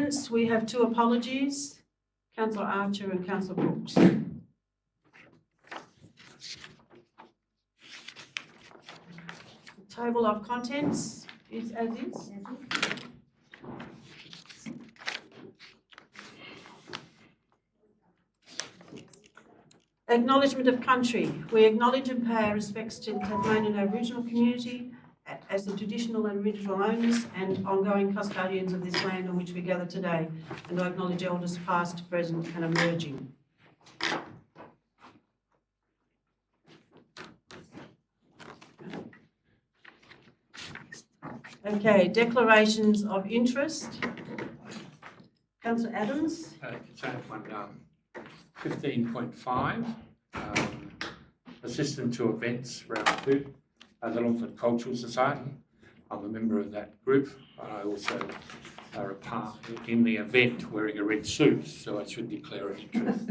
attendance, we have 2 apologies, Councillor Archer and Councillor Brooks. Table of contents is as is. Acknowledgement of country. We acknowledge and pay our respects to the Tasmanian Aboriginal community as the traditional and original owners and ongoing custodians of this land on which we gather today, and I acknowledge elders past, present and emerging. Okay, declarations of interest. Councillor Adams. Just have one 15.5, assistant to events round 2, the Longford Cultural Society. I'm a member of that group, but I also are a part in the event wearing a red suit, so I should declare an interest.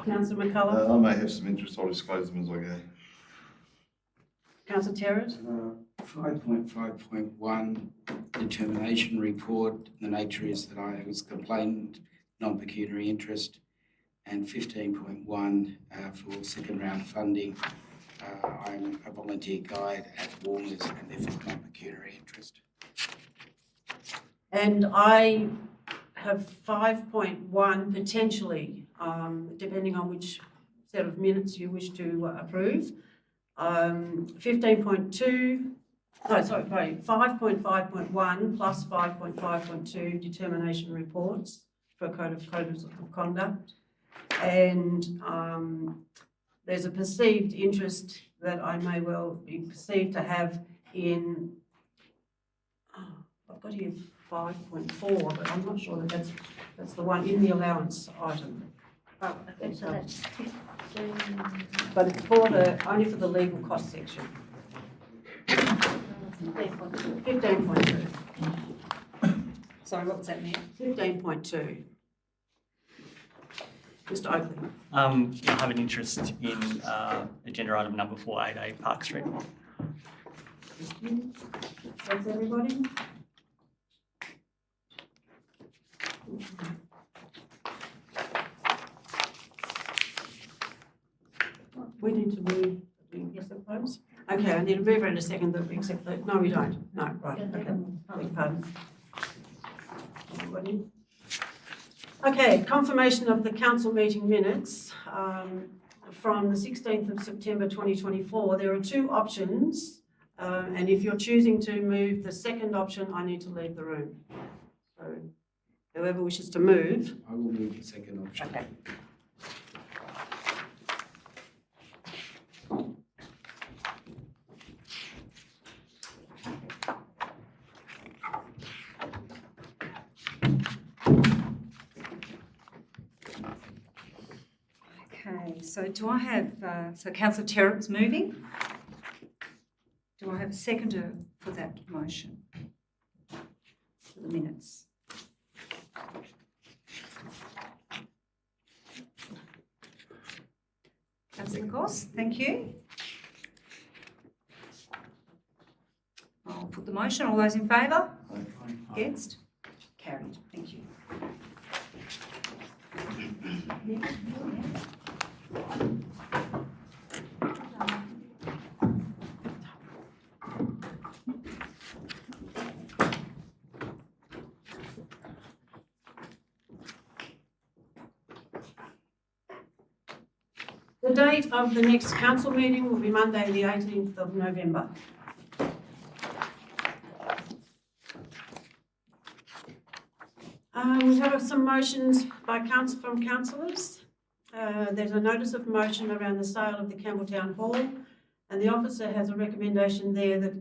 Councillor McCullough. I may have some interest, I'll disclose them as I go. Councillor Terrett. 5.5.1 determination report. The nature is that I was complainant, non-pecuniary interest, and 15.1 for second round funding. I'm a volunteer guide at Warners and therefore non-pecuniary interest. And I have 5.1 potentially, depending on which set of minutes you wish to approve. 15.2, 5.5.1 plus 5.5.2 determination reports for a code of conduct. And there's a perceived interest that I may well be perceived to have in, I've got here 5.4, but I'm not sure that that's the one in the allowance item. Oh, okay, so that's 15. But it's only for the legal cost section. 15.2. Sorry, what was that mean? 15.2. Mr. Oakley. I have an interest in agenda item number 488 Park Street. That's everybody? We need to move, yes, I suppose. Okay, I need to move in a second that we accept that. No, we don't. No, right, okay. Beg pardon. Everybody? Okay, confirmation of the council meeting minutes from the 16th of September 2024. There are 2 options, and if you're choosing to move the second option, I need to leave the room. So whoever wishes to move. I will move the second option. Okay. Okay, so do I have, so Councillor Terrett's moving. Do I have a seconder for that motion? For the minutes. Councillor Goss, thank you. I'll put the motion. All those in favour? Against? Carried. Thank you. The date of the next council meeting will be Monday, the 18th of November. We have some motions from councillors. There's a notice of motion around the sale of the Campbelltown Hall, and the officer has a recommendation there that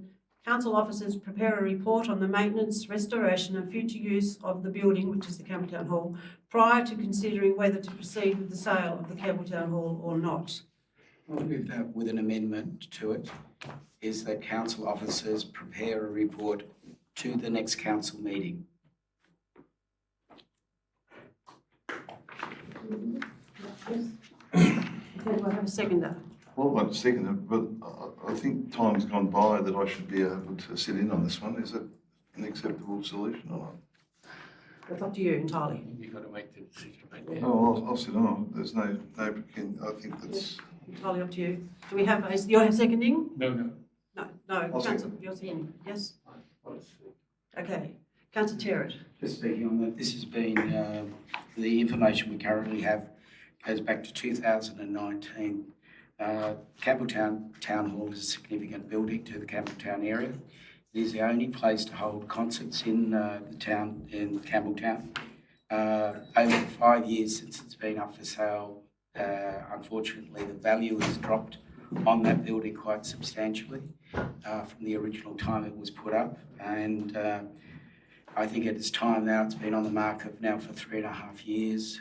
council officers prepare a report on the maintenance, restoration and future use of the building, which is the Campbelltown Hall, prior to considering whether to proceed with the sale of the Campbelltown Hall or not. I'll move that with an amendment to it, is that council officers prepare a report to the next council meeting. Yes. Okay, do I have a seconder? Well, I won't second it, but I think time's gone by that I should be able to sit in on this one. Is it an acceptable solution or not? It's up to you entirely. You've got to make the decision, mate. Yeah. Oh, I'll sit on. There's no, I think that's, Entirely up to you. Do we have, you're seconding? No. No, I'll councillor, second. you're seconding, yes? Honestly. Okay. Councillor Terrett. Just speaking on that, this has been, the information we currently have goes back to 2019. Campbelltown Town Hall is a significant building to the Campbelltown area. It is the only place to hold concerts in the town, in Campbelltown. Over the 5 years since it's been up for sale, unfortunately the value has dropped on that building quite substantially from the original time it was put up, and I think it is time now. It's been on the market now for 3.5 years,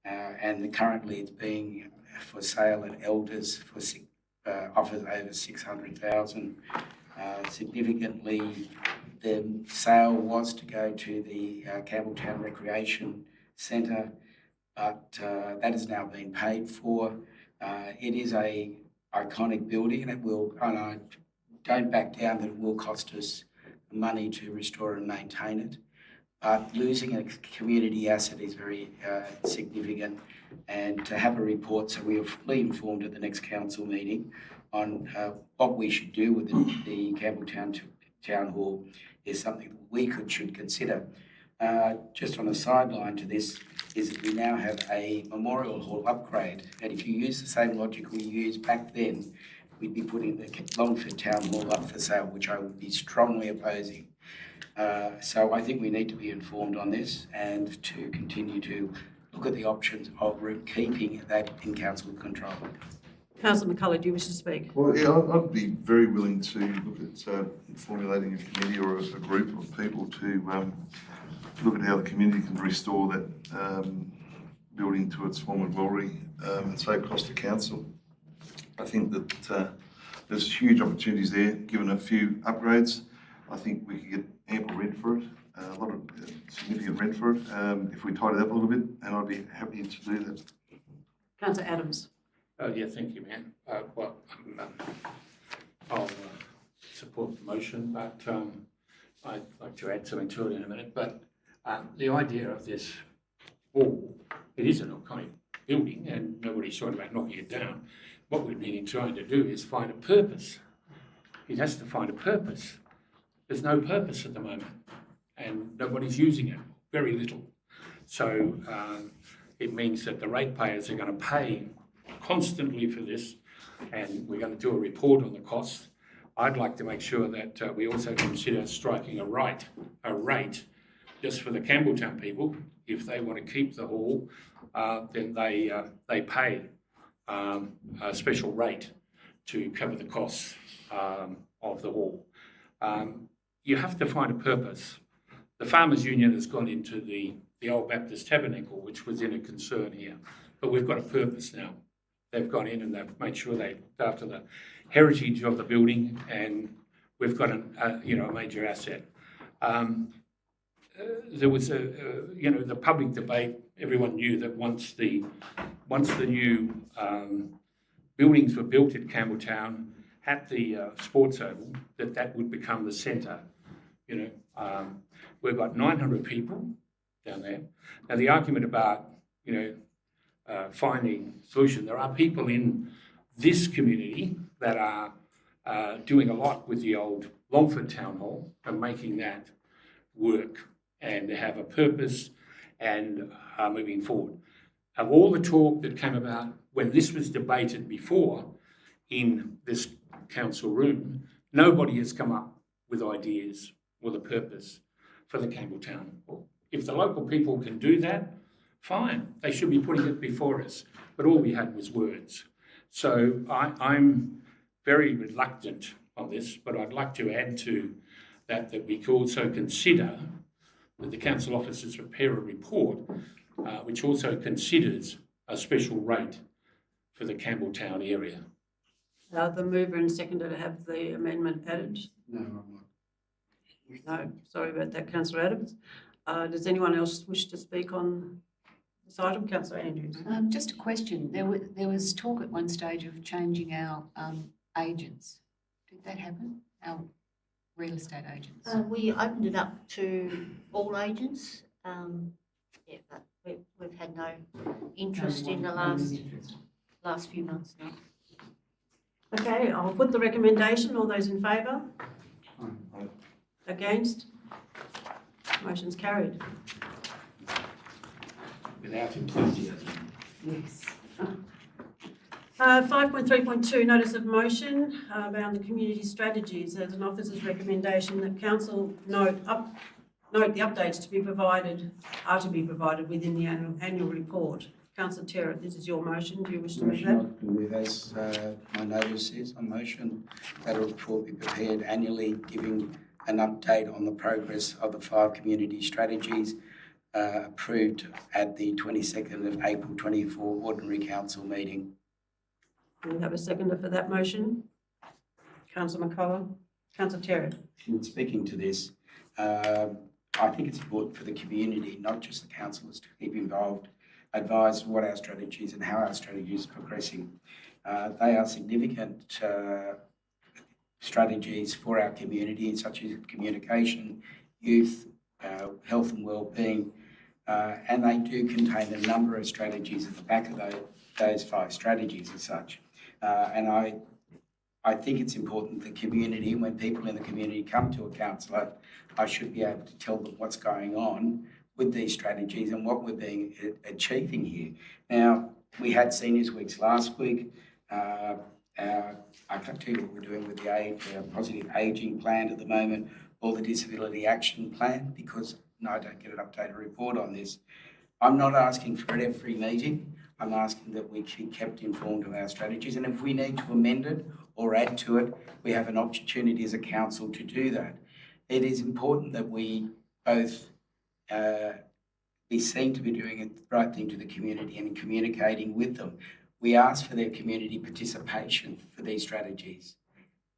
and currently it's being for sale at Elders for offers over 600,000. Significantly, the sale was to go to the Campbelltown Recreation Centre, but that has now been paid for. It is a iconic building, and I don't back down that it will cost us money to restore and maintain it. But losing a community asset is very significant, and to have a report, so we are fully informed at the next council meeting on what we should do with the Campbelltown Town Hall is something that we should consider. Just on a sideline to this is that we now have a memorial hall upgrade, and if you use the same logic we used back then, we'd be putting the Longford Town Hall up for sale, which I would be strongly opposing. So I think we need to be informed on this and to continue to look at the options of keeping that in council control. Councillor McCullough, do you wish to speak? well, yeah, I'd be very willing to look at formulating a committee or a group of people to look at how the community can restore that building to its former glory and save cost to council. I think that there's huge opportunities there. Given a few upgrades, I think we could get ample rent for it, a lot of significant rent for it, if we tied it up a little bit, and I'd be happy to do that. Councillor Adams. Yeah, thank you, man. I'll support the motion, but I'd like to add something to it in a minute. But the idea of this wall, it is an iconic building, and nobody's talking about knocking it down. What we're needing trying to do is find a purpose. It has to find a purpose. There's no purpose at the moment, and nobody's using it, very little. So it means that the ratepayers are going to pay constantly for this, and we're going to do a report on the costs. I'd like to make sure that we also consider striking a rate just for the Campbelltown people. If they want to keep the hall, then they pay a special rate to cover the costs of the hall. You have to find a purpose. The Farmers Union has gone into the old Baptist Tabernacle, which was in a concern here, but we've got a purpose now. They've gone in and they've made sure they looked after the heritage of the building, and we've got a major asset. There was the public debate. Everyone knew that once the new buildings were built at Campbelltown at the sports oval, that would become the centre. We've got 900 people down there. Now the argument about finding solution, there are people in this community that are doing a lot with the old Longford Town Hall and making that work and have a purpose and are moving forward. Of all the talk that came about when this was debated before in this council room, nobody has come up with ideas or the purpose for the Campbelltown Hall. If the local people can do that, fine, they should be putting it before us. But all we had was words. So I'm very reluctant on this, but I'd like to add to that we could also consider that the council officers prepare a report which also considers a special rate for the Campbelltown area. The mover and seconder to have the amendment added? No, I'm not. No, sorry about that, councillor Adams. Does anyone else wish to speak on this item? Councillor Andrews. Just a question. There was talk at one stage of changing our agents. Did that happen? real estate agents? We opened it up to all agents, yeah, but we've had no interest in the last few months now. Okay, I'll put the recommendation. All those in favour? Aye. Against? Motion's carried. Without enthusiasm. Yes. 5.3.2, notice of motion around the community strategies. There's an officer's recommendation that council note the updates to be provided within the annual report. Councillor Terrett, this is your motion. Do you wish to move that? Motion I can move as my notice is on motion that a report be prepared annually giving an update on the progress of the 5 community strategies approved at the 22nd of April 24 Ordinary Council meeting. Do we have a seconder for that motion? Councillor McCullough. Councillor Terrett. In speaking to this, I think it's important for the community, not just the councillors, to keep involved, advise what our strategies and how our strategy is progressing. They are significant strategies for our community, such as communication, youth, health and wellbeing, and they do contain a number of strategies at the back of those 5 strategies as such. And I think it's important the community, when people in the community come to a councillor, I should be able to tell them what's going on with these strategies and what we're achieving here. Now, we had Seniors Weeks last week. I can't tell you what we're doing with the positive ageing plan at the moment, or the disability action plan, because I don't get an updated report on this. I'm not asking for it every meeting. I'm asking that we be kept informed of our strategies, and if we need to amend it or add to it, we have an opportunity as a council to do that. It is important that we both be seen to be doing the right thing to the community and in communicating with them. We ask for their community participation for these strategies,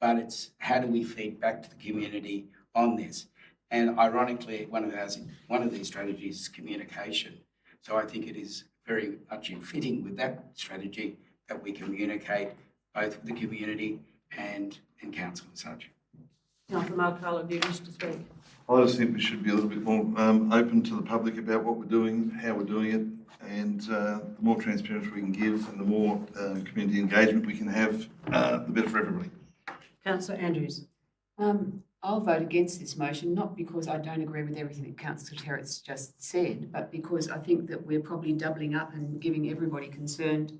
but it's how do we feed back to the community on this? And ironically, one of these strategies is communication. So I think it is very much in fitting with that strategy that we communicate both with the community and council and such. Councillor McCullough, do you wish to speak? I just think we should be a little bit more open to the public about what we're doing, how we're doing it, and the more transparency we can give and the more community engagement we can have, the better for everybody. Councillor Andrews. I'll vote against this motion, not because I don't agree with everything that Councillor Terrett's just said, but because I think that we're probably doubling up and giving everybody concerned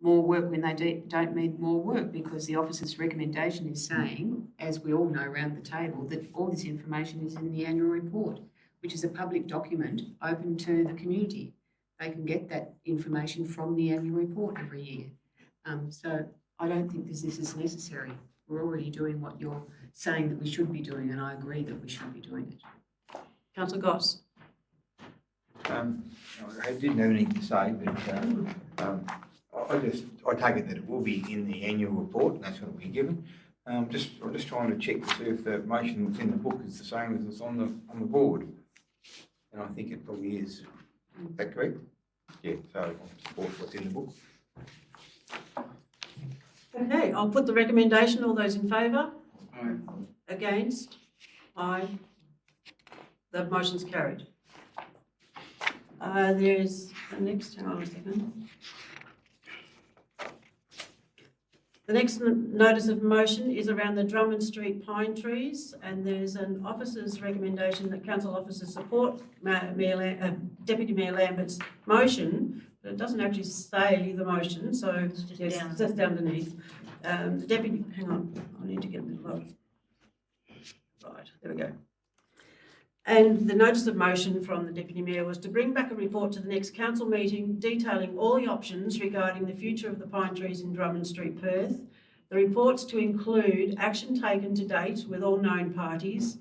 more work when they don't need more work, because the officer's recommendation is saying, as we all know around the table, that all this information is in the annual report, which is a public document open to the community. They can get that information from the annual report every year. So I don't think this is necessary. We're already doing what you're saying that we should be doing, and I agree that we should be doing it. Councillor Goss. I didn't have anything to say, but I take it that it will be in the annual report, and that's what we're given. I'm just trying to check to see if the motion that's in the book is the same as it's on the board, and I think it probably is. Is that correct? Yeah. So I support what's in the book. Okay, I'll put the recommendation. All those in favour? Aye. Against? Aye. The motion's carried. There's the next, hang on a second. The next notice of motion is around the Drummond Street pine trees, and there's an officer's recommendation that council officers support Deputy Mayor Lambert's motion, but it doesn't actually say the motion, so yes, it's just underneath. The deputy, hang on, I need to get a bit lower. Right, there we go. And the notice of motion from the Deputy Mayor was to bring back a report to the next council meeting detailing all the options regarding the future of the pine trees in Drummond Street, Perth. The report's to include action taken to date with all known parties,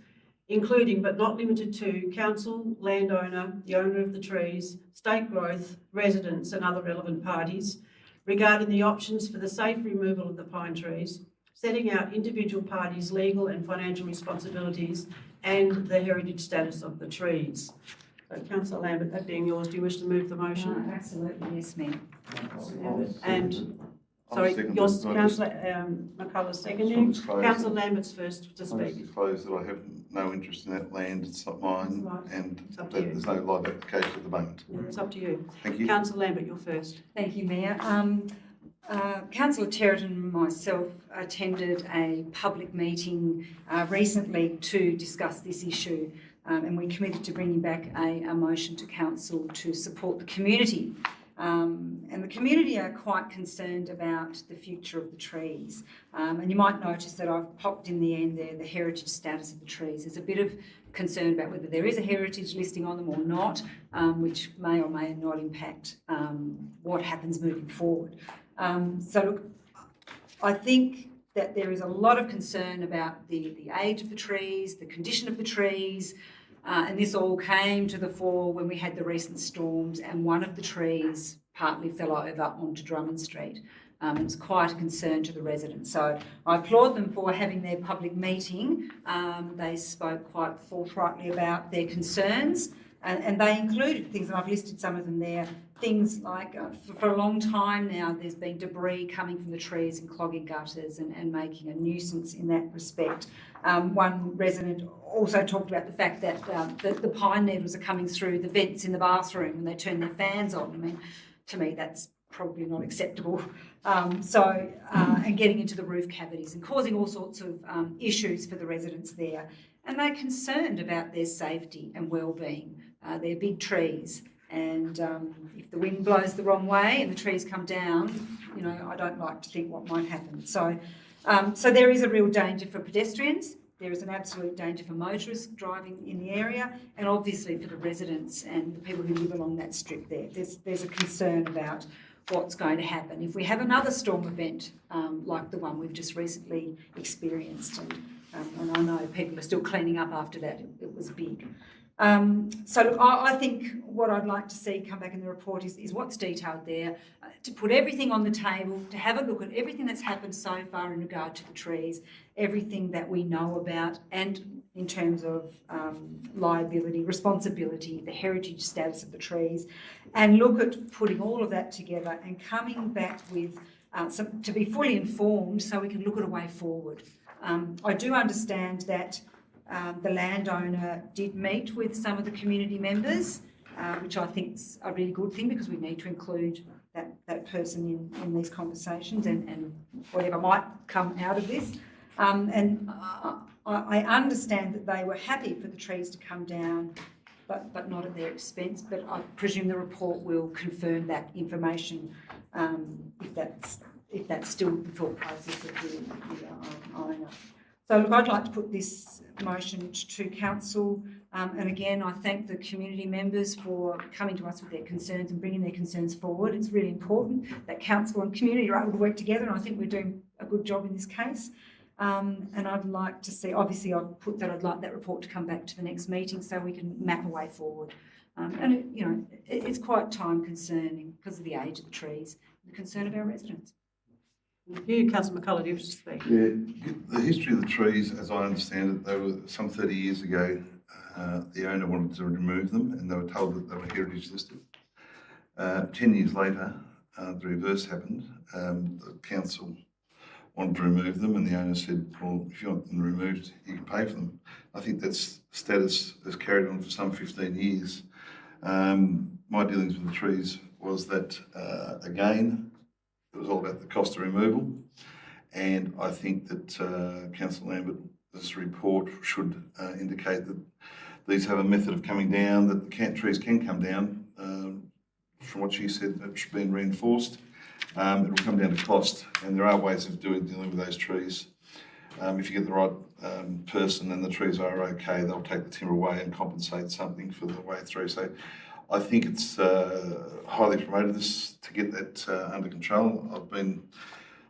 including but not limited to council, landowner, the owner of the trees, state growth, residents and other relevant parties, regarding the options for the safe removal of the pine trees, setting out individual parties' legal and financial responsibilities and the heritage status of the trees. So Councillor Lambert, that being yours, do you wish to move the motion? Absolutely, yes, ma'am. And I'll Sorry, second yours, that. I just- councillor McCullough just seconding. want to disclose Councillor that- Lambert's first to I just speak. disclose that I have no interest in that land, it's not mine, Right. and It's up to that you. there's no live application at the moment. Yeah, it's up to you. Thank you. Councillor Lambert, you're first. Thank you, Mayor. Councillor Terrett and myself attended a public meeting recently to discuss this issue, and we committed to bringing back a motion to council to support the community. And the community are quite concerned about the future of the trees. And you might notice that I've popped in the end there the heritage status of the trees. There's a bit of concern about whether there is a heritage listing on them or not, which may or may not impact what happens moving forward. So look, I think that there is a lot of concern about the age of the trees, the condition of the trees, and this all came to the fore when we had the recent storms and one of the trees partly fell over onto Drummond Street. It was quite a concern to the residents. So I applaud them for having their public meeting. They spoke quite forthrightly about their concerns, and they included things, and I've listed some of them there, things like for a long time now there's been debris coming from the trees and clogging gutters and making a nuisance in that respect. One resident also talked about the fact that the pine needles are coming through the vents in the bathroom when they turn their fans on. I mean, to me that's probably not acceptable. And getting into the roof cavities and causing all sorts of issues for the residents there. And they're concerned about their safety and well-being. They're big trees, and if the wind blows the wrong way and the trees come down, you know, I don't like to think what might happen. So there is a real danger for pedestrians. There is an absolute danger for motorists driving in the area, and obviously for the residents and the people who live along that strip there. There's a concern about what's going to happen if we have another storm event like the one we've just recently experienced. And I know people are still cleaning up after that. It was big. So look, I think what I'd like to see come back in the report is what's detailed there, to put everything on the table, to have a look at everything that's happened so far in regard to the trees, everything that we know about, and in terms of liability, responsibility, the heritage status of the trees, and look at putting all of that together and coming back with to be fully informed so we can look at a way forward. I do understand that the landowner did meet with some of the community members, which I think is a really good thing, because we need to include that person in these conversations and whatever might come out of this. I understand that they were happy for the trees to come down, but not at their expense. But I presume the report will confirm that information, if that's still the thought process of the owner. So look, I'd like to put this motion to council, and again I thank the community members for coming to us with their concerns and bringing their concerns forward. It's really important that council and community are able to work together, and I think we're doing a good job in this case. And I'd like to see, obviously I've put that I'd like that report to come back to the next meeting so we can map a way forward. It's quite time consuming because of the age of the trees and the concern of our residents. Thank you, Councillor McCullough, do you wish to speak? Yeah, the history of the trees, as I understand it, they were some 30 years ago. The owner wanted to remove them, and they were told that they were heritage listed. 10 years later, the reverse happened. The council wanted to remove them, and the owner said, well, if you want them removed, you can pay for them. I think that status has carried on for some 15 years. My dealings with the trees was that, again, it was all about the cost of removal, and I think that Councillor Lambert's report should indicate that these have a method of coming down, that the trees can come down. From what she said, it's been reinforced. It will come down to cost, and there are ways of dealing with those trees. If you get the right person and the trees are okay, they'll take the timber away and compensate something for the way through. So I think it's highly promoted this to get that under control.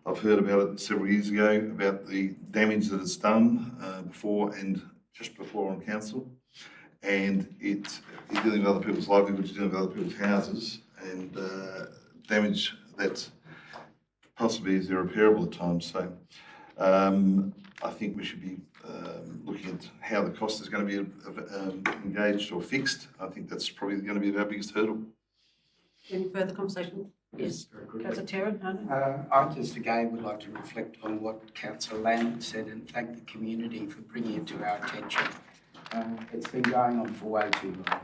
I've heard about it several years ago, about the damage that it's done before and just before on council. And you're dealing with other people's livelihoods, you're dealing with other people's houses, and damage that possibly is irreparable at times. So I think we should be looking at how the cost is going to be engaged or fixed. I think that's probably going to be our biggest hurdle. Any further conversation? Yes. Very good. Councillor Terrett, no? I just again would like to reflect on what Councillor Lambert said and thank the community for bringing it to our attention. It's been going on for way too long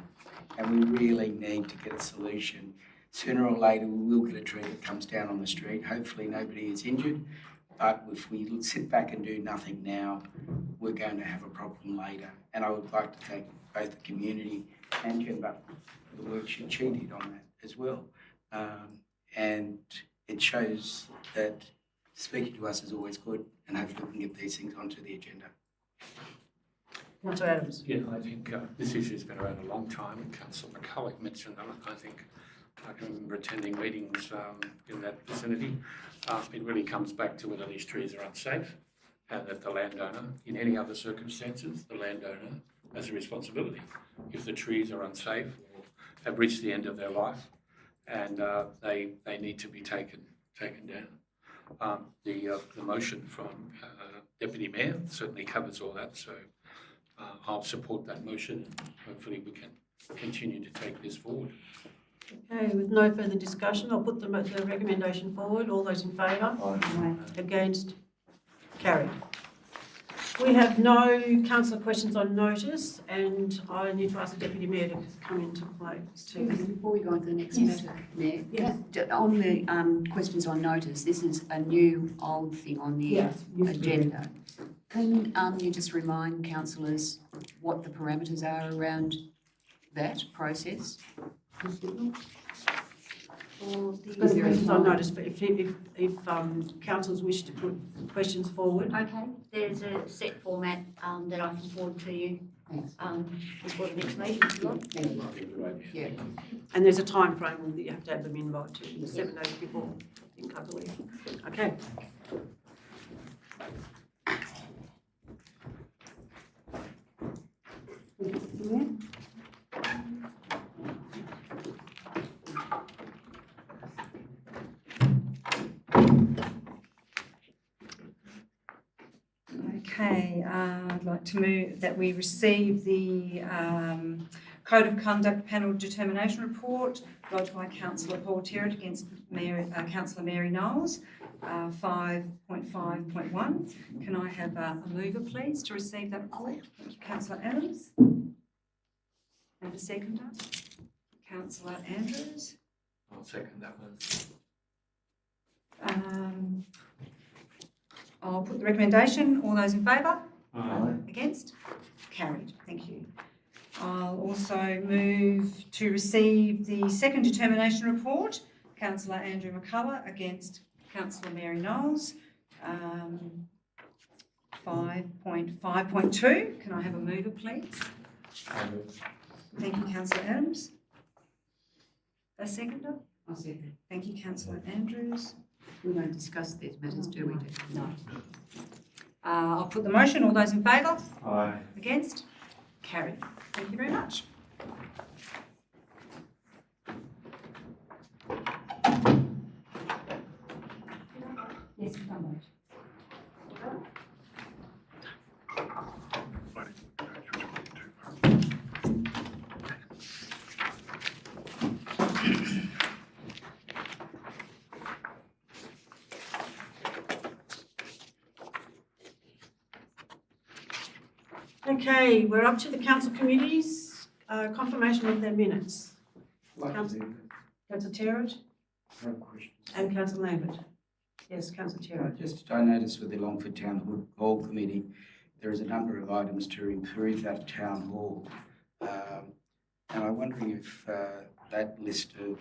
and we really need to get a solution. Sooner or later we will get a tree that comes down on the street. Hopefully nobody is injured, but if we sit back and do nothing now, we're going to have a problem later. And I would like to thank both the community and Kimber for the work she did on that as well. And it shows that speaking to us is always good and hopefully we can get these things onto the agenda. Councillor Adams. Yeah, I think this issue's been around a long time, and Councillor McCulloch mentioned that. I think I can remember attending meetings in that vicinity. It really comes back to whether these trees are unsafe and that the landowner, in any other circumstances, the landowner has a responsibility. If the trees are unsafe or have reached the end of their life and they need to be taken down. The motion from Deputy Mayor certainly covers all that, so I'll support that motion and hopefully we can continue to take this forward. Okay, with no further discussion, I'll put the recommendation forward. All those in favour? Aye. Against? Carried. We have no councillor questions on notice and I need to ask the Deputy Mayor to come into play. Before we go on to the next Yes. matter, Mayor, Yes. on the questions on notice, this is a new old thing on the agenda. Can you just remind councillors what the parameters are around that process? Is there a Questions on time? notice, but if councillors wish to put questions forward. Okay, there's a set format that I can forward to you Thanks. before the next meeting if you want. Thank you. I think you're right. Yeah. And there's a time frame that you have to have them in by 7 days before, I think, I believe. Okay. Okay, I'd like to move that we receive the Code of Conduct Panel Determination Report lodged by Councillor Paul Terrett against Councillor Mary Knowles, 5.5.1. Can I have a mover, please, to receive that report? Thank you, Councillor Adams. And a seconder? Councillor Andrews. I'll second that one. I'll put the recommendation. All those in favour? Aye. Against? Carried. Thank you. I'll also move to receive the second determination report, Councillor Andrew McCulloch against Councillor Mary Knowles, 5.5.2. Can I have a mover, please? Thank you, Councillor Adams. A seconder? I'll second. Thank you, Councillor Andrews. We don't discuss these matters, do we? No. I'll put the motion. All those in favour? Aye. Against? Carried. Thank you very much. Yes, come Okay, we're up to the council committees, confirmation of their minutes. Councillor Terrett and Councillor Lambert. Yes, Councillor Terrett. Just I noticed with the Longford Town Hall Committee, there is a number of items to improve that town hall. And I'm wondering if that list of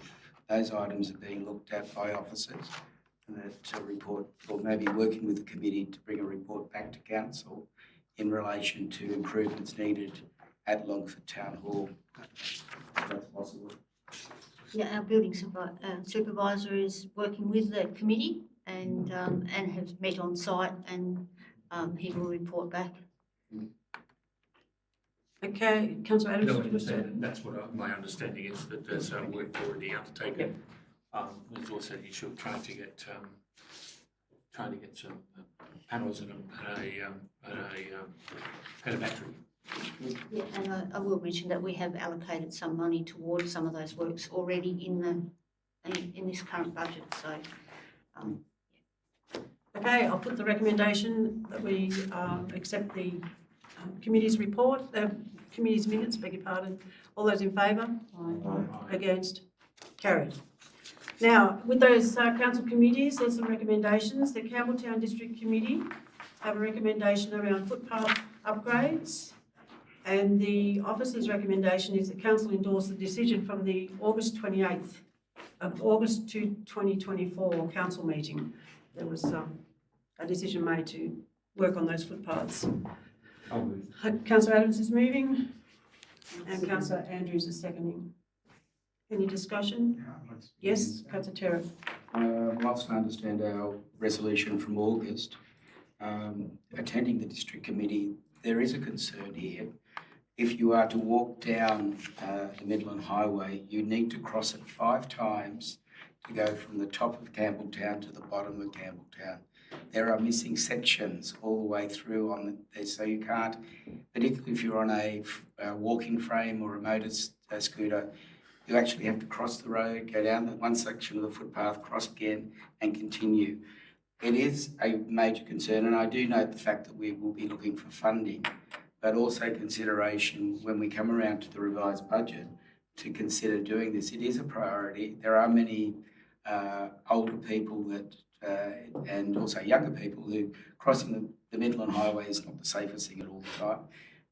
those items are being looked at by officers and that a report, or maybe working with the committee to bring a report back to council in relation to improvements needed at Longford Town Hall. If that's possible. Yeah, our building supervisor is working with the committee and has met on site and he will report back. Okay, Councillor Adams. No, I did you wish to- understand. That's what my understanding is, that there's work already undertaken. There's also the issue of trying to get some panels and a battery. Yeah, and I will mention that we have allocated some money towards some of those works already in the in this current budget, so, Okay, I'll put the recommendation that we accept the committee's report, committee's minutes, beg your pardon. All those in favour? Against? Carried. Now, with those council committees, there's some recommendations. The Campbelltown District Committee have a recommendation around footpath upgrades. And the officer's recommendation is that council endorse the decision from the August 28th of August 2024 council meeting. There was a decision made to work on those footpaths. I'll move. Councillor Adams is moving and Councillor Andrews is seconding. Any discussion? Yes, Councillor Terry. Whilst I understand our resolution from August, attending the district committee, there is a concern here. If you are to walk down the Midland Highway, you need to cross it 5 times to go from the top of Campbelltown to the bottom of Campbelltown. There are missing sections all the way through on there, so you can't, particularly if you're on a walking frame or a motor scooter, you actually have to cross the road, go down that one section of the footpath, cross again and continue. It is a major concern, and I do note the fact that we will be looking for funding, but also consideration when we come around to the revised budget to consider doing this. It is a priority. There are many older people that and also younger people who crossing the Midland Highway is not the safest thing at all the time.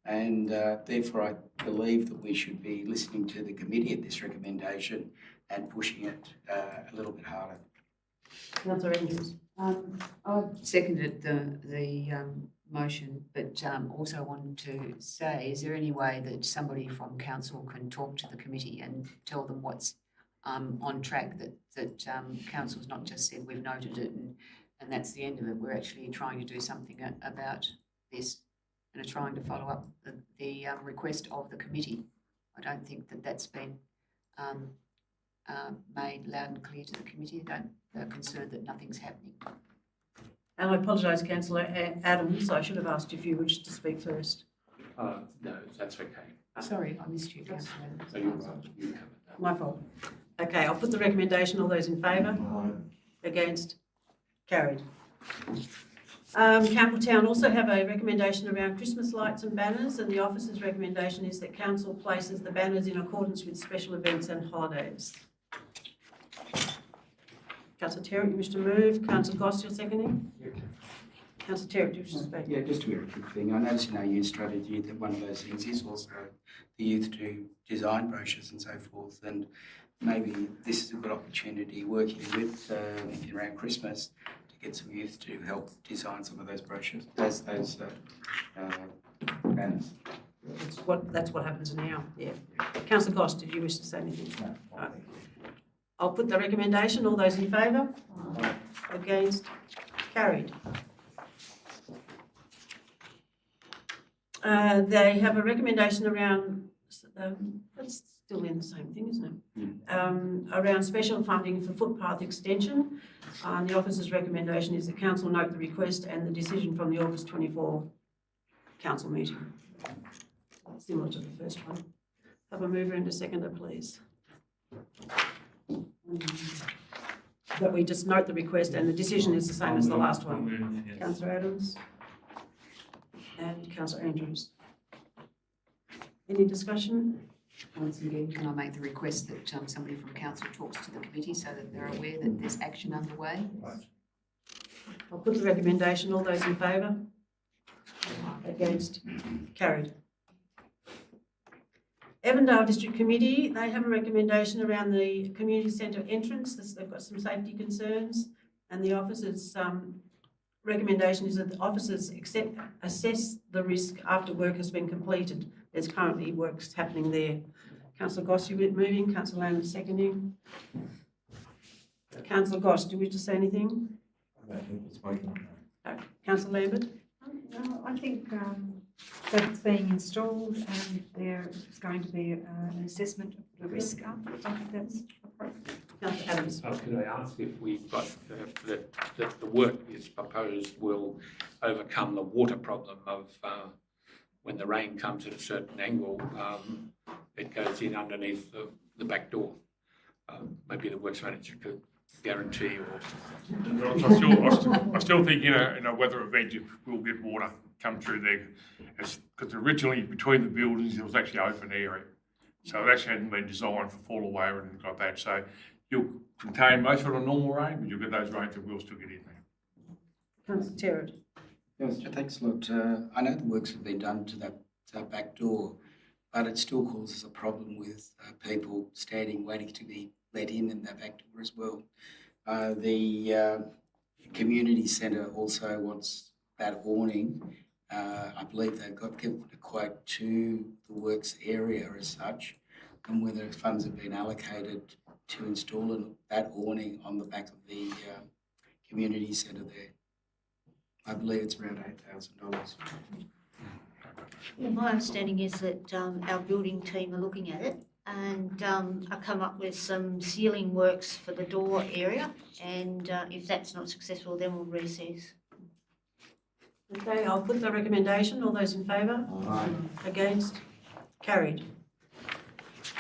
And therefore, I believe that we should be listening to the committee at this recommendation and pushing it a little bit harder. Councillor Andrews. I've seconded the motion, but also wanted to say, is there any way that somebody from council can talk to the committee and tell them what's on track, that council's not just said we've noted it and that's the end of it. We're actually trying to do something about this and are trying to follow up the request of the committee. I don't think that that's been made loud and clear to the committee. They're concerned that nothing's happening. And I apologise, Councillor Adams, I should have asked if you wished to speak first. No, that's okay. Sorry, I missed you, Councillor Adams. So you're right, you covered that. My fault. Okay, I'll put the recommendation. All those in favour? Against? Carried. Campbelltown also have a recommendation around Christmas lights and banners, and the officer's recommendation is that council places the banners in accordance with special events and holidays. Councillor Terry, you wish to move? Councillor Goss, you're seconding? Councillor Terry, do you wish to speak? Yeah, just a very quick thing. I noticed in our youth strategy that one of those things is also the youth to design brochures and so forth. And maybe this is a good opportunity working with around Christmas to get some youth to help design some of those brochures, those banners. That's what happens now, yeah. Councillor Goss, did you wish to say anything? No, Right. I'll put the recommendation. All those in favour? Against? Carried. They have a recommendation around, that's still in the same thing, isn't it? Around special funding for footpath extension. The officer's recommendation is that council note the request and the decision from the August 24 council meeting. Similar to the first one. Have a mover and a seconder, please. That we just note the request and the decision is the same as the last one. Councillor Adams and Councillor Andrews. Any discussion? Once again, can I make the request that somebody from council talks to the committee so that they're aware that there's action underway? I'll put the recommendation. All those in favour? Against? Carried. Avondale District Committee, they have a recommendation around the community centre entrance. They've got some safety concerns, and the officers' recommendation is that the officers assess the risk after work has been completed. There's currently works happening there. Councillor Goss, you moving? Councillor Lambert seconding. Councillor Goss, do you wish to say anything? I don't think it's working. Councillor Lambert? No, I think that it's being installed and there is going to be an assessment of the risk afterwards. I think that's appropriate. Councillor Adams? Could I ask if we've got that the work is proposed will overcome the water problem of when the rain comes at a certain angle, it goes in underneath the back door. maybe the works manager could guarantee or I still think in a weather event, we'll get water come through there. Because originally between the buildings, there was actually open area. So it actually hadn't been designed for fall away or anything like that. So you'll contain most of it on normal rain, but you'll get those rains that will still get in there. Councillor Terrett. Yes, thanks a lot. I know the works have been done to that back door, but it still causes a problem with people standing waiting to be let in that back door as well. The community centre also wants that awning. I believe they've got given a quote to the works area as such, and whether funds have been allocated to install that awning on the back of the community centre there. I believe it's around $8,000. Well, my understanding is that our building team are looking at it and are come up with some ceiling works for the door area, and if that's not successful, then we'll recess. Okay, I'll put the recommendation. All those in favour? Aye. Against? Carried.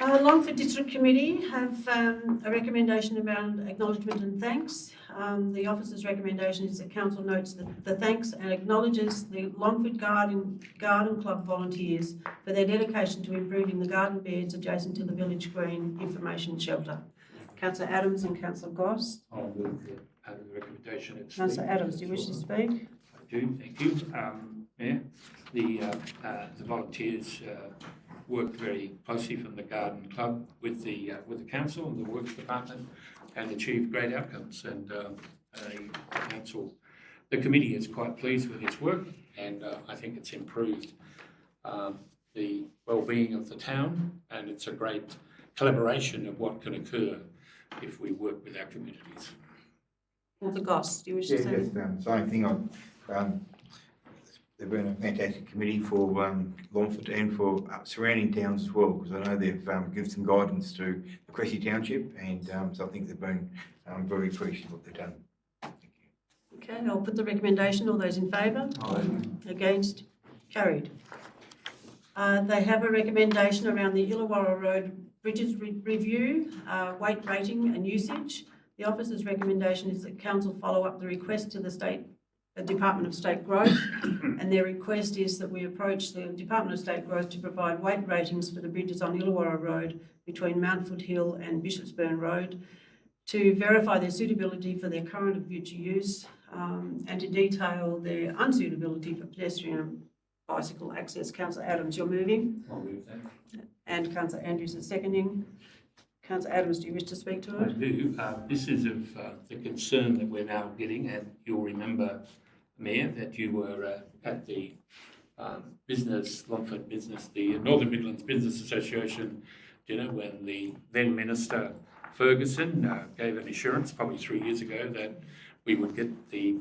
Longford District Committee have a recommendation around acknowledgement and thanks. The officer's recommendation is that council notes the thanks and acknowledges the Longford Garden Club volunteers for their dedication to improving the garden beds adjacent to the Village Green Information Shelter. Councillor Adams and Councillor Goss. I'll move the recommendation. Councillor Adams, do you wish to speak? I do, thank you. Mayor, the volunteers worked very closely from the garden club with the council and the works department and achieved great outcomes. And the committee is quite pleased with its work, and I think it's improved the well-being of the town, and it's a great collaboration of what can occur if we work with our communities. Councillor Goss, do you wish to Yeah, say? just same thing. They've been a fantastic committee for Longford and for surrounding towns as well, because I know they've given some guidance to the Cressy Township, and so I think they've been very appreciative of what they've done. Thank you. Okay, I'll put the recommendation. All those in favour? Against? Carried. They have a recommendation around the Illawarra Road Bridges review, weight rating and usage. The officer's recommendation is that council follow up the request to the Department of State Growth, and their request is that we approach the Department of State Growth to provide weight ratings for the bridges on Illawarra Road between Mount Foothill and Bishopsburn Road to verify their suitability for their current and future use, and to detail their unsuitability for pedestrian and bicycle access. Councillor Adams, you're moving, I'll move that. and Councillor Andrews is seconding. Councillor Adams, do you wish to speak to I it? do. This is of the concern that we're now getting, and you'll remember, Mayor, that you were at the Longford Business, the Northern Midlands Business Association dinner when the then Minister Ferguson gave an assurance, probably 3 years ago, that we would get the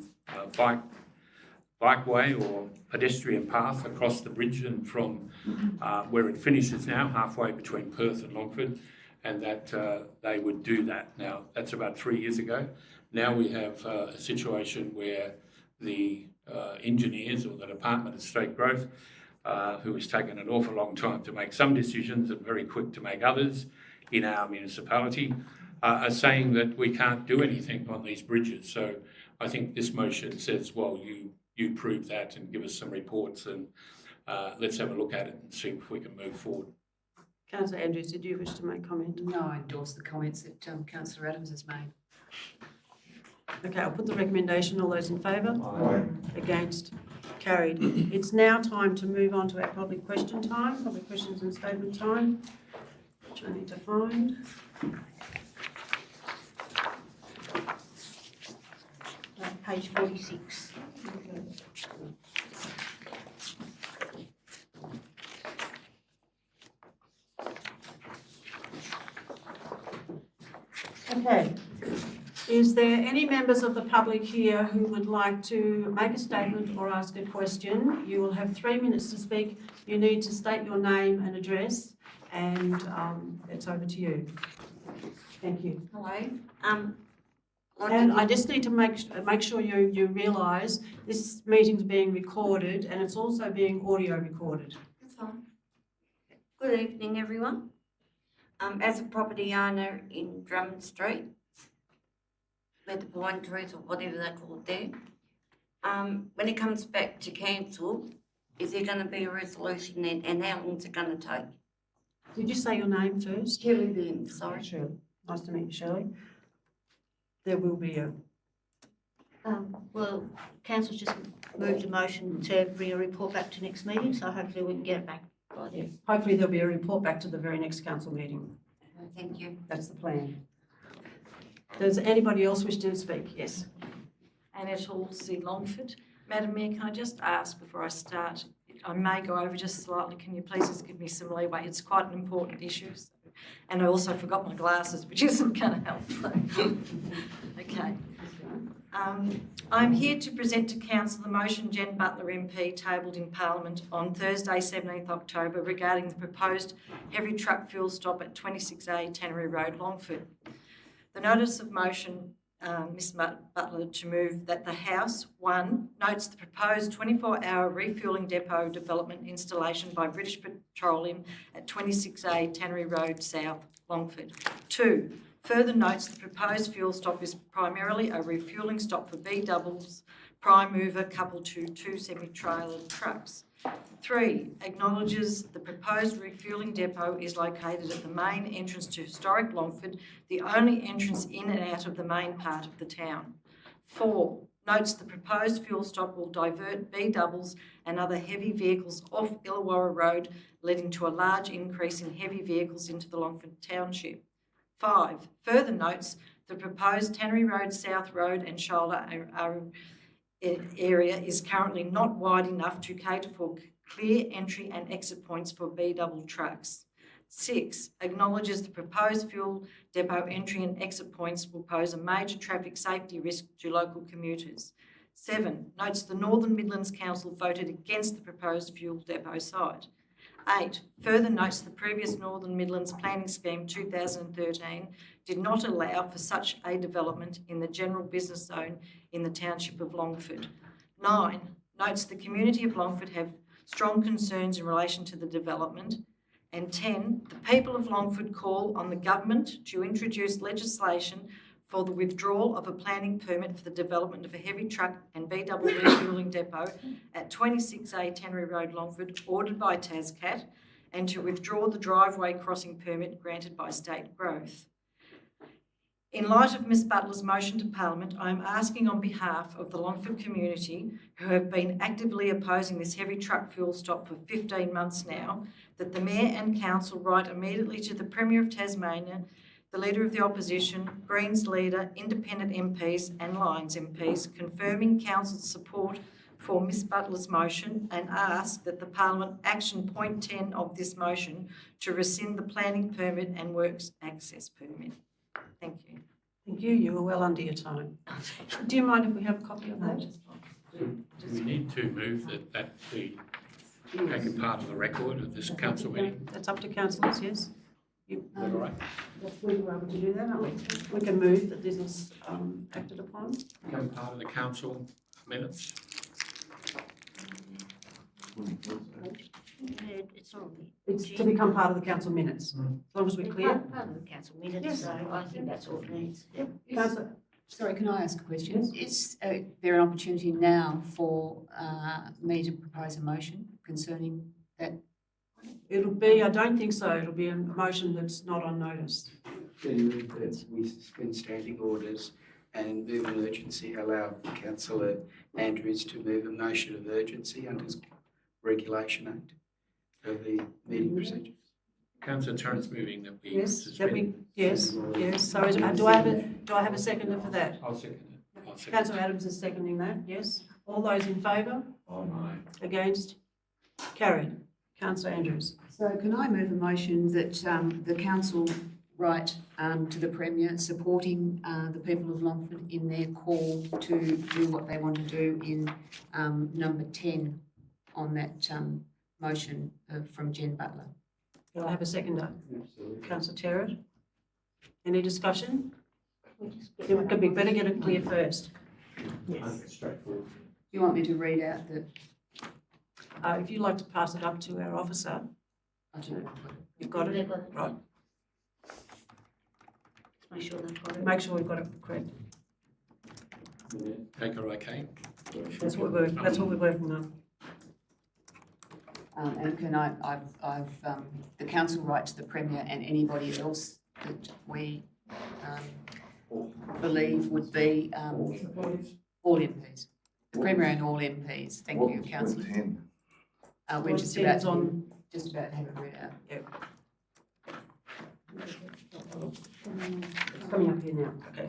bikeway or pedestrian path across the bridge and from where it finishes now, halfway between Perth and Longford, and that they would do that. Now, that's about 3 years ago. Now we have a situation where the engineers or the Department of State Growth, who has taken an awful long time to make some decisions and very quick to make others in our municipality, are saying that we can't do anything on these bridges. So I think this motion says, well, you prove that and give us some reports, and let's have a look at it and see if we can move forward. Councillor Andrews, did you wish to make comment? No, I endorse the comments that Councillor Adams has made. Okay, I'll put the recommendation. All those in favour? Aye. Against? Carried. It's now time to move on to our public question time, public questions and statement time, which I need to find. Page 46. Okay. Is there any members of the public here who would like to make a statement or ask a question? You will have 3 minutes to speak. You need to state your name and address, and it's over to you. Thank you. Hello. And I just need to make sure you realise this meeting's being recorded, and it's also being audio recorded. That's fine. Good evening, everyone. As a property owner in Drummond Street, where the pine trees or whatever they're called there, when it comes back to council, is there going to be a resolution then, and how long is it going to take? Did you say your name first? Shirley Burns, sorry. Shirley. Nice to meet you, Shirley. There will be a, Well, council's just moved a motion to bring a report back to next meeting, so hopefully we can get it back by then. hopefully there'll be a report back to the very next council meeting. Thank you. That's the plan. Does anybody else wish to speak? Yes. Annette Halsey, Longford. Madam Mayor, can I just ask before I start, I may go over just slightly, can you please just give me some leeway? It's quite an important issue. So, and I also forgot my glasses, which isn't going to help. Okay. I'm here to present to Council the motion Jen Butler MP tabled in Parliament on Thursday 17th October regarding the proposed heavy truck fuel stop at 26A Tannery Road, Longford. The notice of motion, Ms Butler, to move that the House, 1, notes the proposed 24-hour refuelling depot development installation by British Petroleum at 26A Tannery Road South, Longford. 2, further notes the proposed fuel stop is primarily a refuelling stop for B-doubles, prime mover coupled to 2 semi-trailer trucks. 3, acknowledges the proposed refuelling depot is located at the main entrance to historic Longford, the only entrance in and out of the main part of the town. 4, notes the proposed fuel stop will divert B-doubles and other heavy vehicles off Illawarra Road, leading to a large increase in heavy vehicles into the Longford Township. 5, further notes the proposed Tannery Road, South Road and shoulder area is currently not wide enough to cater for clear entry and exit points for B-double trucks. 6, acknowledges the proposed fuel depot entry and exit points will pose a major traffic safety risk to local commuters. 7, notes the Northern Midlands Council voted against the proposed fuel depot site. 8, further notes the previous Northern Midlands Planning Scheme 2013 did not allow for such a development in the general business zone in the township of Longford. 9, notes the community of Longford have strong concerns in relation to the development. And 10, the people of Longford call on the government to introduce legislation for the withdrawal of a planning permit for the development of a heavy truck and B-double refuelling depot at 26A Tannery Road, Longford, ordered by TASCAT, and to withdraw the driveway crossing permit granted by State Growth. In light of Ms Butler's motion to Parliament, I am asking on behalf of the Longford community, who have been actively opposing this heavy truck fuel stop for 15 months now, that the Mayor and Council write immediately to the Premier of Tasmania, the Leader of the Opposition, Greens Leader, Independent MPs and Lions MPs, confirming Council's support for Ms Butler's motion, and ask that the Parliament action point 10 of this motion to rescind the planning permit and works access permit. Thank you. Thank you. You were well under your time. Do you mind if we have a copy of that? Do we need to move that be taken part of the record of this council meeting? That's up to councillors, yes? Is that all right? Yes, we were able to do that, aren't we? We can move that this is acted upon. Become part of the council minutes? It's already. It's to become part of the council minutes, as long as we're clear. Part of the council minutes, Yes. so I think that's all it needs. Yep. Councillor, Sorry, can I ask a question? Is there an opportunity now for me to propose a motion concerning that? it'll be, I don't think so, it'll be a motion that's not on notice. Then move that we suspend standing orders and move an urgency, allow Councillor Andrews to move a motion of urgency under Regulation Act of the meeting procedure. Councillor Torrance moving that we Yes, that suspend. we, yes, so do I have a seconder for that? I'll second it. I'll second Councillor Adams is seconding that, yes. All those in favour? Aye. Against? Carried. Councillor Andrews. So can I move a motion that the council write to the Premier supporting the people of Longford in their call to do what they want to do in number 10 on that motion from Jen Butler? Do I have a seconder? Absolutely. Councillor Terrett. Any discussion? It could be better get it clear first. Yes. Straightforward. Do you want me to read out the? If you'd like to pass it up to our officer, I don't know. you've got it? Right. Make sure they've got it. Make sure we've got it correct. Baker, okay? That's what we're working on. And can the council write to the Premier and anybody else that we believe would be all MPs? The Premier and all MPs. Thank you, Councillor. 10. We're just about to have it read out. Yep. It's coming up here now. Okay.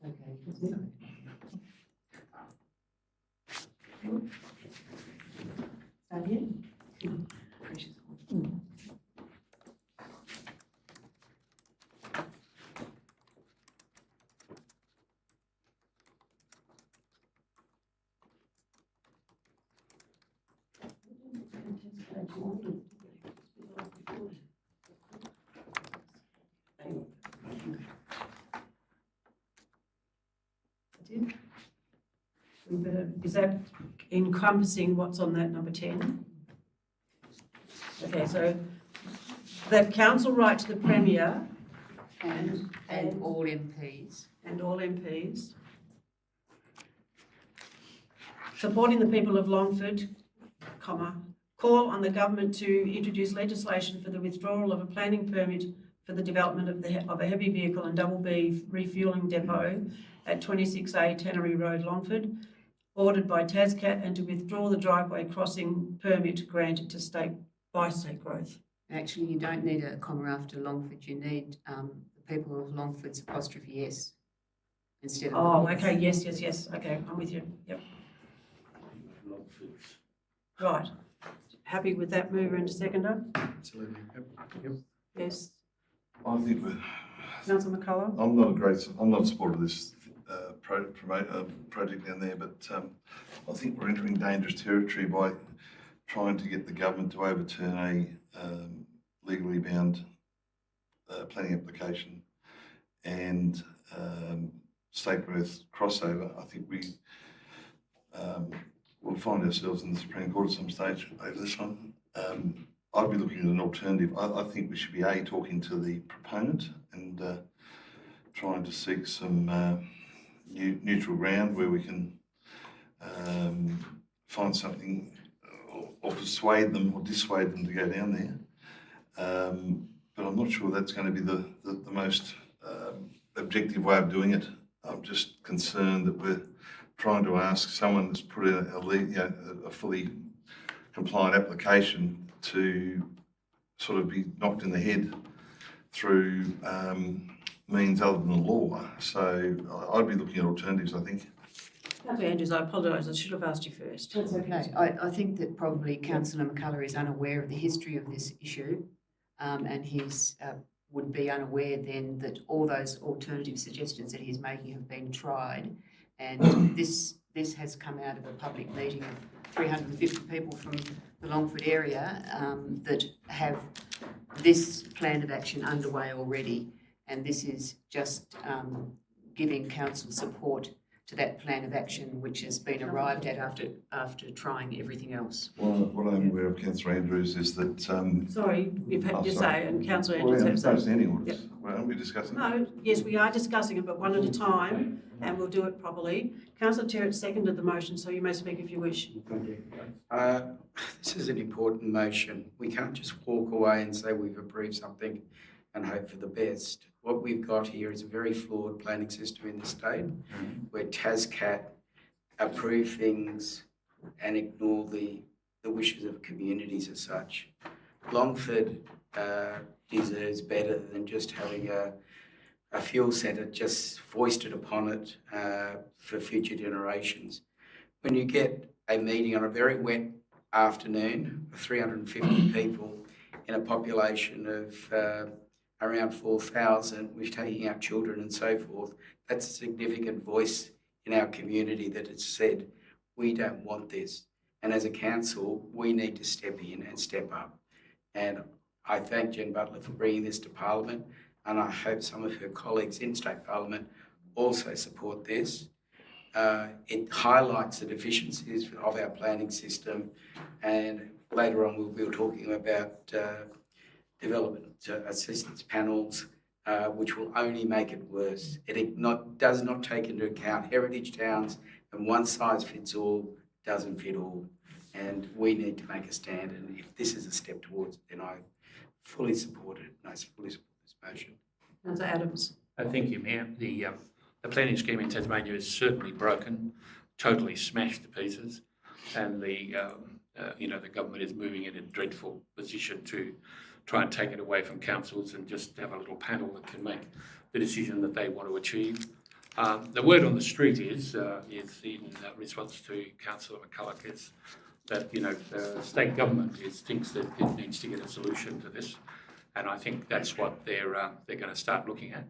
Okay. Start here. Is that encompassing what's on that number 10? Okay, so that council right to the Premier And all MPs. and all MPs supporting the people of Longford, comma, call on the government to introduce legislation for the withdrawal of a planning permit for the development of a heavy vehicle and double B refuelling depot at 26A Tannery Road, Longford, ordered by TASCAT, and to withdraw the driveway crossing permit granted to state growth. Actually, you don't need a comma after Longford. You need the people of Longford's apostrophe S instead of. Oh, the okay, yes. Okay, I'm with you. Yep. Right. Happy with that mover and seconder? Absolutely. Yep. Yes. I think we're, Councillor McCullough? I'm not a supporter of this project down there, but I think we're entering dangerous territory by trying to get the government to overturn a legally bound planning application and state growth crossover. I think we'll find ourselves in the Supreme Court at some stage over this one. I'd be looking at an alternative. I think we should be talking to the proponent and trying to seek some neutral ground where we can find something or persuade them or dissuade them to go down there. But I'm not sure that's going to be the most objective way of doing it. I'm just concerned that we're trying to ask someone that's put in a fully compliant application to sort of be knocked in the head through means other than the law. So I'd be looking at alternatives, I think. Councillor Andrews, I apologise, I should have asked you first. That's okay. I think that probably Councillor McCullough is unaware of the history of this issue, and he's would be unaware then that all those alternative suggestions that he's making have been tried, and this has come out of a public meeting of 350 people from the Longford area that have this plan of action underway already, and this is just giving council support to that plan of action which has been arrived at after trying everything else. Well, what I'm aware of, Councillor Andrews, is that... Sorry, you've had your say, and Councillor Well, Andrews yeah, has standing say. orders. Well, aren't we discussing? No, yes, we are discussing it, but one at a time, and we'll do it properly. Councillor Terrett seconded the motion, so you may speak if you wish. This is an important motion. We can't just walk away and say we've approved something and hope for the best. What we've got here is a very flawed planning system in the state where TASCAT approve things and ignore the wishes of communities as such. Longford deserves better than just having a fuel centre just foisted upon it for future generations. When you get a meeting on a very wet afternoon of 350 people in a population of around 4,000, with taking out children and so forth, that's a significant voice in our community that has said, we don't want this. And as a council, we need to step in and step up. And I thank Jen Butler for bringing this to Parliament, and I hope some of her colleagues in State Parliament also support this. It highlights the deficiencies of our planning system, and later on we'll be talking about development assistance panels, which will only make it worse. It does not take into account heritage towns, and one size fits all doesn't fit all. And we need to make a stand, and if this is a step towards it, then I fully support it, and I fully support this motion. Councillor Adams. Thank you, Mayor. The planning scheme in Tasmania is certainly broken, totally smashed to pieces, and the government is moving in a dreadful position to try and take it away from councils and just have a little panel that can make the decision that they want to achieve. The word on the street is in response to Councillor McCulloch, is that the state government thinks that it needs to get a solution to this, and I think that's what they're going to start looking at.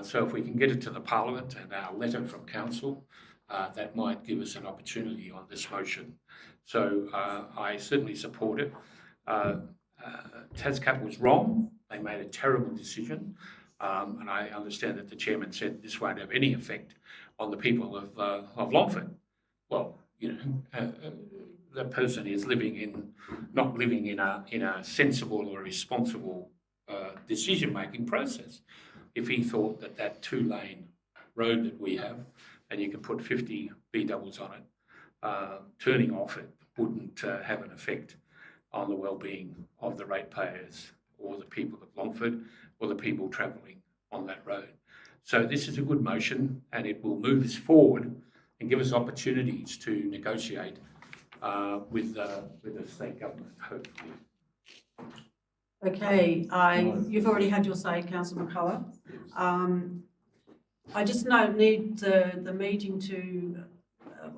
So if we can get it to the Parliament and our letter from Council, that might give us an opportunity on this motion. So I certainly support it. TASCAP was wrong. They made a terrible decision. And I understand that the chairman said this won't have any effect on the people of Longford. Well, the person is not living in a sensible or responsible decision-making process. If he thought that 2-lane road that we have, and you can put 50 B doubles on it, turning off it wouldn't have an effect on the well-being of the ratepayers or the people of Longford or the people travelling on that road. So this is a good motion, and it will move us forward and give us opportunities to negotiate with the state government, hopefully. Okay, you've already had your say, Councillor McCulloch. I just need the meeting to,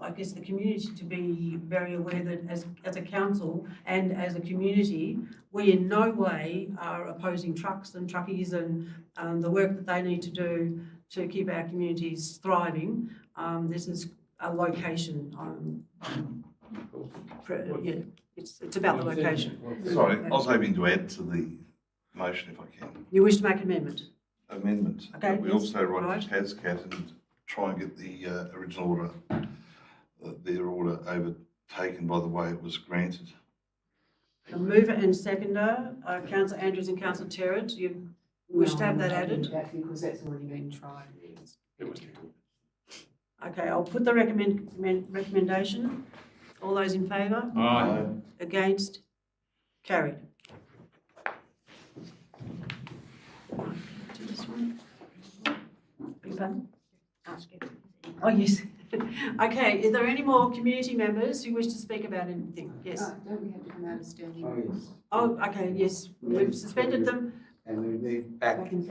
I guess the community to be very aware that as a council and as a community, we in no way are opposing trucks and truckies and the work that they need to do to keep our communities thriving. This is a location. It's about the location. Sorry, I was hoping to add to the motion if I can. You wish to make an amendment? Amendment. Okay, We yes, also write right. to TASCAT and try and get the original order, their order overtaken by the way it was granted. A mover and seconder, Councillor Andrews and Councillor Terrett, you wish to have that added? Because that's already been tried. Okay, I'll put the recommendation. All those in favour? Aye. Against? Carried. Do this one. Beg your pardon? Oh, yes. Okay, are there any more community members who wish to speak about anything? Yes. Don't we have to come out of standing? Oh, yes. Oh, okay, yes. We've suspended them. And we move back into.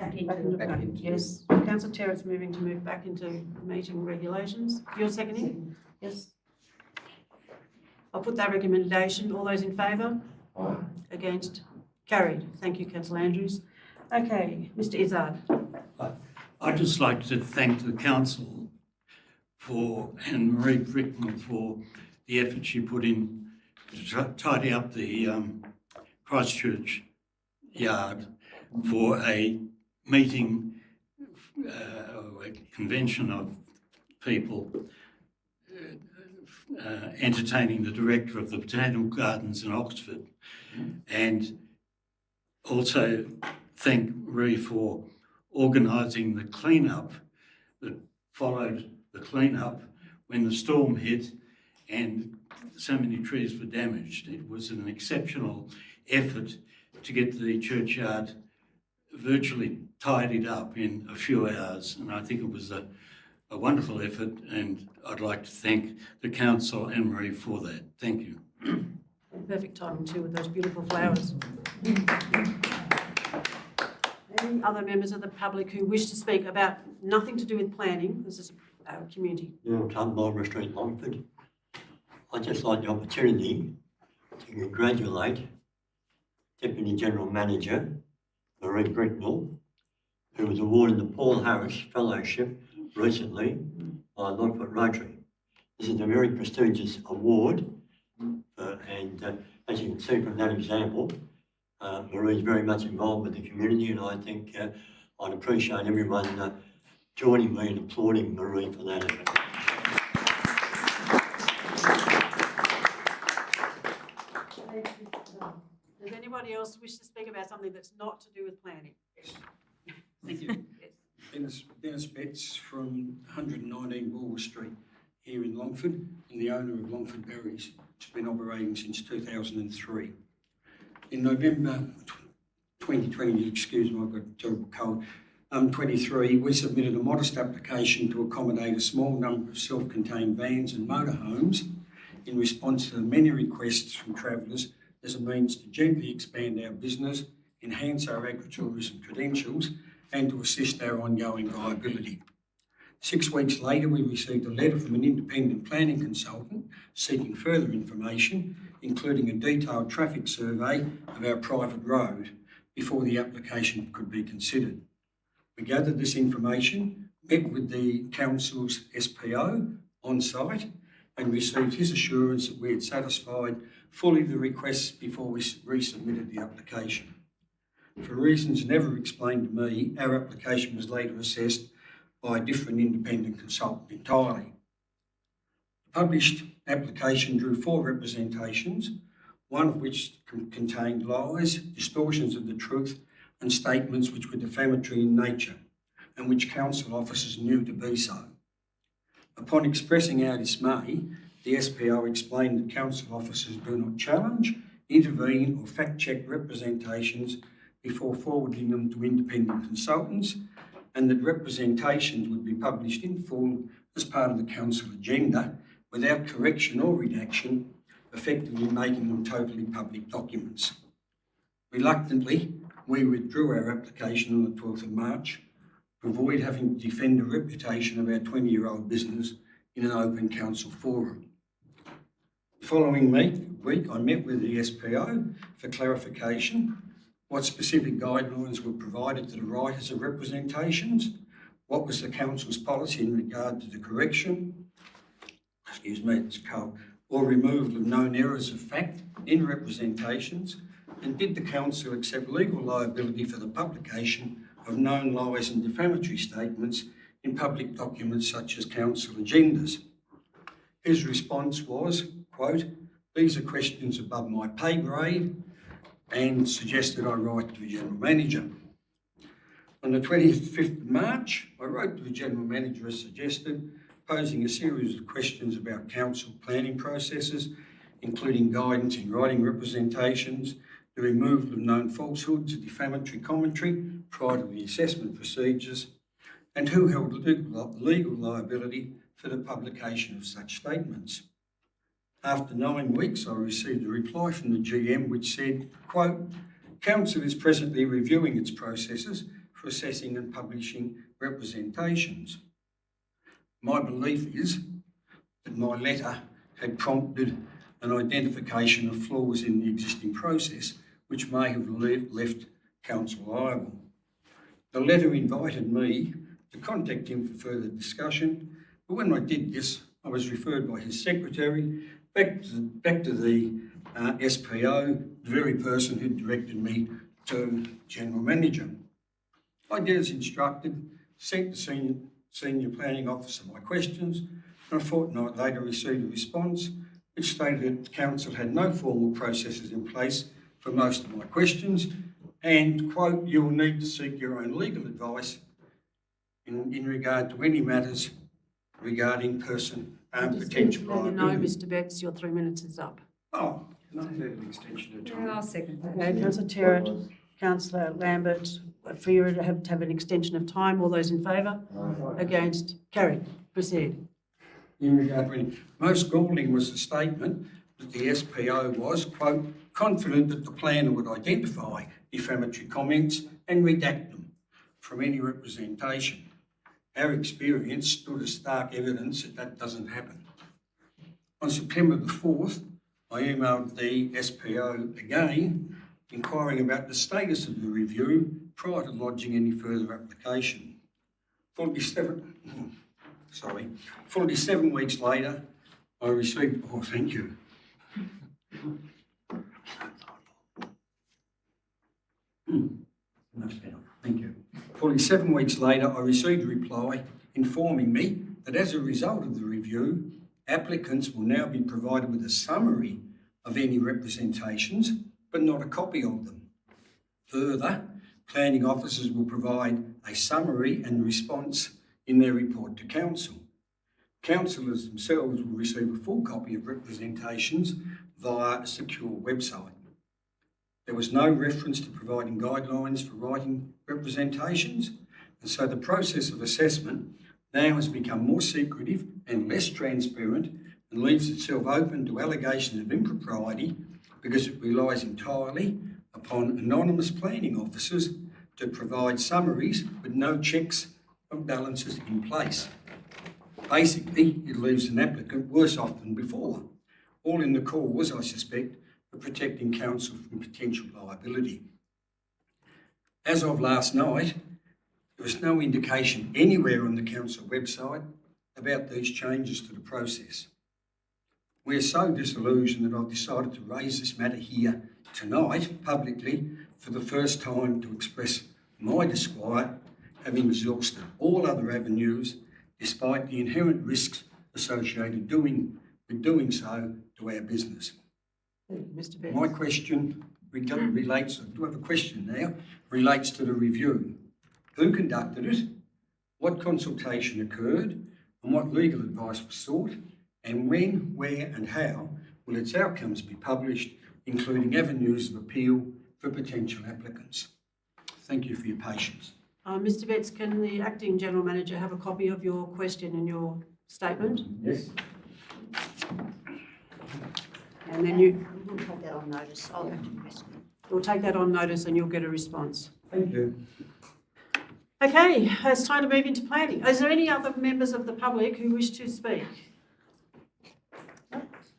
Yes. Councillor Terrett's moving to move back into meeting regulations. You're seconding? Yes. I'll put that recommendation. All those in favour? Aye. Against? Carried. Thank you, Councillor Andrews. Okay, Mr Izzard. I'd just like to thank the council and Marie Bricknell for the effort she put in to tidy up the Christchurch yard for a meeting, a convention of people entertaining the director of the Botanical Gardens in Oxford, and also thank Marie for organising the clean-up that followed the clean-up when the storm hit and so many trees were damaged. It was an exceptional effort to get the churchyard virtually tidied up in a few hours, and I think it was a wonderful effort, and I'd like to thank the council and Marie for that. Thank you. Perfect timing too with those beautiful flowers. Any other members of the public who wish to speak about nothing to do with planning? This is our community. Tom Barbara Street, Longford. I'd just like the opportunity to congratulate Deputy General Manager Marie Bricknell, who was awarded the Paul Harris Fellowship recently by Longford Rotary. This is a very prestigious award, and as you can see from that example, Marie's very much involved with the community, and I think I'd appreciate everyone joining me in applauding Marie for that effort. Does anybody else wish to speak about something that's not to do with planning? Thank you. Dennis Betts from 119 Walker Street here in Longford, and the owner of Longford Berries. It's been operating since 2003. In November 2020, excuse me, I've got a terrible cold, 23, we submitted a modest application to accommodate a small number of self-contained vans and motorhomes in response to the many requests from travellers as a means to gently expand our business, enhance our agritourism credentials, and to assist our ongoing viability. 6 weeks later, we received a letter from an independent planning consultant seeking further information, including a detailed traffic survey of our private road, before the application could be considered. We gathered this information, met with the council's SPO on site, and received his assurance that we had satisfied fully the requests before we resubmitted the application. For reasons never explained to me, our application was later assessed by a different independent consultant entirely. The published application drew 4 representations, one of which contained lies, distortions of the truth, and statements which were defamatory in nature, and which council officers knew to be so. Upon expressing our dismay, the SPO explained that council officers do not challenge, intervene, or fact-check representations before forwarding them to independent consultants, and that representations would be published in full as part of the council agenda without correction or redaction, effectively making them totally public documents. Reluctantly, we withdrew our application on the 12th of March to avoid having to defend the reputation of our 20-year-old business in an open council forum. The following week, I met with the SPO for clarification, what specific guidelines were provided to the writers of representations, what was the council's policy in regard to the correction, or removal of known errors of fact in representations, and did the council accept legal liability for the publication of known lies and defamatory statements in public documents such as council agendas. His response was, quote, "These are questions above my pay grade," and suggested I write to the General Manager. On the 25th of March, I wrote to the General Manager as suggested, posing a series of questions about council planning processes, including guidance in writing representations, the removal of known falsehoods, defamatory commentary prior to the assessment procedures, and who held legal liability for the publication of such statements. After 9 weeks, I received a reply from the GM which said, quote, "Council is presently reviewing its processes for assessing and publishing representations." My belief is that my letter had prompted an identification of flaws in the existing process which may have left Council liable. The letter invited me to contact him for further discussion, but when I did this, I was referred by his secretary back to the SPO, the very person who directed me to General Manager. I did as instructed, sent the senior planning officer my questions, and a fortnight later received a response which stated that the council had no formal processes in place for most of my questions, and, quote, "You will need to seek your own legal advice in regard to any matters regarding potential No, liability." Mr. Betts, your 3 minutes is up. Oh, can I have an extension of time? Yeah, I'll second that. Okay, Councillor Terrett, Councillor Lambert, for you to have an extension of time. All those in favour? Against? Carried. Proceed. In regard to any, most galling was the statement that the SPO was, quote, "confident that the planner would identify defamatory comments and redact them from any representation. Our experience stood as stark evidence that that doesn't happen." On September the 4th, I emailed the SPO again, inquiring about the status of the review prior to lodging any further application. 47 weeks later, I received, thank you. Much better. Thank you. Fully 7 weeks later, I received a reply informing me that as a result of the review, applicants will now be provided with a summary of any representations, but not a copy of them. Further, planning officers will provide a summary and response in their report to council. Councillors themselves will receive a full copy of representations via a secure website. There was no reference to providing guidelines for writing representations, and so the process of assessment now has become more secretive and less transparent and leaves itself open to allegations of impropriety because it relies entirely upon anonymous planning officers to provide summaries with no checks and balances in place. Basically, it leaves an applicant worse off than before, all in the cause, I suspect, of protecting council from potential liability. As of last night, there was no indication anywhere on the council website about these changes to the process. We're so disillusioned that I've decided to raise this matter here tonight publicly for the first time to express my disquiet, having exhausted all other avenues despite the inherent risks associated with doing so to our business. Mr. Betts. My question relates, I do have a question now, relates to the review. Who conducted it? What consultation occurred? And what legal advice was sought? And when, where and how will its outcomes be published, including avenues of appeal for potential applicants? Thank you for your patience. Mr. Betts, can the acting general manager have a copy of your question and your statement? Yes. And then you We'll take that on notice. I'll have to press. will take that on notice and you'll get a response. Thank you. Okay, it's time to move into planning. Is there any other members of the public who wish to speak?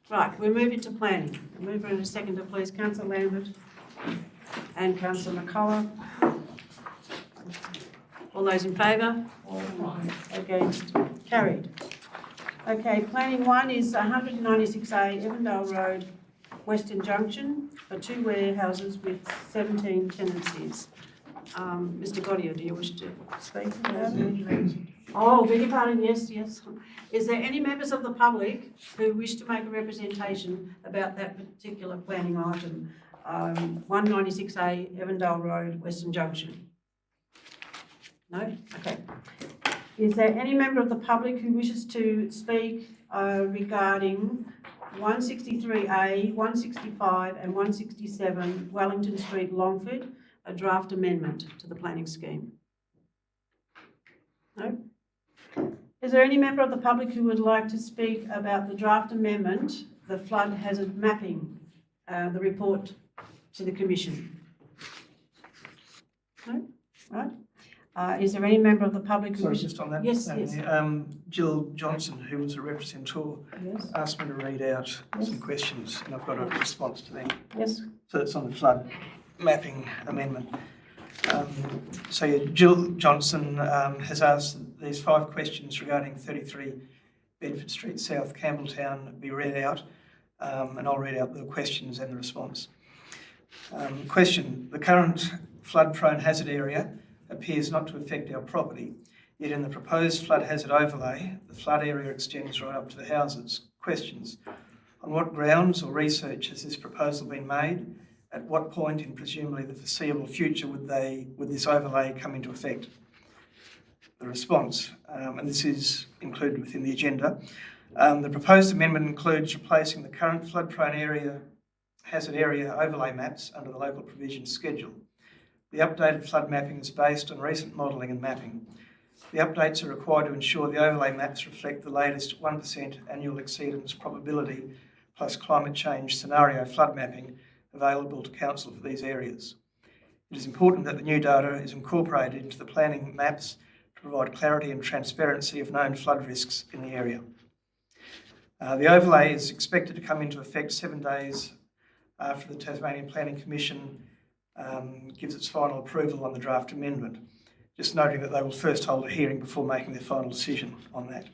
Right, we're moving to planning. I'll move in a second to please Councillor Lambert and Councillor McCullough. All those in favour? Against? Carried. Okay, planning 1 is 196A Evandale Road, Western Junction, for 2 warehouses with 17 tenancies. Mr. Gaudier, do you wish to speak about it? Oh, beg your pardon, yes. Is there any members of the public who wish to make a representation about that particular planning item? 196A Evandale Road, Western Junction. No? Okay. Is there any member of the public who wishes to speak regarding 163A, 165 and 167 Wellington Street, Longford, a draft amendment to the planning scheme? No? Is there any member of the public who would like to speak about the draft amendment, the flood hazard mapping, the report to the Commission? No? Right. Is there any member of the public who Sorry, wishes... just on that. Yes, Madam yes. Mayor, Jill Johnson, who was a representative, Yes. asked me to read out some questions, and I've got a response to them. Yes. So it's on the flood mapping amendment. Jill Johnson has asked that these 5 questions regarding 33 Bedford Street South, Campbelltown, be read out, and I'll read out the questions and the response. Question: the current flood-prone hazard area appears not to affect our property, yet in the proposed flood hazard overlay, the flood area extends right up to the houses. Questions: on what grounds or research has this proposal been made? At what point in presumably the foreseeable future would this overlay come into effect? The response, and this is included within the agenda. The proposed amendment includes replacing the current flood-prone area hazard area overlay maps under the local provisions schedule. The updated flood mapping is based on recent modelling and mapping. The updates are required to ensure the overlay maps reflect the latest 1% annual exceedance probability plus climate change scenario flood mapping available to council for these areas. It is important that the new data is incorporated into the planning maps to provide clarity and transparency of known flood risks in the area. The overlay is expected to come into effect 7 days after the Tasmanian Planning Commission gives its final approval on the draft amendment. Just noting that they will first hold a hearing before making their final decision on that.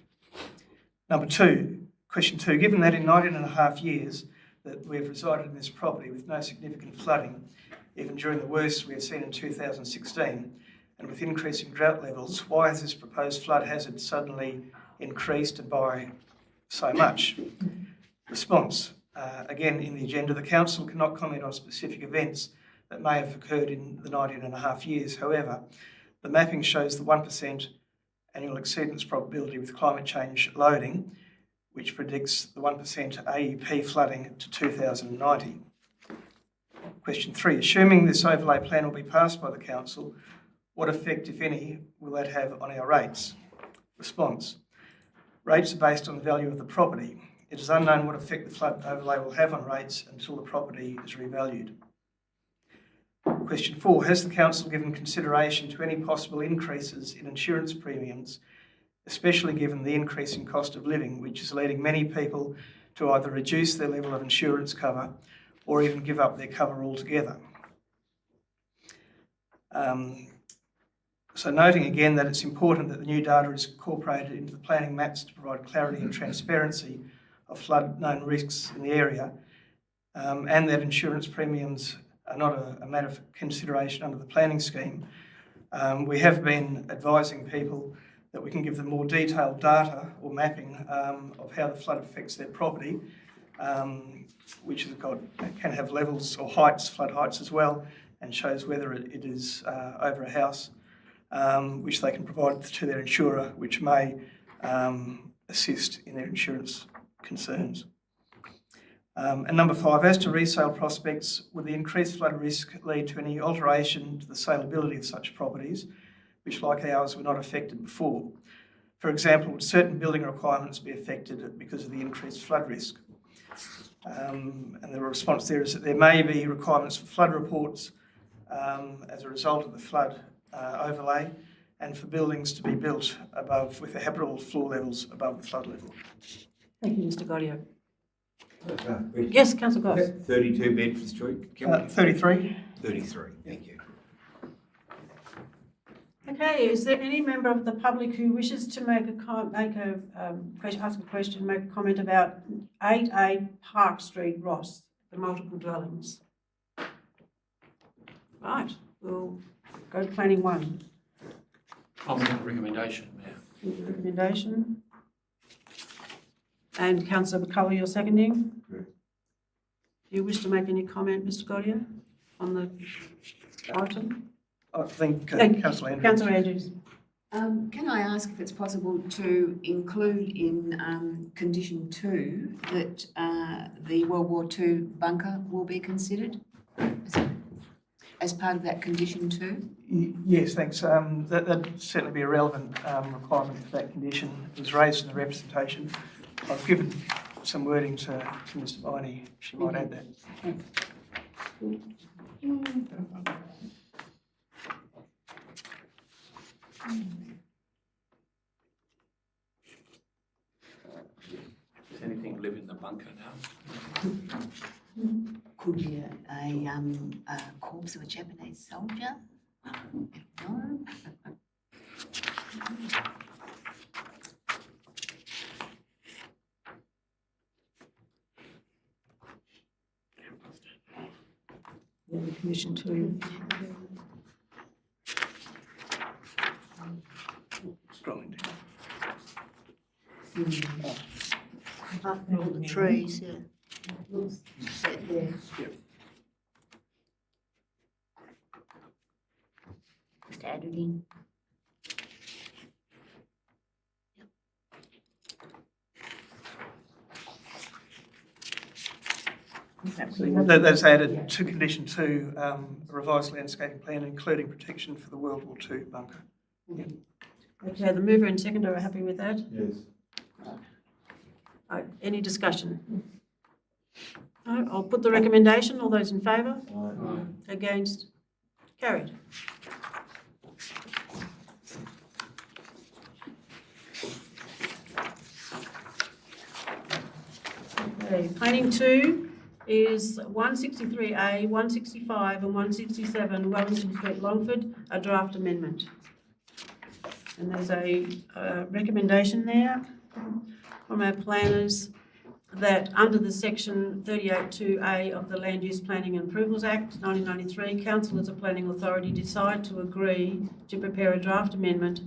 Number 2, question 2, given that in 19.5 years that we've resided in this property with no significant flooding, even during the worst we have seen in 2016, and with increasing drought levels, why has this proposed flood hazard suddenly increased by so much? Response. Again, in the agenda, the Council cannot comment on specific events that may have occurred in the 19.5 years. However, the mapping shows the 1% annual exceedance probability with climate change loading, which predicts the 1% AEP flooding to 2090. Question 3. Assuming this overlay plan will be passed by the Council, what effect, if any, will that have on our rates? Response. Rates are based on the value of the property. It is unknown what effect the flood overlay will have on rates until the property is revalued. Question 4. Has the Council given consideration to any possible increases in insurance premiums, especially given the increasing cost of living, which is leading many people to either reduce their level of insurance cover or even give up their cover altogether? So noting again that it's important that the new data is incorporated into the planning maps to provide clarity and transparency of flood-known risks in the area, and that insurance premiums are not a matter of consideration under the planning scheme. We have been advising people that we can give them more detailed data or mapping of how the flood affects their property, which can have levels or heights, flood heights as well, and shows whether it is over a house, which they can provide to their insurer, which may assist in their insurance concerns. And number 5, as to resale prospects, would the increased flood risk lead to any alteration to the saleability of such properties, which like ours were not affected before? For example, would certain building requirements be affected because of the increased flood risk? And the response there is that there may be requirements for flood reports as a result of the flood overlay, and for buildings to be built above with the habitable floor levels above the flood level. Thank you, Mr. Godio. Yes, Councillor Goss. 32 Bedford Street. 33. 33, thank you. Okay, is there any member of the public who wishes to ask a question, make a comment about 8A Park Street, Ross, the multiple dwellings? Right, we'll go to planning 1. I'll make a recommendation, Mayor. Recommendation. And Councillor McCullough, you're seconding? Correct. Do you wish to make any comment, Mr. Godio, on the item? I think Councillor Andrews. Councillor Andrews. Can I ask if it's possible to include in condition 2 that the World War II bunker will be considered as part of that condition 2? Yes, thanks. That'd certainly be a relevant requirement for that condition. It was raised in the representation. I've given some wording to Mr. Viney. She might add that. Does anything live in the bunker now? Could be a corpse of a Japanese soldier? No. Commission 2. Scrolling down. Up all the trees, yeah. There. Just add it in. That's added to condition 2, a revised landscaping plan, including protection for the World War II bunker. Okay, the mover and seconder are happy with that? Yes. Any discussion? No, I'll put the recommendation. All those in favour? Aye. Against? Carried. Okay, planning 2 is 163A, 165 and 167 Wellington Street, Longford, a draft amendment. And there's a recommendation there from our planners that under the section 38(2)A of the Land Use Planning and Approvals Act 1993, council as a planning authority decide to agree to prepare a draft amendment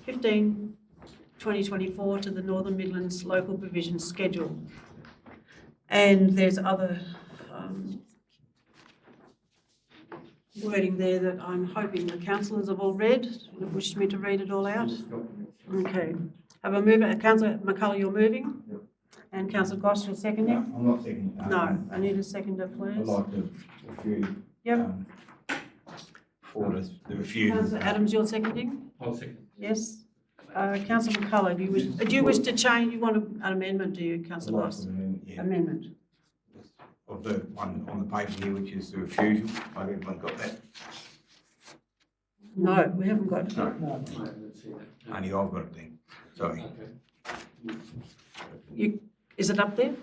15/2024 to the Northern Midlands Local Provision Schedule. And there's other wording there that I'm hoping the councillors have all read. Wish me to read it all out? Okay. Have a mover, Councillor McCullough, you're moving? Yep. And Councillor Goss, you're seconding? I'm not seconding. No, I need a seconder, I'd please. like to refuse. Yep. For the refusal. Councillor Adams, you're seconding? I'll second. Yes. Councillor McCullough, do you wish to change, you want an amendment, do you, Councillor Goss? Amendment. Of the one on the paper here, which is the refusal. I haven't got that. No, we haven't got it. No. Only I've got it then. Sorry. Is it up there?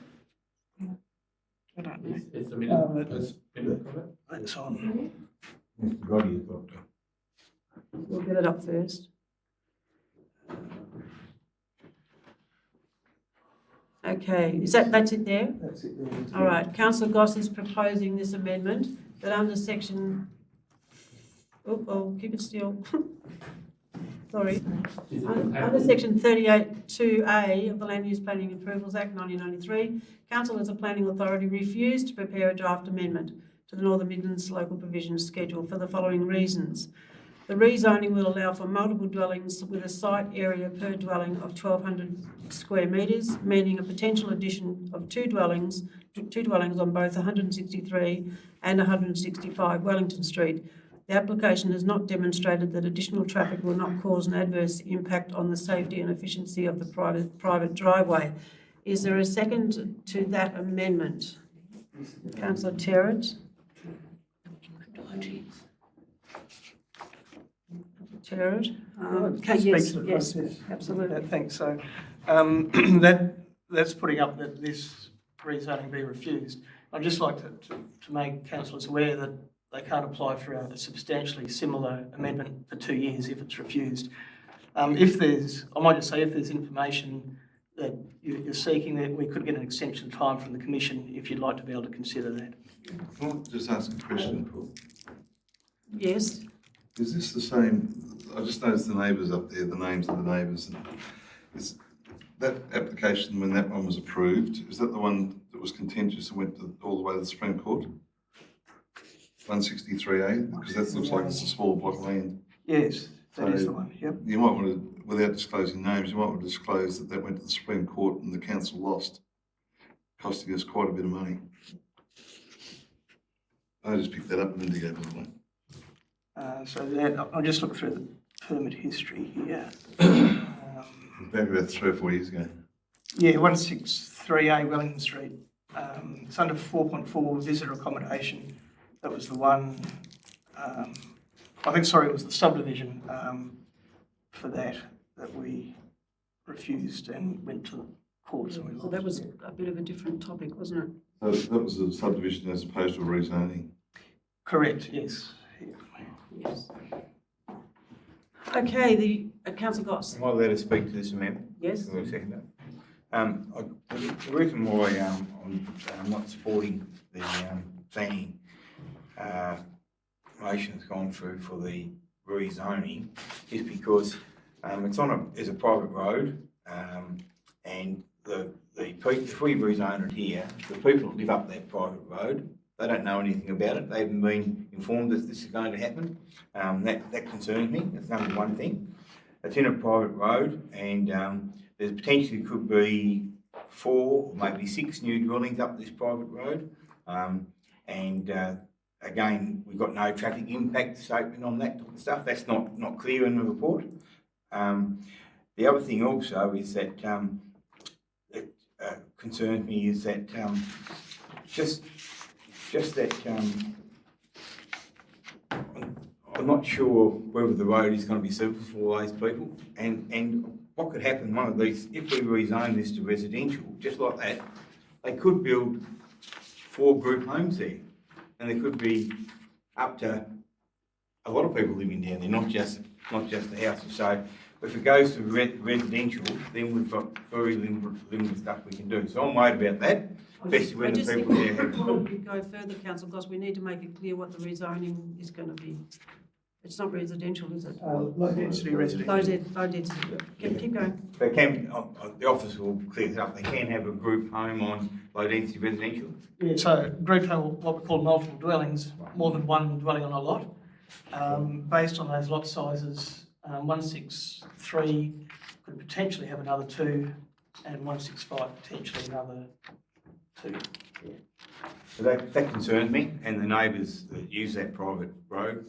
I don't know. It's the minute. It's on. Mr. Goddy has got to. We'll get it up first. Okay, that's it there? That's it there. All right, Councillor Goss is proposing this amendment that under section, keep it still. Sorry. Under section 38(2)A of the Land Use Planning and Approvals Act 1993, council as a planning authority refused to prepare a draft amendment to the Northern Midlands Local Provision Schedule for the following reasons. The rezoning will allow for multiple dwellings with a site area per dwelling of 1,200 square metres, meaning a potential addition of two dwellings on both 163 and 165 Wellington Street. The application has not demonstrated that additional traffic will not cause an adverse impact on the safety and efficiency of the private driveway. Is there a second to that amendment? Councillor Terrett. Terrett. Yes, absolutely. Thanks. So that's putting up that this rezoning be refused. I'd just like to make councillors aware that they can't apply for a substantially similar amendment for 2 years if it's refused. I might just say, if there's information that you're seeking, that we could get an extension of time from the Commission if you'd like to be able to consider that. Can I just ask a question? Yes. Is this the same? I just noticed the neighbours up there, the names of the neighbours. Is that application, when that one was approved, is that the one that was contentious and went all the way to the Supreme Court? 163A, because that looks like it's a small block of land. Yes, that is the one, yep. You might want to, without disclosing names, you might want to disclose that went to the Supreme Court and the council lost, costing us quite a bit of money. I just picked that up in Indigo, by the way. So I'll just look through the permit history here. Maybe about 3 or 4 years ago. Yeah, 163A Wellington Street. It's under 4.4 visitor accommodation. That was the one, it was the subdivision for that we refused and went to the courts. And we So that was a bit of a different topic, wasn't it? So that was a subdivision as opposed to a rezoning? Correct, yes. Yes. Okay, the Councillor Goss. Am I allowed to speak to this amendment? Yes. For a second. The reason why I'm not supporting the planning motion that's gone through for the rezoning is because it's a private road, and if we rezone it here, the people that live up that private road, they don't know anything about it. They haven't been informed that this is going to happen. That concerns me. That's number one thing. It's in a private road, and there's potentially could be 4 or maybe 6 new dwellings up this private road. Again, we've got no traffic impact statement on that type of stuff. That's not clear in the report. The other thing also is that concerns me is that just that I'm not sure whether the road is going to be suitable for all those people, and what could happen, one of these, if we rezone this to residential, just like that, they could build 4 group homes there, and there could be up to a lot of people living down there, not just the houses. So If it goes to residential, then we've got very limited stuff we can do. So I'm worried about that, especially when the people there have. Before we go further, council, because we need to make it clear what the rezoning is going to be. It's not residential, is it? Low density residential. Low density. Keep going. They can, the office will clear it up, they can have a group home on low density residential. Yeah, so group home, what we call multiple dwellings, more than one dwelling on a lot. Based on those lot sizes, 163 could potentially have another 2, and 165 potentially another 2. Yeah. So that concerns me, and the neighbours that use that private road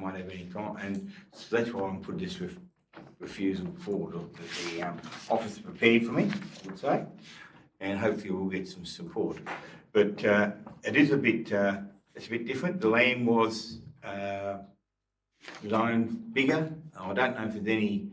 won't have any time, and so that's why I'm put this refusal forward. The office is prepared for me, I would say, and hopefully we'll get some support. But it is a bit, it's a bit different. The land was zoned bigger. I don't know if there's any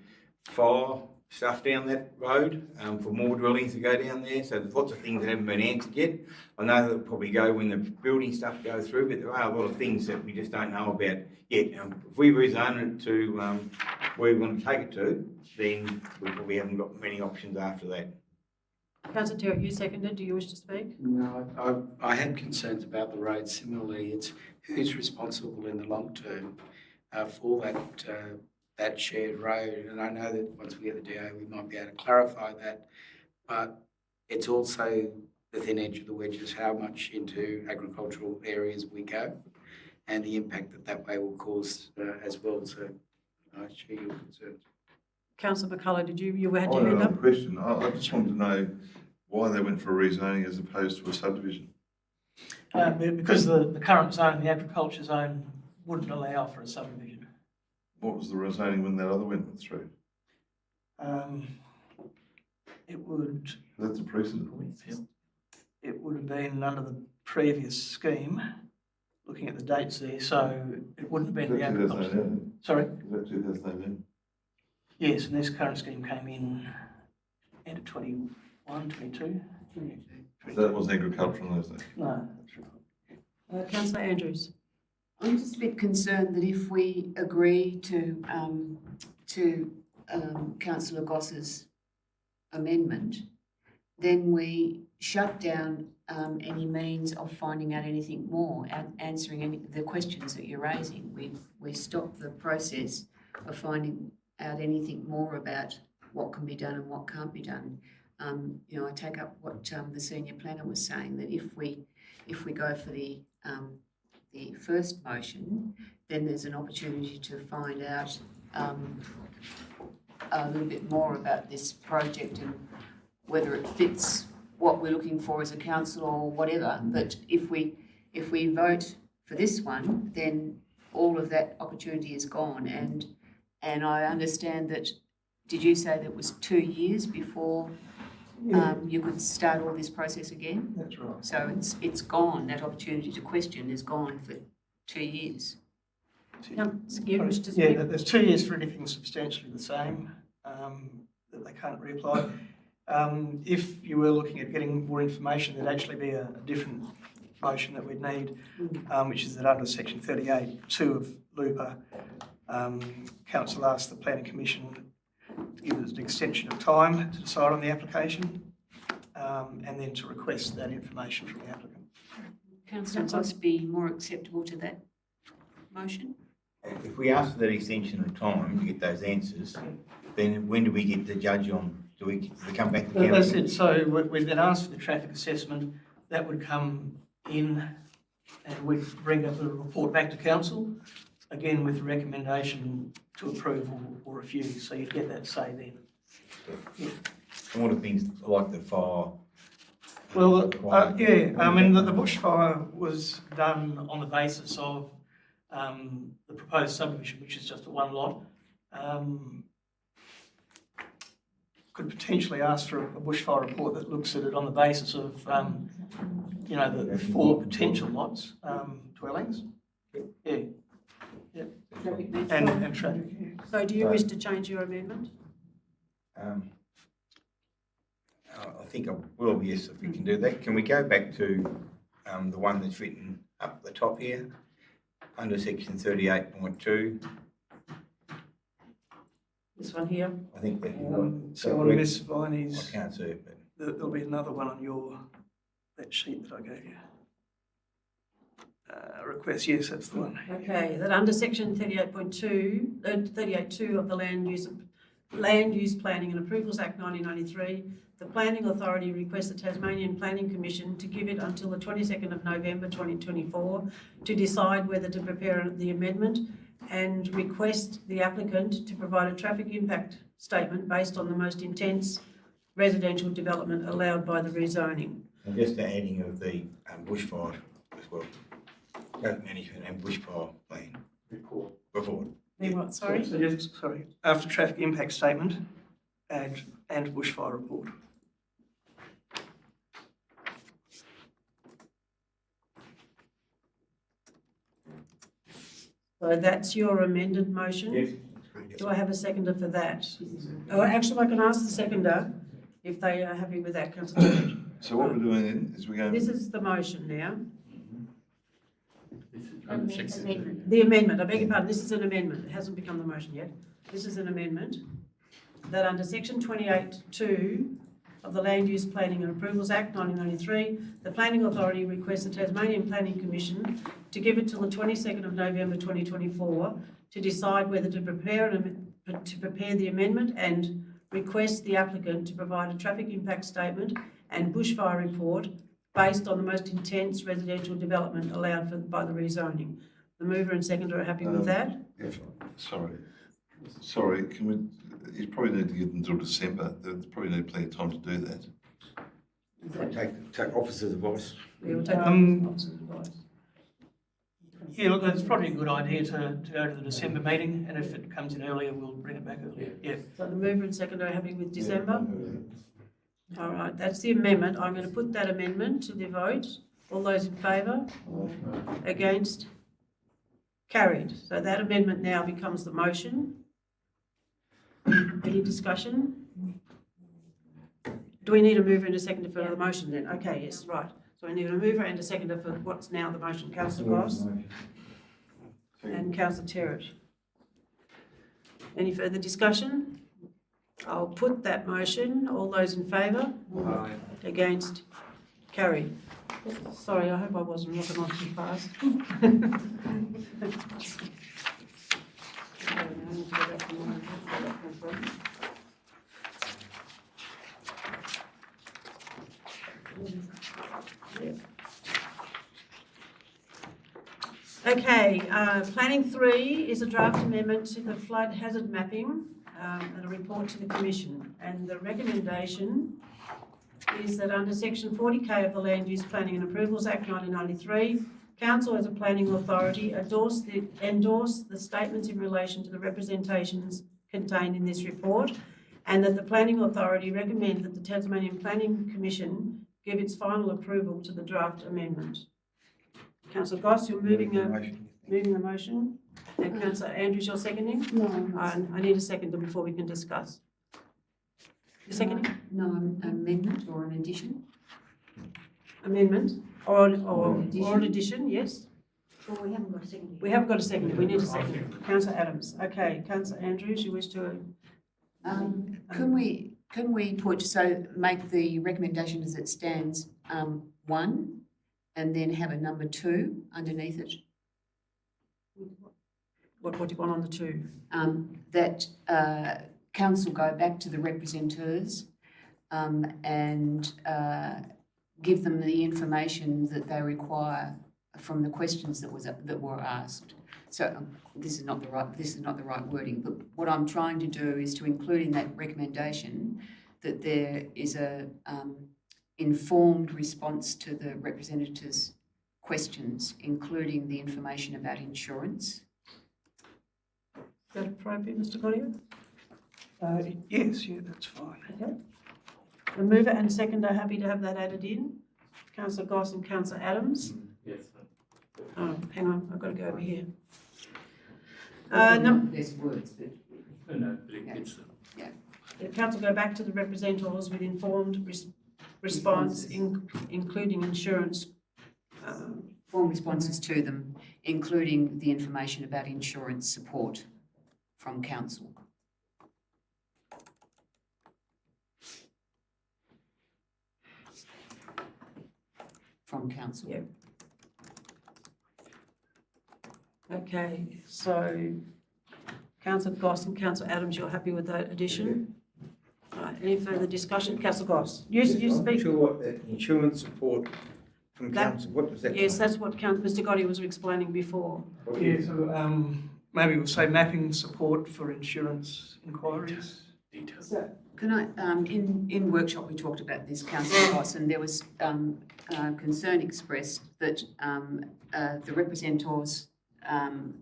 fire stuff down that road for more dwellings to go down there. So there's lots of things that haven't been answered yet. I know that'll probably go when the building stuff goes through, but there are a lot of things that we just don't know about yet. If we rezone it to where we want to take it to, then we probably haven't got many options after that. Councillor Terry, you seconded. Do you wish to speak? No, I had concerns about the road. Similarly, it's who's responsible in the long term for that shared road. And I know that once we get the DO, we might be able to clarify that. But it's also the thin edge of the wedges, how much into agricultural areas we go, and the impact that way will cause as well. So I share your concerns. Councillor McCullough, you had I your had hand another up? question. I just wanted to know why they went for a rezoning as opposed to a subdivision. Because the current zone, the agriculture zone, wouldn't allow for a subdivision. What was the rezoning when that other went through? It would. That's a precedent. It would have been under the previous scheme, looking at the dates there, so it wouldn't have been the agriculture. Sorry? Is that 2018? Yes, and this current scheme came in end of 21, 22. So that wasn't agricultural in those days? No. Councillor Andrews. I'm just a bit concerned that if we agree to Councillor Goss's amendment, then we shut down any means of finding out anything more, answering any the questions that you're raising. We stop the process of finding out anything more about what can be done and what can't be done. I take up what the senior planner was saying, that if we go for the first motion, then there's an opportunity to find out a little bit more about this project and whether it fits what we're looking for as a council or whatever. But if we vote for this one, then all of that opportunity is gone. And I understand that, did you say that it was 2 years before you could start all this process again? That's right. So it's gone, that opportunity to question is gone for 2 years. Yeah, there's 2 years for anything substantially the same that they can't reapply. If you were looking at getting more information, there'd actually be a different motion that we'd need, which is that under section 38(2) of LUPA, council asked the Planning Commission to give us an extension of time to decide on the application, and then to request that information from the applicant. Councillor Goss be more acceptable to that motion? If we ask for that extension of time to get those answers, then when do we get the judge on? Do we come back to council? That's it. So we've been asked for the traffic assessment. That would come in and we'd bring up a report back to council, again with the recommendation to approve or refuse. So you'd get that say then. Yeah. And what are things like the fire? Well, yeah, I mean, the bushfire was done on the basis of the proposed subdivision, which is just a one lot. Could potentially ask for a bushfire report that looks at it on the basis of, the 4 potential lots, dwellings. Yeah. Yeah. And traffic. So do you wish to change your amendment? I think I will, yes, if we can do that. Can we go back to the one that's written up the top here, under section 38.2? This one here. I think that you've got. So on Miss I Viney's, can't see it, but. there'll be another one on that sheet that I gave you. Request, yes, that's the one. Okay, that under section 38.2 of the Land Use Planning and Approvals Act 1993, the Planning Authority requests the Tasmanian Planning Commission to give it until the 22nd of November 2024 to decide whether to prepare the amendment, and request the applicant to provide a traffic impact statement based on the most intense residential development allowed by the rezoning. And just the adding of the bushfire as well. Both management and bushfire plan. Report. Then what, sorry? So yes, sorry, after traffic impact statement and bushfire report. So that's your amended motion? Yes. Do I have a seconder for that? Oh, actually, I can ask the seconder if they are happy with that, Councillor George. So what we're doing then is we're going. This is the motion now. Amendment. The amendment, I beg your pardon, this is an amendment, it hasn't become the motion yet. This is an amendment that under section 28(2) of the Land Use Planning and Approvals Act 1993, the Planning Authority requests the Tasmanian Planning Commission to give it till the 22nd of November 2024 to decide whether to prepare the amendment, and request the applicant to provide a traffic impact statement and bushfire report based on the most intense residential development allowed by the rezoning. The mover and seconder are happy with that? Sorry, can we, you probably need to give them till December. They probably need plenty of time to do that. Take officer's advice. We will take officer's advice. Yeah, look, it's probably a good idea to go to the December meeting, and if it comes in earlier, we'll bring it back earlier. Yeah. So the mover and seconder are happy with December? All right, that's the amendment. I'm going to put that amendment to the vote. All those in favour? Against? Carried. So that amendment now becomes the motion. Any discussion? Do we need a mover and a seconder for the motion then? Okay, yes, right. So we need a mover and a seconder for what's now the motion. Councillor Goss and Councillor Terrett. Any further discussion? I'll put that motion. All those in favour? Aye. Against? Carried. Sorry, I hope I wasn't looking on too fast. Okay, planning 3 is a draft amendment to the flood hazard mapping and a report to the Commission. And the recommendation is that under section 40K of the Land Use Planning and Approvals Act 1993, Council as a planning authority endorse the statements in relation to the representations contained in this report, and that the planning authority recommend that the Tasmanian Planning Commission give its final approval to the draft amendment. Councillor Goss, you're moving the motion, and Councillor Andrews, you're seconding? No. I need a seconder before we can discuss. You're seconding? No, amendment or an addition? Amendment or Addition. an addition, yes? Well, we haven't got a second. We haven't got a seconder, we need a seconder. Councillor Adams, okay. Councillor Andrews, you wish to? Can we put, so make the recommendation as it stands, 1, and then have a number 2 underneath it? What do you want on the 2? That council go back to the representatives and give them the information that they require from the questions that were asked. So this is not the right wording, but what I'm trying to do is to include in that recommendation that there is a informed response to the representatives' questions, including the information about insurance. Is that appropriate, Mr. Collier? Yes, yeah, that's fine. Okay. The mover and seconder are happy to have that added in. Councillor Goss and Councillor Adams. Yes. Oh, hang on, I've got to go over here. There's words, but No, but it gets them. The council go back to the representatives with informed response, including insurance. form responses to them, including the information about insurance support from council. from council. Yeah. Okay, so Councillor Goss and Councillor Adams, you're happy with that addition? Right, any further discussion? Councillor Goss, you I'm not speak. sure what the insurance support from That- council, what does that? Yes, that's what Mr Gotti was explaining before. Yeah, so maybe we'll say mapping support for insurance inquiries. So can I, in workshop, we talked about this, councillor Ross, and there was concern expressed that the representatives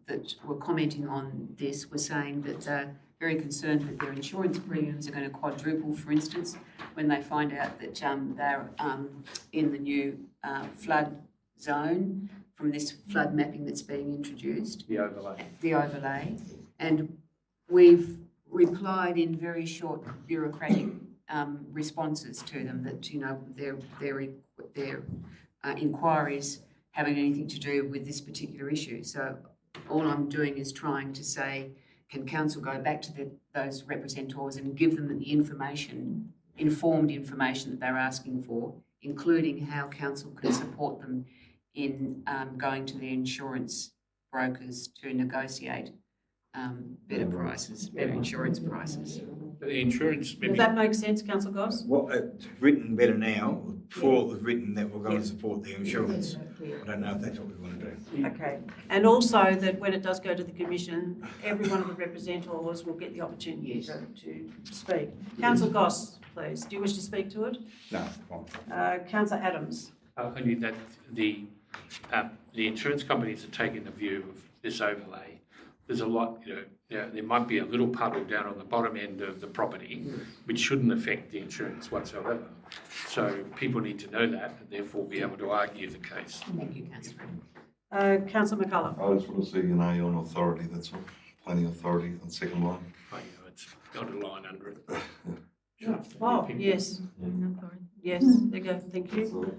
that were commenting on this were saying that they're very concerned that their insurance premiums are going to quadruple, for instance, when they find out that they're in the new flood zone from this flood mapping that's being introduced. The overlay. The overlay. And we've replied in very short bureaucratic responses to them that, you know, their inquiries having anything to do with this particular issue. So all I'm doing is trying to say, can council go back to those representatives and give them the information, informed information that they're asking for, including how council can support them in going to the insurance brokers to negotiate better prices, better insurance prices. The insurance, Does that make sense, Councillor Goss? What it's written better now, before it was written that we're going to support the insurance. I don't know if that's what we want to do. Okay, and also that when it does go to the commission, every one of the representatives will get the opportunity to speak. Councillor Goss, please, do you wish to speak to it? No, fine. Councillor Adams. only that the insurance companies are taking the view of this overlay. There's a lot, there might be a little puddle down on the bottom end of the property, which shouldn't affect the insurance whatsoever. So people need to know that and therefore be able to argue the case. Thank you, councillor. Councillor McCullough. I just want to see an A on authority, that's all. Planning authority on second line. It's got a line under it. Oh, yes. Yes, there you go, thank you.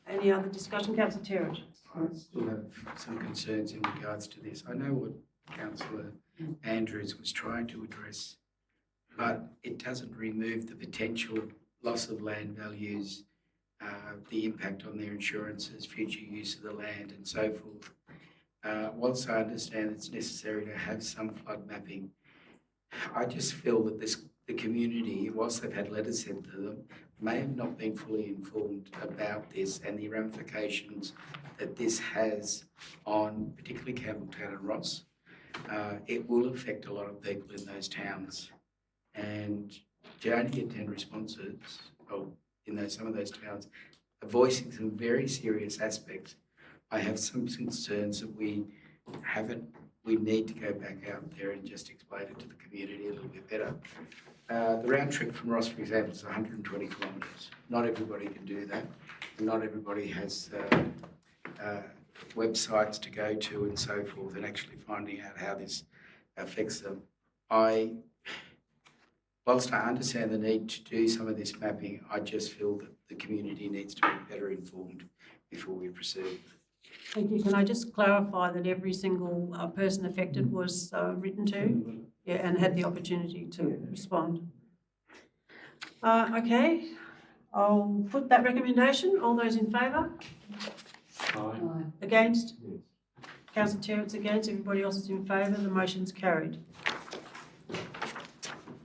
Any other discussion, Councillor Terrett? I still have some concerns in regards to this. I know what Councillor Andrews was trying to address, but it doesn't remove the potential loss of land values, the impact on their insurances, future use of the land and so forth. Whilst I understand it's necessary to have some flood mapping, I just feel that the community, whilst they've had letters sent to them, may have not been fully informed about this and the ramifications that this has on particularly Campbelltown and Ross. It will affect a lot of people in those towns. And to only get 10 responses in some of those towns are voicing some very serious aspects, I have some concerns that we need to go back out there and just explain it to the community a little bit better. The round trip from Ross, for example, is 120 kilometres. Not everybody can do that. And not everybody has websites to go to and so forth and actually finding out how this affects them. Whilst I understand the need to do some of this mapping, I just feel that the community needs to be better informed before we proceed. Thank you. Can I just clarify that every single person affected was written to? Yeah, and had the opportunity to respond. Okay, I'll put that recommendation. All those in favour? Aye. Against? Councillor Terrett's against. Everybody else is in favour. The motion's carried.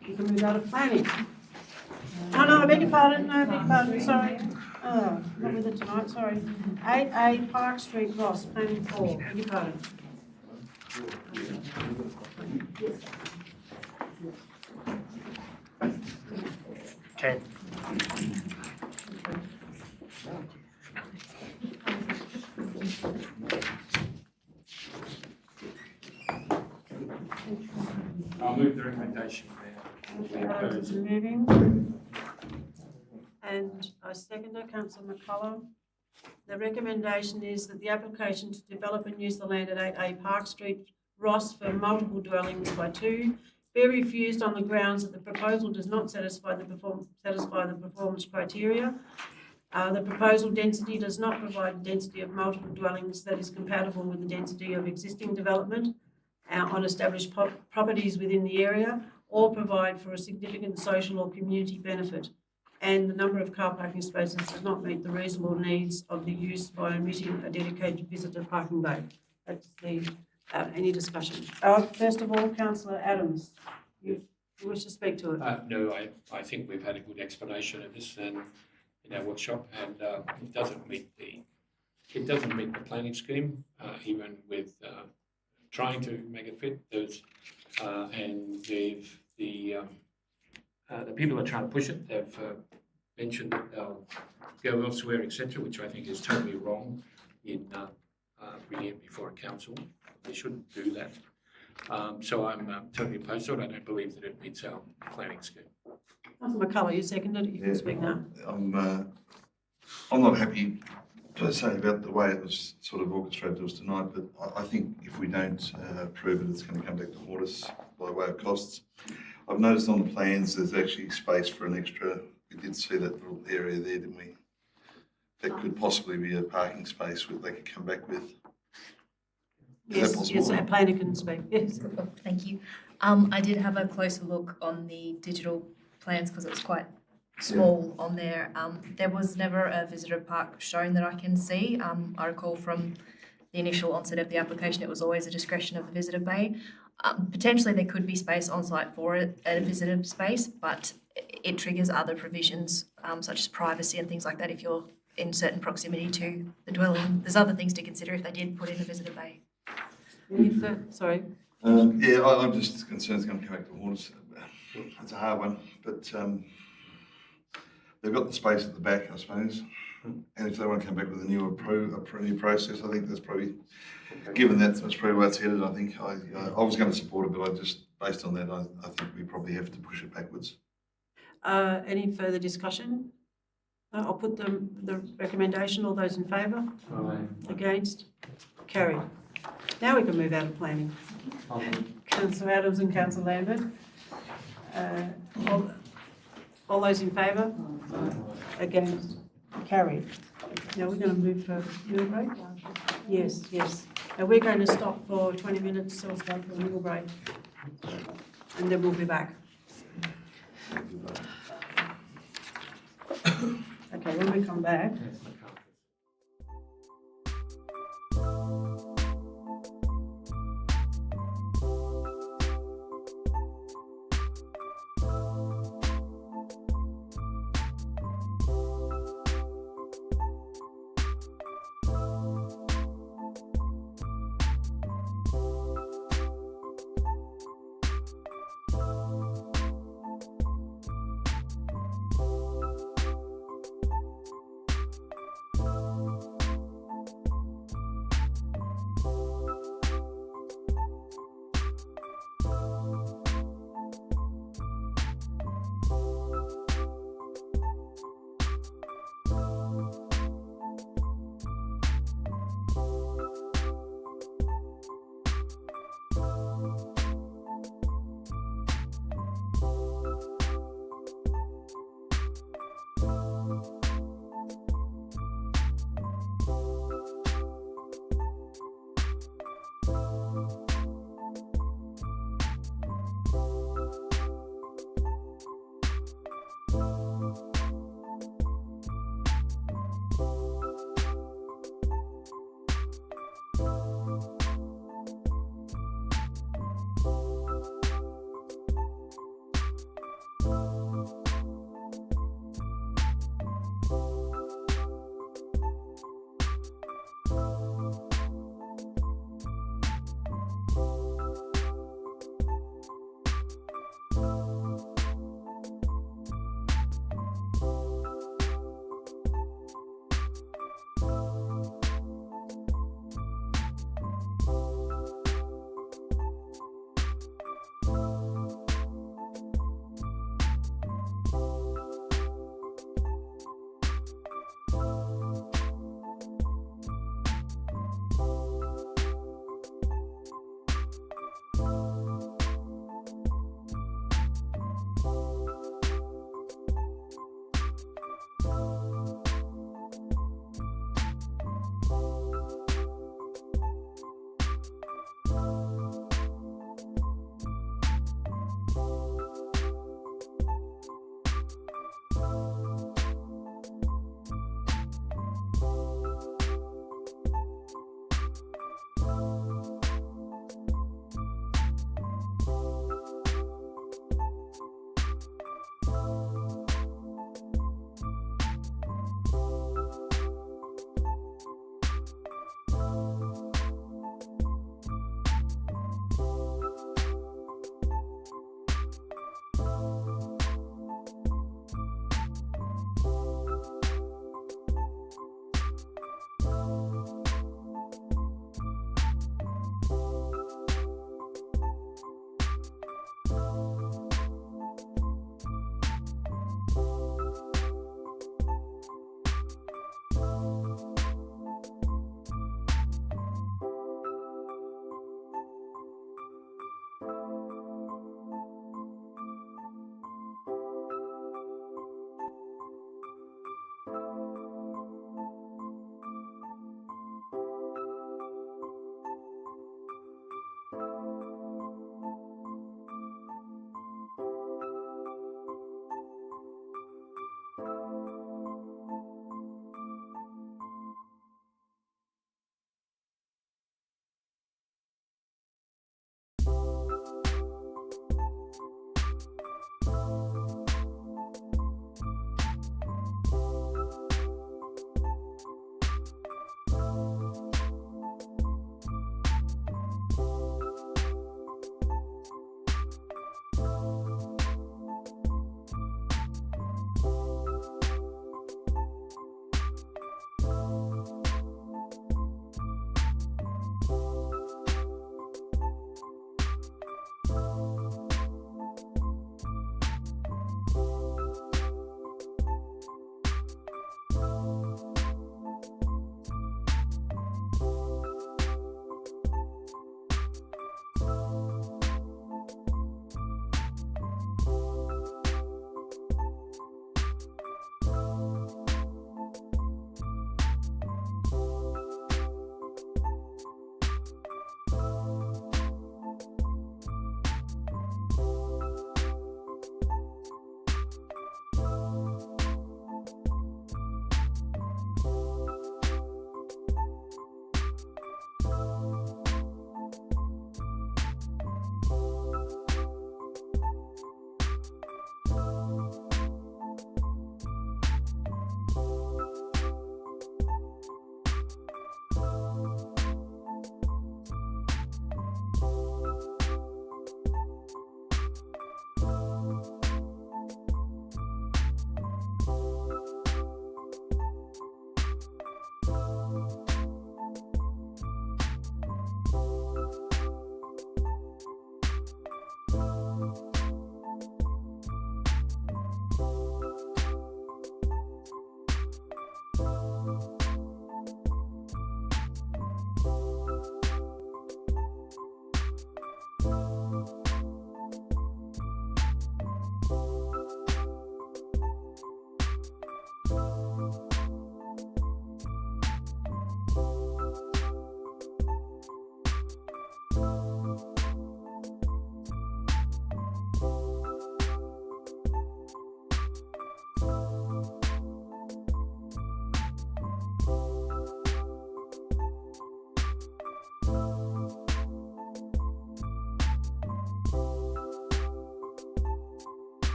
You can move out of planning. Oh, no, I beg your pardon. No, I beg your pardon. Sorry. Oh, not with it tonight. Sorry. 8A Park Street, Ross, planning 4. Beg your pardon. Okay. I'll move the recommendation Adams is moving. And I second it, Councillor McCullough. The recommendation is that the application to develop and use the land at 8A Park Street, Ross, for multiple dwellings by 2 be refused on the grounds that the proposal does not satisfy the performance criteria. The proposal density does not provide a density of multiple dwellings that is compatible with the density of existing development on established properties within the area, or provide for a significant social or community benefit. and the number of car parking spaces does not meet the reasonable needs of the use by omitting a dedicated visitor parking bay. That's the, any discussion? First of all, councillor Adams, you wish to speak to it? No, I think we've had a good explanation of this and in our workshop, and it doesn't meet the planning scheme, even with trying to make it fit. And the people that are trying to push it, they've mentioned that they'll go elsewhere, etc., which I think is totally wrong in bringing it before a council. They shouldn't do that. So I'm totally opposed to it. I don't believe that it meets our planning scheme. Councillor McCullough, you seconded it. You can speak now. I'm not happy per se about the way it was sort of orchestrated to us tonight, but I think if we don't approve it, it's going to come back to haunt us by way of costs. I've noticed on the plans there's actually space for an extra, we did see that little area there, didn't we? That could possibly be a parking space that they could come back with. Is that possible? Yes, our planner can speak, yes. Thank you. I did have a closer look on the digital plans because it was quite small on there. There was never a visitor park shown that I can see. I recall from the initial onset of the application, it was always a discretion of the visitor bay. Potentially there could be space on site for it at a visitor space, but it triggers other provisions such as privacy and things like that if you're in certain proximity to the dwelling. There's other things to consider if they did put in a visitor bay. Sorry. I'm just concerned it's going to come back to haunt us. It's a hard one, but they've got the space at the back, I suppose. And if they want to come back with a new process, I think that's probably, given that's probably where it's headed. I think I was going to support it, but I just, based on that, I think we probably have to push it backwards. Any further discussion? I'll put the recommendation. All those in favour? Aye. Against? Carried. Now we can move out of planning. Councillor Adams and Councillor Lambert. All those in favour? Against? Carried. Now we're going to move for meal break? Yes, yes. Now we're going to stop for 20 minutes, so we'll start for a meal break. And then we'll be back. Okay, when we come back,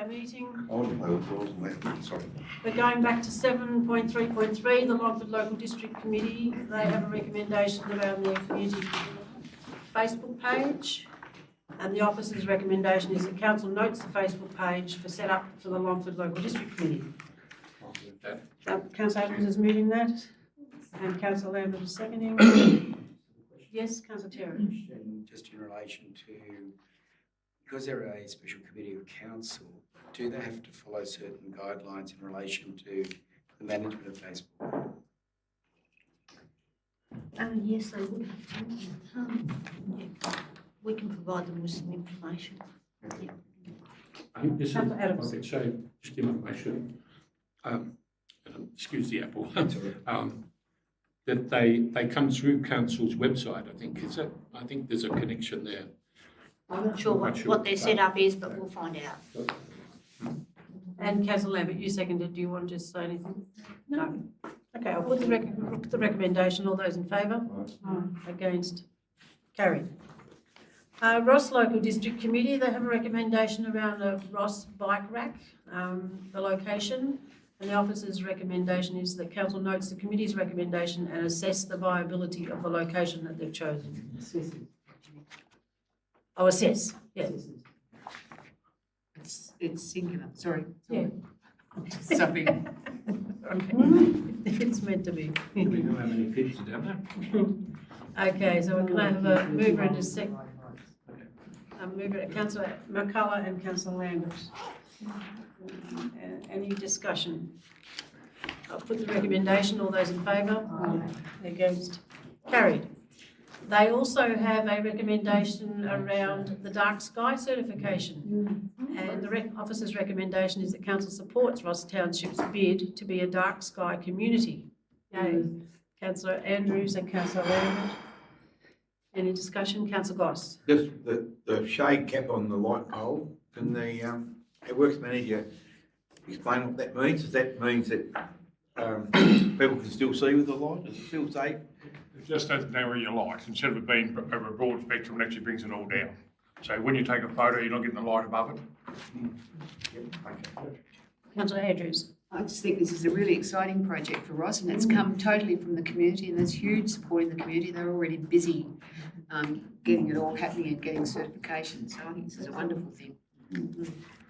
our meeting. I want to play with balls and that, sorry. We're going back to 7.3.3, the Longford Local District Committee. They have a recommendation around their community Facebook page. And the officer's recommendation is that council notes the Facebook page for set up for the Longford Local District Committee. I'll move that. Councillor Adams is moving that, and Councillor Lambert is seconding. Yes, Councillor Terry. Just in relation to, because they're a special committee of council, do they have to follow certain guidelines in relation to the management of Facebook? Yes, they would. Yeah. We can provide them with some information. I think this is, Councillor I Adams. could say, just information, excuse the apple, that they come through council's website, I think, is it? I think there's a connection there. I'm not sure what their setup is, but we'll find out. And Councillor Lambert, you seconded. Do you want to say anything? No. Okay, I'll put the recommendation. All those in favour? Against? Carried. Ross Local District Committee, they have a recommendation around a Ross bike rack, the location, and the officer's recommendation is that council notes the committee's recommendation and assess the viability of the location that they've chosen. Oh, assess, yes. It's singular, sorry. Yeah. Something. It's meant to be. We don't have any kids down there. Okay, so we're going to have a mover and a second. Mover, Councillor McCullough and Councillor Lambert. Any discussion? I'll put the recommendation. All those in favour? Against? Carried. They also have a recommendation around the dark sky certification. And the officer's recommendation is that council supports Ross Township's bid to be a dark sky community. Yay. Councillor Andrews and Councillor Lambert. Any discussion? Councillor Goss. Just the shade cap on the light pole, can the works manager explain what that means? Does that means that people can still see with the light? Is it still safe? It just doesn't narrow your light. Instead of it being over a broad spectrum, it actually brings it all down. So when you take a photo, you're not getting the light above it. Councillor Andrews. I just think this is a really exciting project for Ross, and it's come totally from the community, and there's huge support in the community. They're already busy getting it all happening and getting certification, so I think this is a wonderful thing.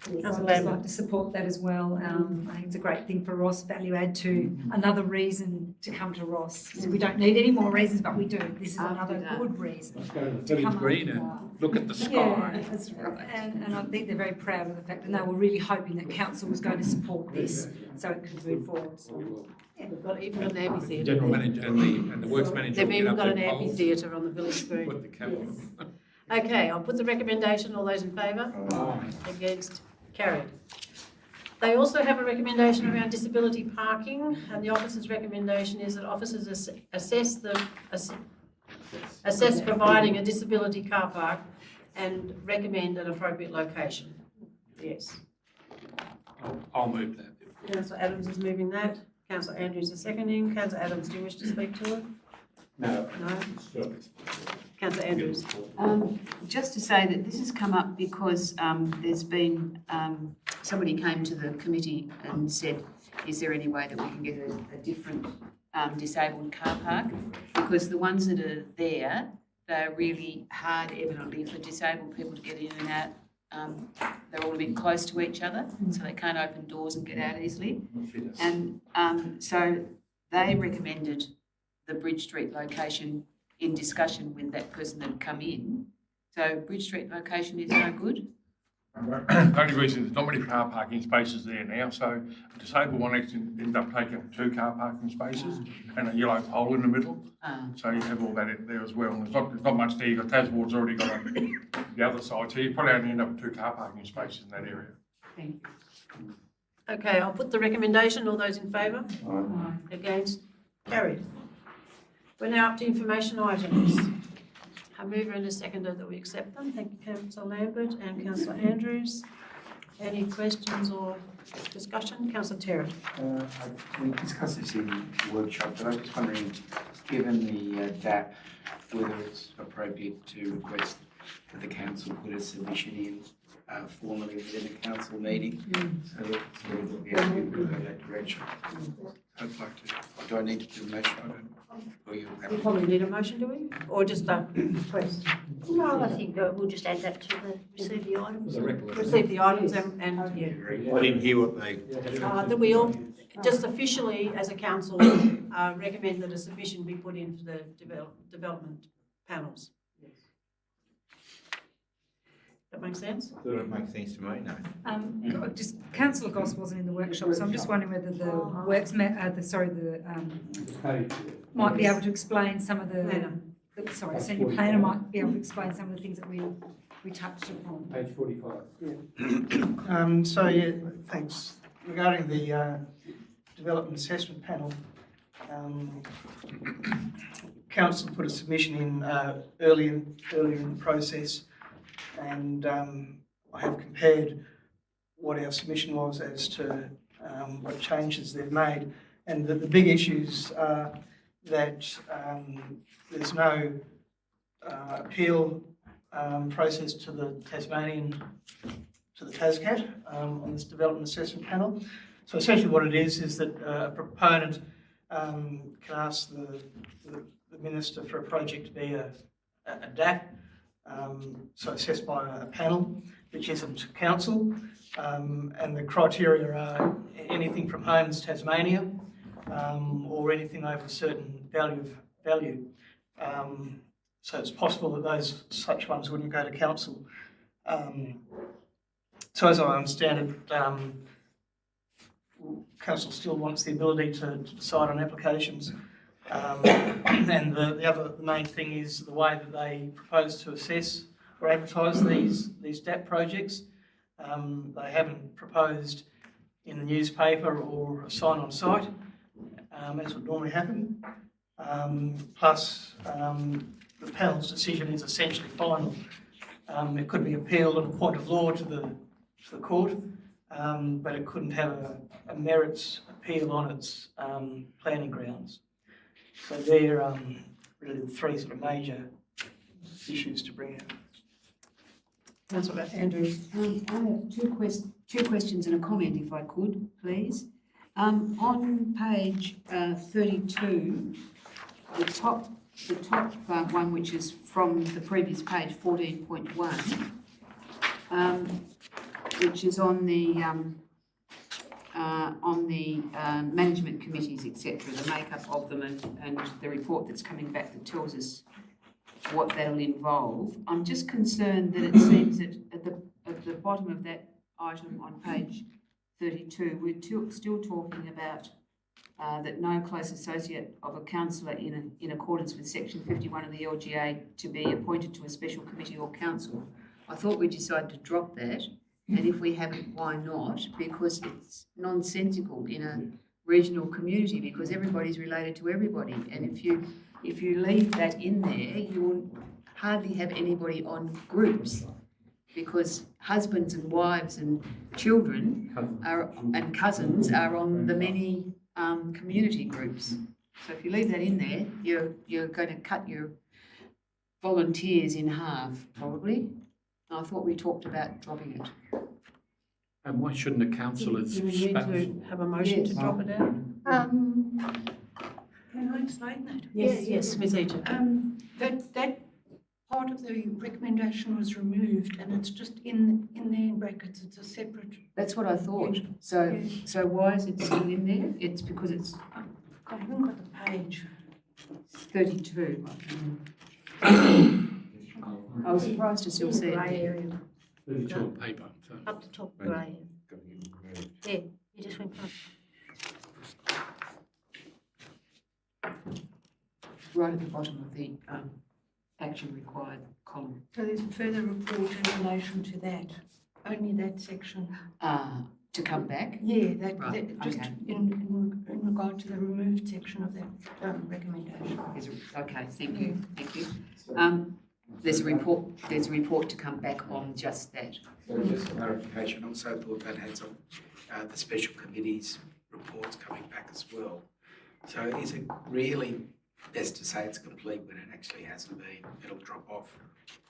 I'd just like to support that as well. I think it's a great thing for Ross, value add to another reason to come to Ross. So we don't need any more reasons, but we do. This is another good reason. Let's go to 30 green and look at the sky. Yeah, that's right. And I think they're very proud of the fact, and they were really hoping that council was going to support this so it could move forward. So, yeah. We've got even an amphitheatre. General manager and the works manager. They've will even get got up an their poles, amphitheatre on the village green. put the camera on. Okay, I'll put the recommendation. All those in favour? Against? Carried. They also have a recommendation around disability parking, and the officer's recommendation is that officers assess providing a disability car park and recommend an appropriate location. Yes. I'll move that. Councillor Adams is moving that. Councillor Andrews is seconding. Councillor Adams, do you wish to speak to it? No. No? Councillor Andrews. Just to say that this has come up because there's been, somebody came to the committee and said, is there any way that we can get a different disabled car park? Because the ones that are there, they're really hard evidently for disabled people to get in and out. They're all a bit close to each other, so they can't open doors and get out easily. And so they recommended the Bridge Street location in discussion with that person that had come in. So Bridge Street location is no good? The only reason there's not many car parking spaces there now, so a disabled one actually ended up taking 2 car parking spaces and a yellow pole in the middle. So you have all that in there as well. And there's not much there. You've got Tasward's already got on the other side, so you probably only end up with 2 car parking spaces in that area. Thank you. Okay, I'll put the recommendation. All those in favour? Against? Carried. We're now up to information items. A mover and a seconder that we accept them. Thank you, Councillor Lambert and Councillor Andrews. Any questions or discussion? Councillor Terry. We discussed this in the workshop, but I'm just wondering, given the DAP, whether it's appropriate to request that the council put a submission in formally within a council meeting. So we have to go that direction. I'd like to. Do I need to do a motion? I don't. Or you We probably need a motion, do we? Or just a request? No, I think we'll just add that to the receive the items. Receive the items and yeah. I didn't hear what they. That we all, just officially as a council, recommend that a submission be put in for the development panels. That make sense? That makes sense to me, no. Just Councillor Goss wasn't in the workshop, so I'm just wondering whether the might be able to explain some of the senior planner might be able to explain some of the things that we touched upon. Page 45. Thanks. Regarding the development assessment panel, council put a submission in earlier in the process, and I have compared what our submission was as to what changes they've made, and the big issues are that there's no appeal process to the TASCAT on this development assessment panel. So essentially what it is that a proponent can ask the minister for a project to be a DAP, so assessed by a panel, which isn't council, and the criteria are anything from Homes Tasmania, or anything over a certain value. So it's possible that such ones wouldn't go to council. So as I understand it, council still wants the ability to decide on applications. And the main thing is the way that they propose to assess or advertise these DAP projects. They haven't proposed in the newspaper or a sign on site, as would normally happen. Plus, the panel's decision is essentially final. It could be appealed on a point of law to the court, but it couldn't have a merits appeal on its planning grounds. So they're really the three sort of major issues to bring out. Councillor Andrew. I have two questions and a comment, if I could, please. On page 32, the top one, which is from the previous page, 14.1, which is on the management committees, etc., the makeup of them, and the report that's coming back that tells us what that'll involve. I'm just concerned that it seems that at the bottom of that item on page 32, we're still talking about that no close associate of a councillor in accordance with section 51 of the LGA to be appointed to a special committee or council. I thought we decided to drop that, and if we haven't, why not? Because it's nonsensical in a regional community, because everybody's related to everybody, and if you leave that in there, you will hardly have anybody on groups, because husbands and wives and children and cousins are on the many community groups. So if you leave that in there, you're going to cut your volunteers in half, probably. I thought we talked about dropping it. And why shouldn't the councillors? Do we need to have a motion to drop it out? Can I explain that? Yes, Ms. Egan. That part of the recommendation was removed, and it's just in there in brackets. It's a separate. That's what I thought. So why is it still in there? It's because it's. I haven't got the page. 32. I was surprised to still see it. Area. 32 on paper. So. Up the top, grey. Yeah, you just went past. Right at the bottom of the action required column. So there's a further report in relation to that, only that section. To come back? Yeah, Right, just okay. in regard to the removed section of that recommendation. Okay, thank you. There's a report to come back on just that. So just a clarification, also thought that had some the special committees reports coming back as well. So is it really best to say it's complete when it actually hasn't been? It'll drop off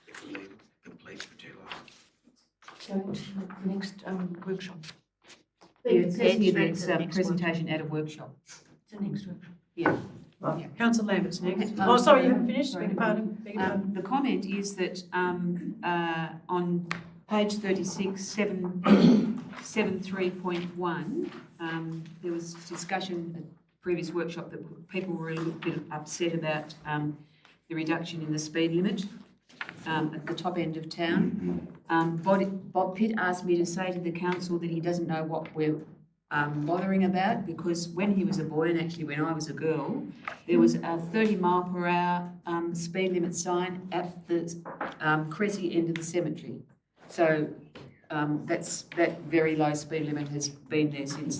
if we leave it complete for too long. Going to the next workshop. Personally, straight it's to the a next presentation at a workshop. It's the next workshop. Yeah. Councillor Lambert's next. Um, Oh, sorry, you haven't finished, sorry. beg your pardon, beg your pardon. The comment is that on page 36, 7.3.1, there was discussion at the previous workshop that people were a little bit upset about the reduction in the speed limit at the top end of town. Bob Pitt asked me to say to the council that he doesn't know what we're bothering about, because when he was a boy, and actually when I was a girl, there was a 30 mile per hour speed limit sign at the Cressy end of the cemetery. So that very low speed limit has been there since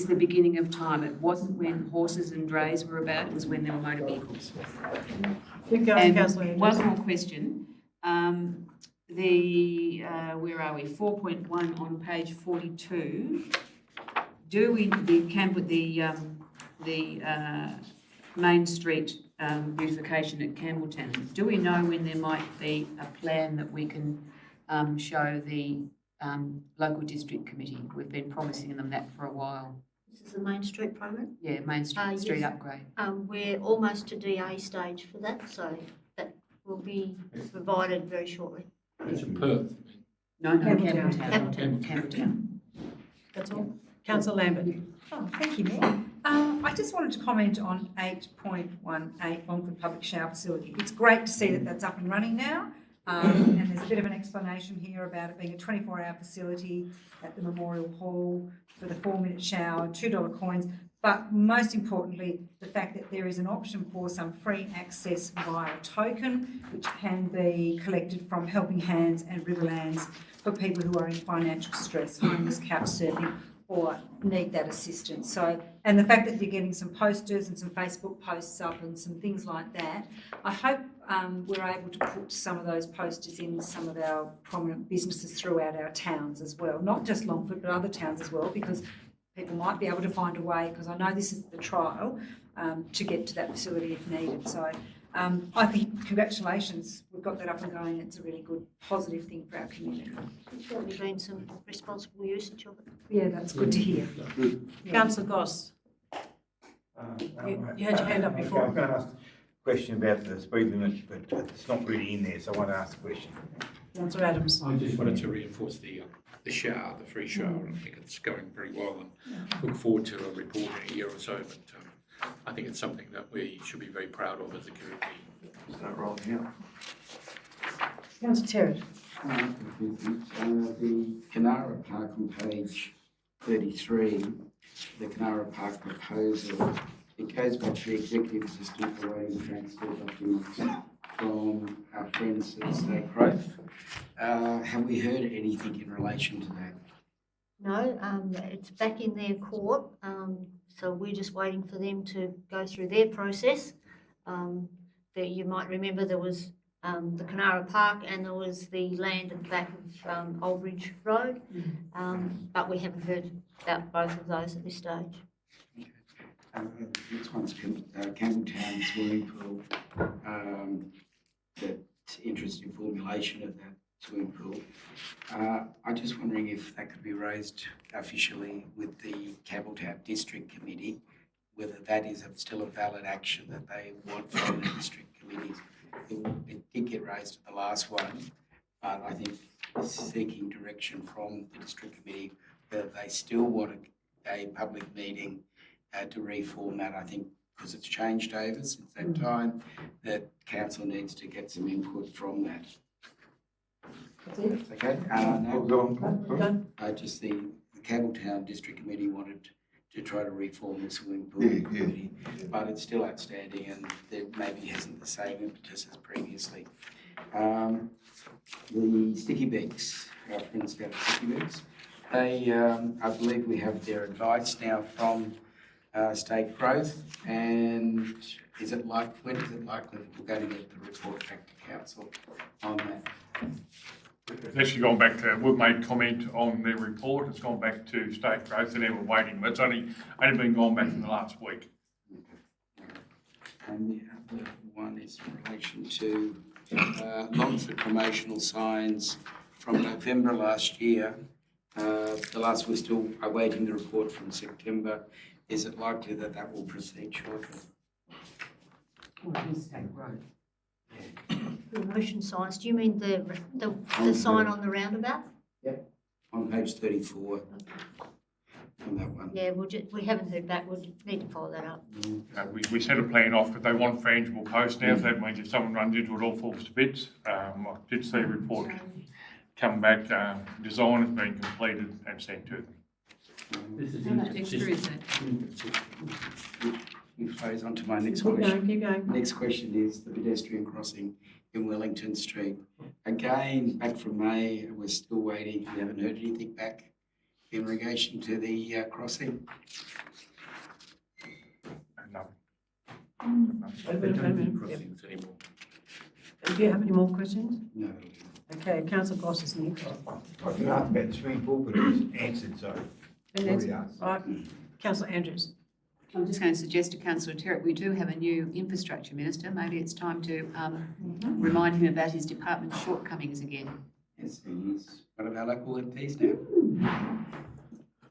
the beginning of time. It wasn't when horses and drays were about, it was when there were motor vehicles. Keep going, And Councillor one Andrews. more question. Where are we? 4.1 on page 42. Do we the Main Street beautification at Campbelltown? Do we know when there might be a plan that we can show the local district committee? We've been promising them that for a while. This is the Main Street program. Yeah, Main Street, street yes. upgrade. We're almost to DA stage for that, so that will be provided very shortly. It's in Perth. No, Campbelltown. That's all. Councillor Lambert. Oh, thank you, Mayor. I just wanted to comment on 8.18 Longford Public Shower Facility. It's great to see that that's up and running now. And there's a bit of an explanation here about it being a 24-hour facility at the Memorial Hall for the 4-minute shower, $2 coins. But most importantly, the fact that there is an option for some free access via a token, which can be collected from Helping Hands and Riverlands for people who are in financial stress, homeless, couch surfing, or need that assistance. So, and the fact that you're getting some posters and some Facebook posts up and some things like that, I hope we're able to put some of those posters in some of our prominent businesses throughout our towns as well, not just Longford, but other towns as well, because people might be able to find a way, because I know this is the trial, to get to that facility if needed. So I think congratulations, we've got that up and going. It's a really good, positive thing for our community. There's certainly been some responsible usage of it. Yeah, that's good to hear. Yeah. Councillor Goss. You had your hand up before. I was going to ask a question about the speed limit, but it's not really in there, so I want to ask a question. Councillor Adams. I just wanted to reinforce the shower, the free shower. I think it's going very well, and look forward to a report in a year or so. But I think it's something that we should be very proud of as a community. Is that right? Yeah. Councillor Terrett. The Canara Park on page 33, the Canara Park proposal, it goes back to the executive assistant for writing transfer documents from our friends at State Growth. Have we heard anything in relation to that? No, it's back in their court, so we're just waiting for them to go through their process. That you might remember there was the Canara Park and there was the land at the back of Old Bridge Road, but we haven't heard about both of those at this stage. This one's Campbelltown swimming pool, that interest in formulation of that swimming pool. I'm just wondering if that could be raised officially with the Campbelltown District Committee, whether that is still a valid action that they want from the district committees. It did get raised at the last one, but I think seeking direction from the district committee whether they still want a public meeting to reform that. I think because it's changed over since that time, that council needs to get some input from that. Okay. Just the Campbelltown District Committee wanted to try to reform the swimming pool committee, but it's still outstanding and there maybe hasn't the same impetus as previously. The sticky beaks, our friends down at sticky beaks, they, I believe we have their advice now from State Growth, and is it like, when is it likely that we're going to get the report back to council on that? It's actually gone back to, we've made comment on their report, it's gone back to State Growth and they were waiting, but it's only been gone back in the last week. And the other one is in relation to Lots of promotional signs from November last year. The last, we're still awaiting the report from September. Is it likely that that will proceed shortly? Mistake road. Promotion signs, do you mean the sign on the roundabout? On page 34, on that one. Yeah, we haven't heard back, we'll need to follow that up. We set a plan off because they want frangible posts now, so that means if someone runs into it, all falls to bits. I did see a report come back, design has been completed and sent to them. How much extra is that? It flows on to my next Keep question. going, keep going. Next question is the pedestrian crossing in Wellington Street. Again, back from May, we're still waiting. We haven't heard anything back in relation to the crossing. No. Wait a minute. Crossings anymore. Do you have any more questions? No. Okay, councillor Goss is next. I can ask about the swimming pool, but it was answered, so. Already asked. Right, councillor Andrews. I'm just going to suggest to Councillor Terrick, we do have a new infrastructure minister. Maybe it's time to remind him about his department's shortcomings again. Yes, he is one of our local MPs now.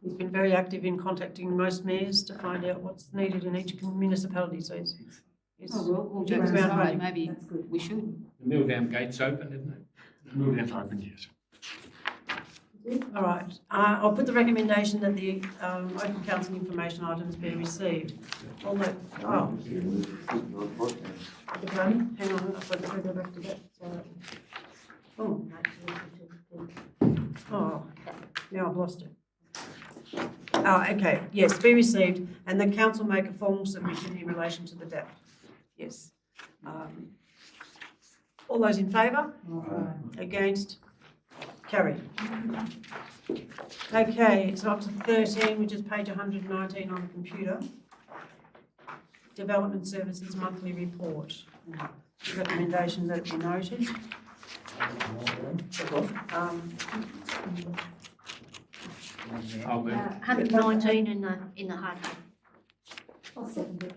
He's been very active in contacting most mayors to find out what's needed in each municipality, so he's All doing jokes ground aside, running. maybe we should. The Milldam gate's open, isn't it? Milldam's open, yes. All right, I'll put the recommendation that the open council information items be received. All that, oh, okay, hang on, I've got to go back to that. Oh, now I've lost it. Oh, okay, yes, be received, and the council make a formal submission in relation to the DAP. Yes. All those in favour? Against? Carried. Okay, it's up to 13, which is page 119 on the computer. Development Services Monthly Report. Recommendation that it be noted. I'll move. 119 in the hard copy. I'll second it.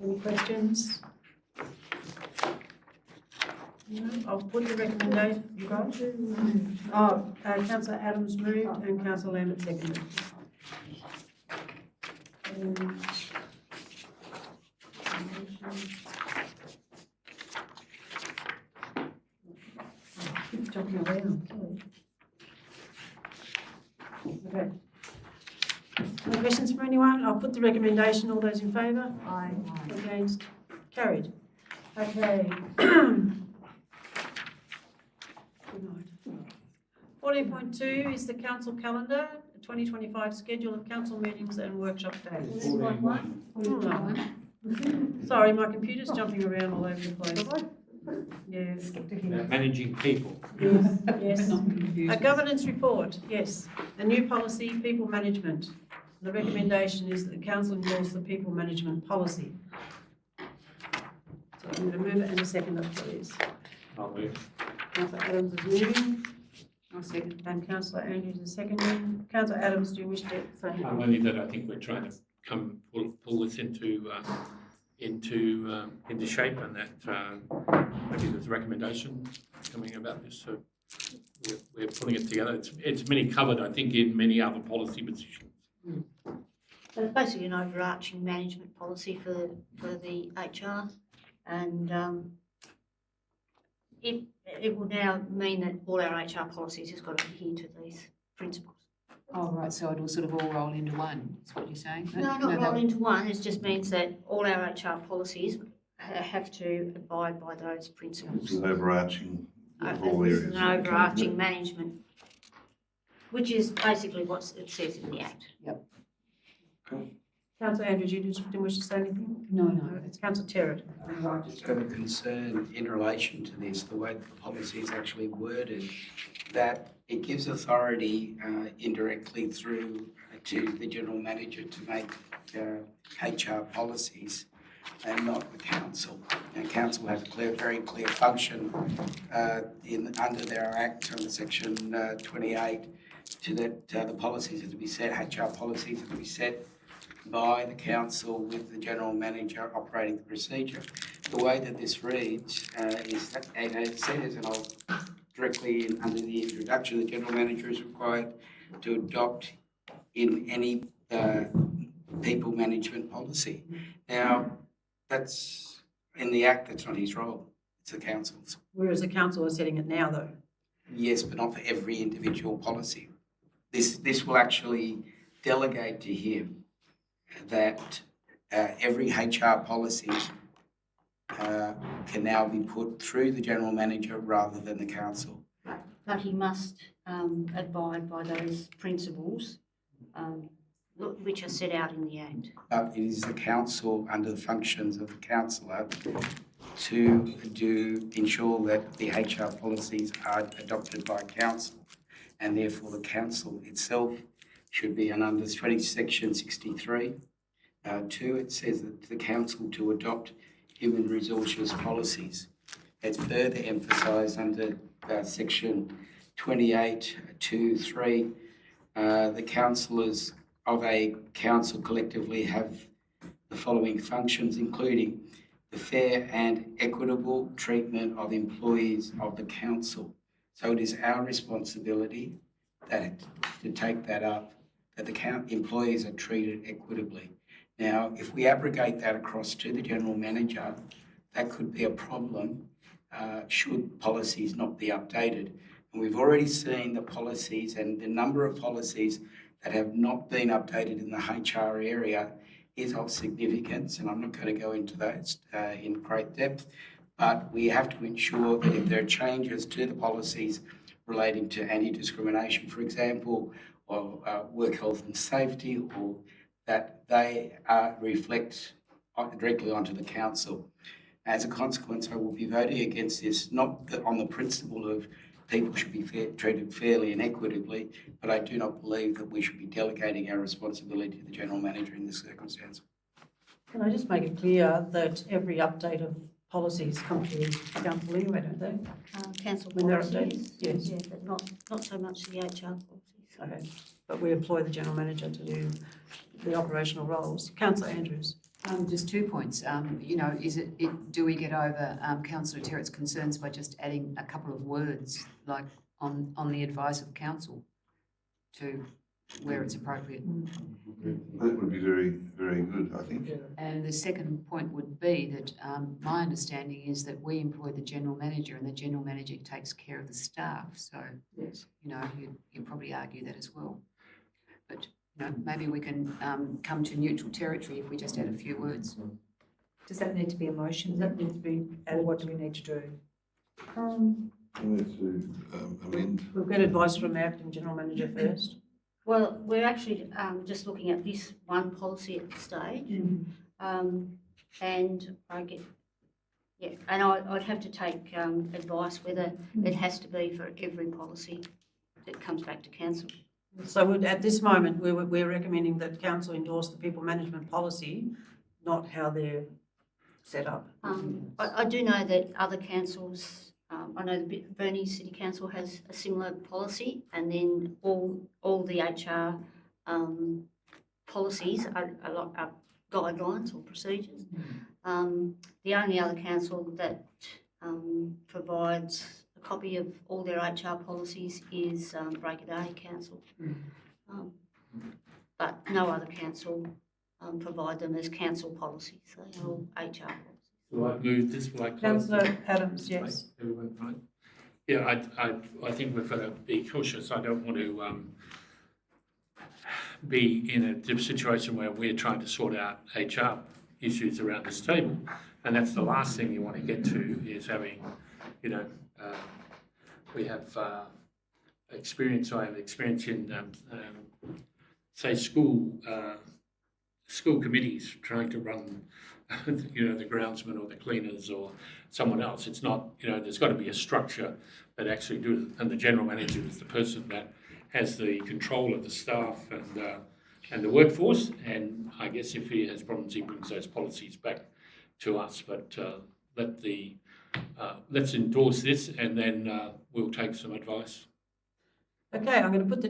Any questions? No, I'll put the recommendation, you got it? Oh, councillor Adams moved and councillor Lambert seconded. Keep jumping around, sorry. Okay. Any questions from anyone? I'll put the recommendation. All those in favour? Aye. Against? Carried. Okay. 14.2 is the council calendar, 2025 schedule of council meetings and workshop days. Sorry, my computer's jumping around all over the place. Yes. About managing people. Yes. A governance report, yes. A new policy, people management. The recommendation is that the council endorse the people management policy. So I'm going to move it and a second it, please. I'll move. Councillor Adams is moving I'll second. and councillor Andrews is seconding. Councillor Adams, do you wish to say anything? Only that I think we're trying to pull this into shape, and that maybe there's a recommendation coming about this. So we're putting it together. It's been covered, I think, in many other policy positions. So it's basically an overarching management policy for the HR, and it will now mean that all our HR policies has got to adhere to these principles. Oh, right, so it'll sort of all roll into one, is what you're saying? No, not roll into one, it just means that all our HR policies have to abide by those principles. It's an overarching of all This areas. is an overarching management, which is basically what it says in the Act. Yep. Councillor Andrews, you didn't wish to say anything? No. It's councillor Terrett. I just have a concern in relation to this, the way the policy is actually worded, that it gives authority indirectly through to the general manager to make HR policies and not the council. And council has a very clear function under their Act, under section 28, to that the policies are to be set, HR policies are to be set by the council with the general manager operating the procedure. The way that this reads is that, and it says, and I'll directly under the introduction, the general manager is required to adopt in any people management policy. Now, that's in the Act, that's not his role, it's the council's. Whereas the council is setting it now, though. Yes, but not for every individual policy. This will actually delegate to him that every HR policy can now be put through the general manager rather than the council. But he must abide by those principles which are set out in the Act. But it is the council, under the functions of the councillor, to ensure that the HR policies are adopted by council, and therefore the council itself should be, and under section 63, 2, it says that the council to adopt human resources policies. It's further emphasised under section 28, 2, 3, the councillors of a council collectively have the following functions, including the fair and equitable treatment of employees of the council. So it is our responsibility to take that up, that the employees are treated equitably. Now, if we abrogate that across to the general manager, that could be a problem should policies not be updated. And we've already seen the policies and the number of policies that have not been updated in the HR area is of significance, and I'm not going to go into those in great depth, but we have to ensure that if there are changes to the policies relating to anti-discrimination, for example, or work health and safety, or that they reflect directly onto the council. As a consequence, I will be voting against this, not on the principle of people should be treated fairly and equitably, but I do not believe that we should be delegating our responsibility to the general manager in this circumstance. Can I just make it clear that every update of policies come to council anyway, don't they? Council When they're policies, updated, yes. yeah, but not so much the HR policies. Okay, but we employ the general manager to do the operational roles. Councillor Andrews. Just 2 points. Do we get over Councillor Terrett's concerns by just adding a couple of words, like on the advice of council, to where it's appropriate? That would be very, very good, I think. And the second point would be that my understanding is that we employ the general manager, and the general manager takes care of the staff. So, yes, you'd probably argue that as well. But maybe we can come to neutral territory if we just add a few words. Does that need to be a motion? Does that need to be added? What do we need to do? I need to amend. We'll get advice from the acting general manager first. Well, we're actually just looking at this one policy at this stage, and I'd have to take advice whether it has to be for every policy that comes back to council. So at this moment, we're recommending that council endorse the people management policy, not how they're set up. I do know that other councils, I know the Burnie City Council has a similar policy, and then all the HR policies are guidelines or procedures. The only other council that provides a copy of all their HR policies is Breakaday Council. But no other council provide them as council policies, they are all HR policies. Will I move this? Will I close? Councillor Adams, yes. Everyone fine? Yeah, I think we've got to be cautious. I don't want to be in a situation where we're trying to sort out HR issues around this table. And that's the last thing you want to get to, is having, we have experience, I have experience in, say, school committees trying to run, the groundsman or the cleaners or someone else. It's not, there's got to be a structure that actually do it. And the general manager is the person that has the control of the staff and the workforce. And I guess if he has problems, he brings those policies back to us. But let's endorse this, and then we'll take some advice. Okay, I'm going to put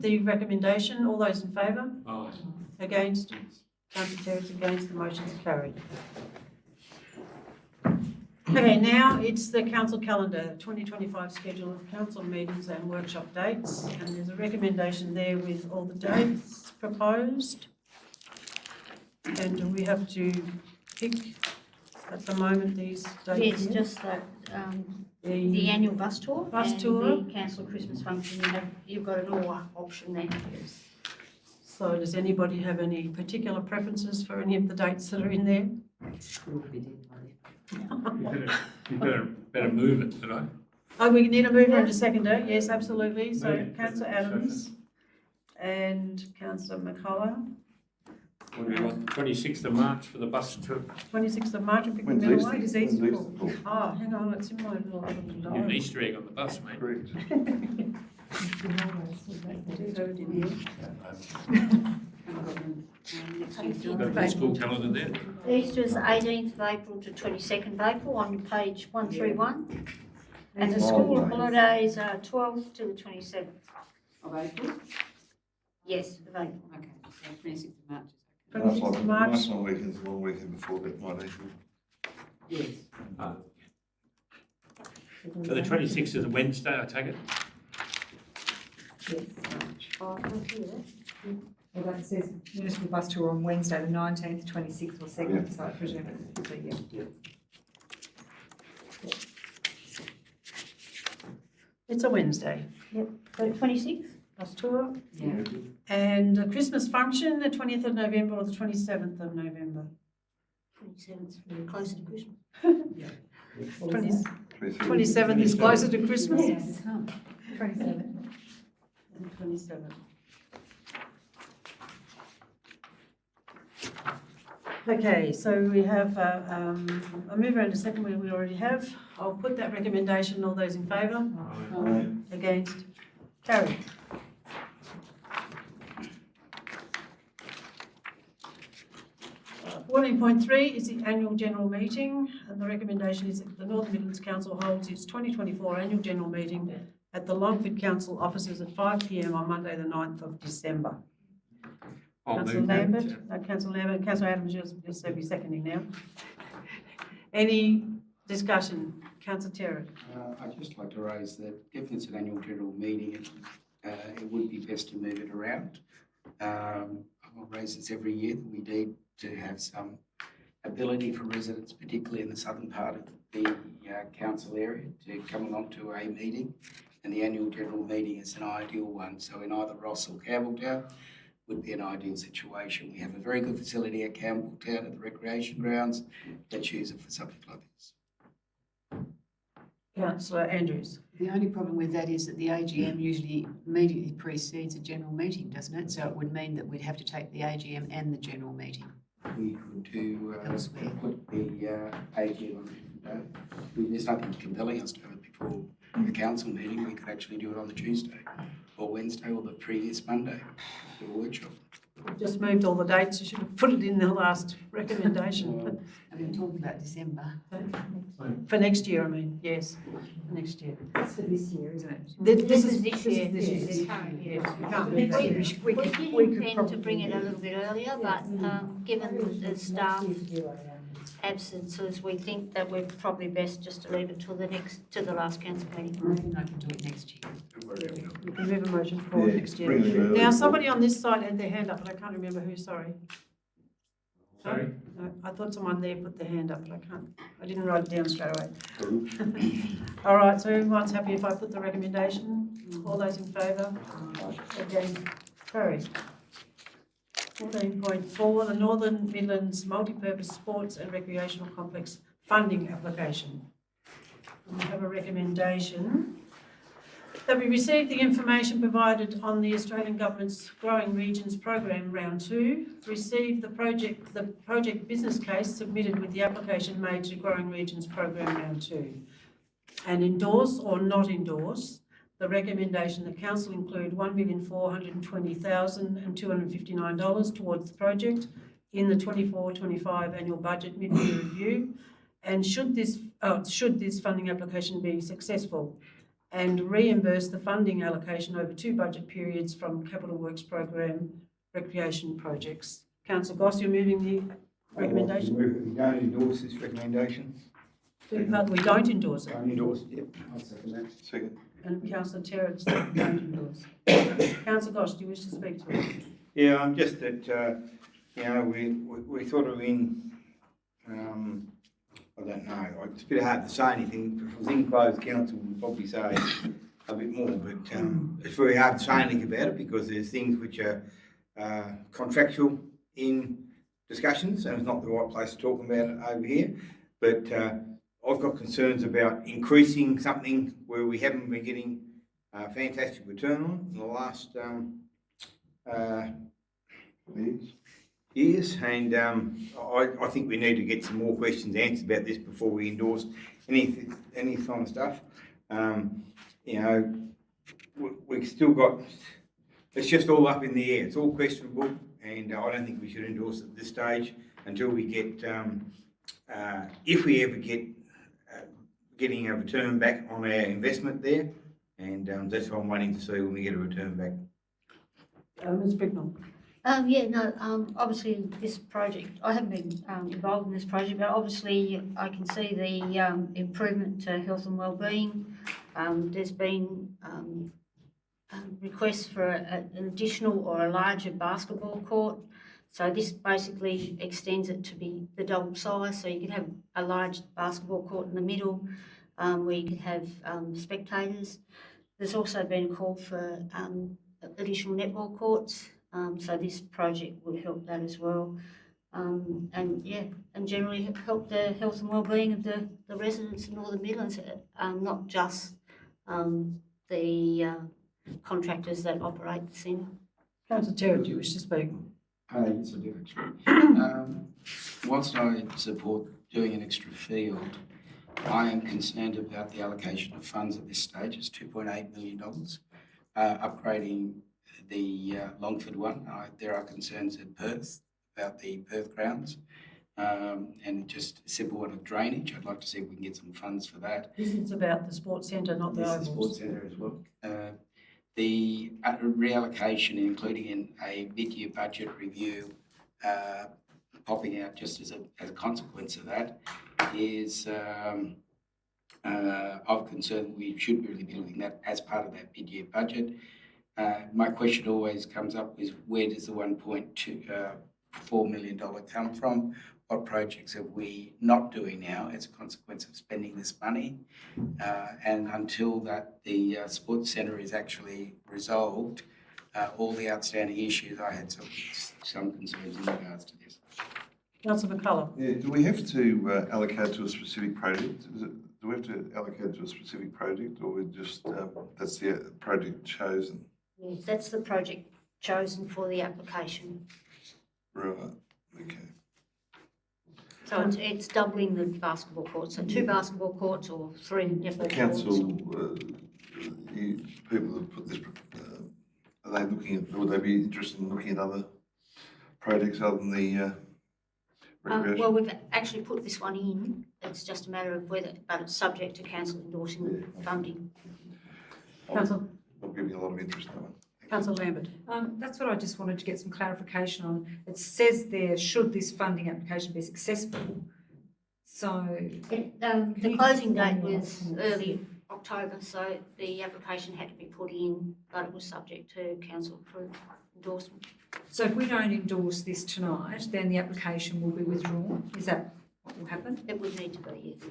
the recommendation. All those in favour? Aye. Against? Councillor Terry is against, the motion is carried. Okay, now it's the council calendar, 2025 schedule of council meetings and workshop dates, and there's a recommendation there with all the dates proposed. And do we have to pick at the moment these dates? Yes, here? just that, the annual bus tour. Bus tour. And the council Christmas function, you've got an or option there. So does anybody have any particular preferences for any of the dates that are in there? You better move it today. Oh, we need a mover and a seconder, yes, absolutely. So Move. councillor Adams and councillor McCullough. What do you want, 26th of March for the bus tour? 26th of March, and pick the When's middle Easter? one. When's Easter fall? Oh, hang on, it's in my little An diary. Easter egg on the bus, mate. Correct. Got the school calendar there? Easter is 18th of April to 22nd of April on page 131. And the school holidays are 12th to the 27th. Of April? Yes, of April. Okay, so 26th of March. Last 26th of March. Last long weekend's the long weekend before that, might even. Yes. So the 26th is a Wednesday, I take it? Oh, I can't see that. Well, that says municipal bus tour on Wednesday, the 19th, 26th or 2nd, so I presume it's, yeah. It's a Wednesday. Yep, so 26th? Bus tour. Yeah. And a Christmas function, the 20th of November or the 27th of November. 27th is really closer to Christmas. 27th is closer to Christmas? Yes. 27th. And 27th. Okay, so we have a mover and a second we already have. I'll put that recommendation, all those in favour? Against? Carried. Fourteen point three is the annual general meeting, and the recommendation is that the Northern Midlands Council holds its 2024 annual general meeting at the Longford Council offices at 5 p.m. on Monday, the 9th of December. I'll Councillor move that. Lambert, Councillor Lambert, Councillor Adams, you'll be seconding now. Any discussion? Councillor Terry. I'd just like to raise that given it's an annual general meeting, it would be best to move it around. I'll raise this every year that we need to have some ability for residents, particularly in the southern part of the council area, to come along to a meeting. And the annual general meeting is an ideal one. So in either Ross or Campbelltown would be an ideal situation. We have a very good facility at Campbelltown at the recreation grounds. Let's use it for something like this. Councillor Andrews. The only problem with that is that the AGM usually immediately precedes a general meeting, doesn't it? So it would mean that we'd have to take the AGM and the general meeting. We could do, Elsewhere. put the AGM on a different day. There's nothing compelling us to have it before the council meeting. We could actually do it on the Tuesday or Wednesday or the previous Monday, do a workshop. We've just moved all the dates, you should have put it in the last recommendation. I've been talking about December. For next year, I mean, yes, for next year. That's for this year, isn't it? This is this year. Yes, we can't move that. We did intend to bring it a little bit earlier, but given the staff absences, we think that we're probably best just to leave it till to the last council meeting. I reckon I can do it next year. You can move a motion for Yeah, next year. bring it early. Now, somebody on this side had their hand up, but I can't remember who, sorry. Sorry? No, I thought someone there put their hand up, but I didn't write it down straight away. All right, so everyone's happy if I put the recommendation? All those in favour? Against? Carried. 14.4, the Northern Midlands Multipurpose Sports and Recreational Complex Funding Application. We have a recommendation that we received the information provided on the Australian Government's Growing Regions Program Round 2, received the project business case submitted with the application made to Growing Regions Program Round 2, and endorse or not endorse the recommendation that Council include $1,420,259 towards the project in the 24-25 annual budget mid-year review, and should this funding application be successful, and reimburse the funding allocation over 2 budget periods from Capital Works Program recreation projects. Councillor Goss, you're moving the recommendation? We don't endorse this recommendation. But we don't endorse it. Don't endorse it, yep. I'll second that. Second. And councillor Terrence don't endorse. Councillor Goss, do you wish to speak to it? Yeah, I'm just that, we sort of in, I don't know, it's a bit hard to say anything. If it was in closed council, we'd probably say a bit more, but it's very hard to say anything about it because there's things which are contractual in discussions and it's not the right place to talk about it over here. But I've got concerns about increasing something where we haven't been getting a fantastic return on in the last years. And I think we need to get some more questions answered about this before we endorse any kind of stuff. We've still got, it's just all up in the air. It's all questionable, and I don't think we should endorse it at this stage until we get, if we ever get getting a return back on our investment there, and that's what I'm waiting to see when we get a return back. Ms. Bricknell. Obviously this project, I haven't been involved in this project, but obviously I can see the improvement to health and wellbeing. There's been requests for an additional or a larger basketball court. So this basically extends it to be the double size, so you can have a large basketball court in the middle where you can have spectators. There's also been a call for additional netball courts, so this project would help that as well. And generally help the health and wellbeing of the residents in Northern Midlands, not just the contractors that operate the centre. Councillor Terry, do you wish to speak? Yes, I do actually. Whilst I support doing an extra field, I am concerned about the allocation of funds at this stage. It's $2.8 million. Upgrading the Longford one, there are concerns at Perth about the Perth grounds, and just a simple one of drainage. I'd like to see if we can get some funds for that. This is about the sports centre, not the Yes, the Ovals. sports centre as well. The reallocation, including in a mid-year budget review, popping out just as a consequence of that, is of concern. We should really be looking at that as part of that mid-year budget. My question always comes up is, where does the $1.4 million come from? What projects are we not doing now as a consequence of spending this money? And until the sports centre is actually resolved, all the outstanding issues, I had some concerns in regards to this. Councillor McCullough. Yeah, do we have to allocate to a specific project? Do we have to allocate to a specific project, or we just that's the project chosen? Yes, that's the project chosen for the application. Right. Okay. So it's doubling the basketball courts, so 2 basketball courts or 3 netball courts. Council, people that put this, are they looking at? Would they be interested in looking at other projects other than the recreation? Well, we've actually put this one in. It's just a matter of whether, but it's subject to council endorsing funding. Councillor. I'll give you a lot of interest in that one. Councillor Lambert. That's what I just wanted to get some clarification on. It says there, should this funding application be successful? So The closing date was early October, so the application had to be put in, but it was subject to council approval endorsement. So if we don't endorse this tonight, then the application will be withdrawn? Is that what will happen? It would need to be, yes.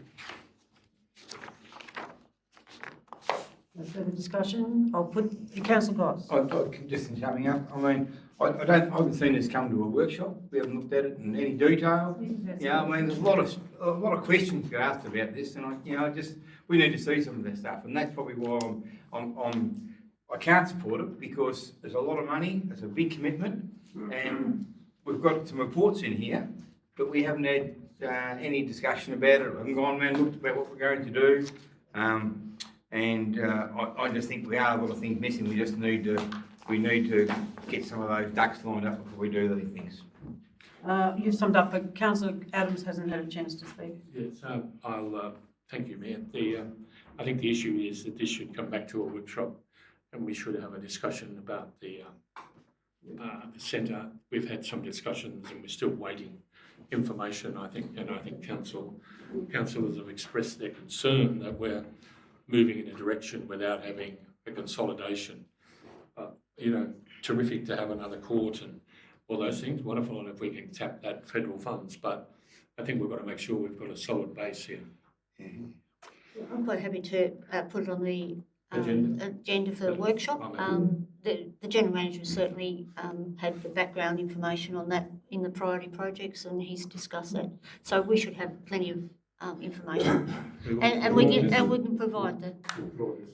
No further discussion. I'll put Councillor Goss. I just in summing up, I mean, I haven't seen this come to a workshop. We haven't looked at it in any detail. Yeah, I mean, there's a lot of questions to ask about this, and we need to see some of that stuff, and that's probably why I can't support it, because there's a lot of money, it's a big commitment, and we've got some reports in here, but we haven't had any discussion about it. We haven't gone around and looked about what we're going to do. I just think we are a lot of things missing. We just need to get some of those ducks lined up before we do these things. You've summed up, but Councillor Adams hasn't had a chance to speak. Yes, I'll thank you, Mayor. I think the issue is that this should come back to a workshop, and we should have a discussion about the centre, we've had some discussions and we're still waiting information, I think, and I think councillors have expressed their concern that we're moving in a direction without having a consolidation. Terrific to have another court and all those things, wonderful, and if we can tap that federal funds, but I think we've got to make sure we've got a solid base here. I'm quite happy to put it on the agenda for the workshop. The general manager certainly had the background information on that in the priority projects, and he's discussed that. So we should have plenty of information, and we can provide that.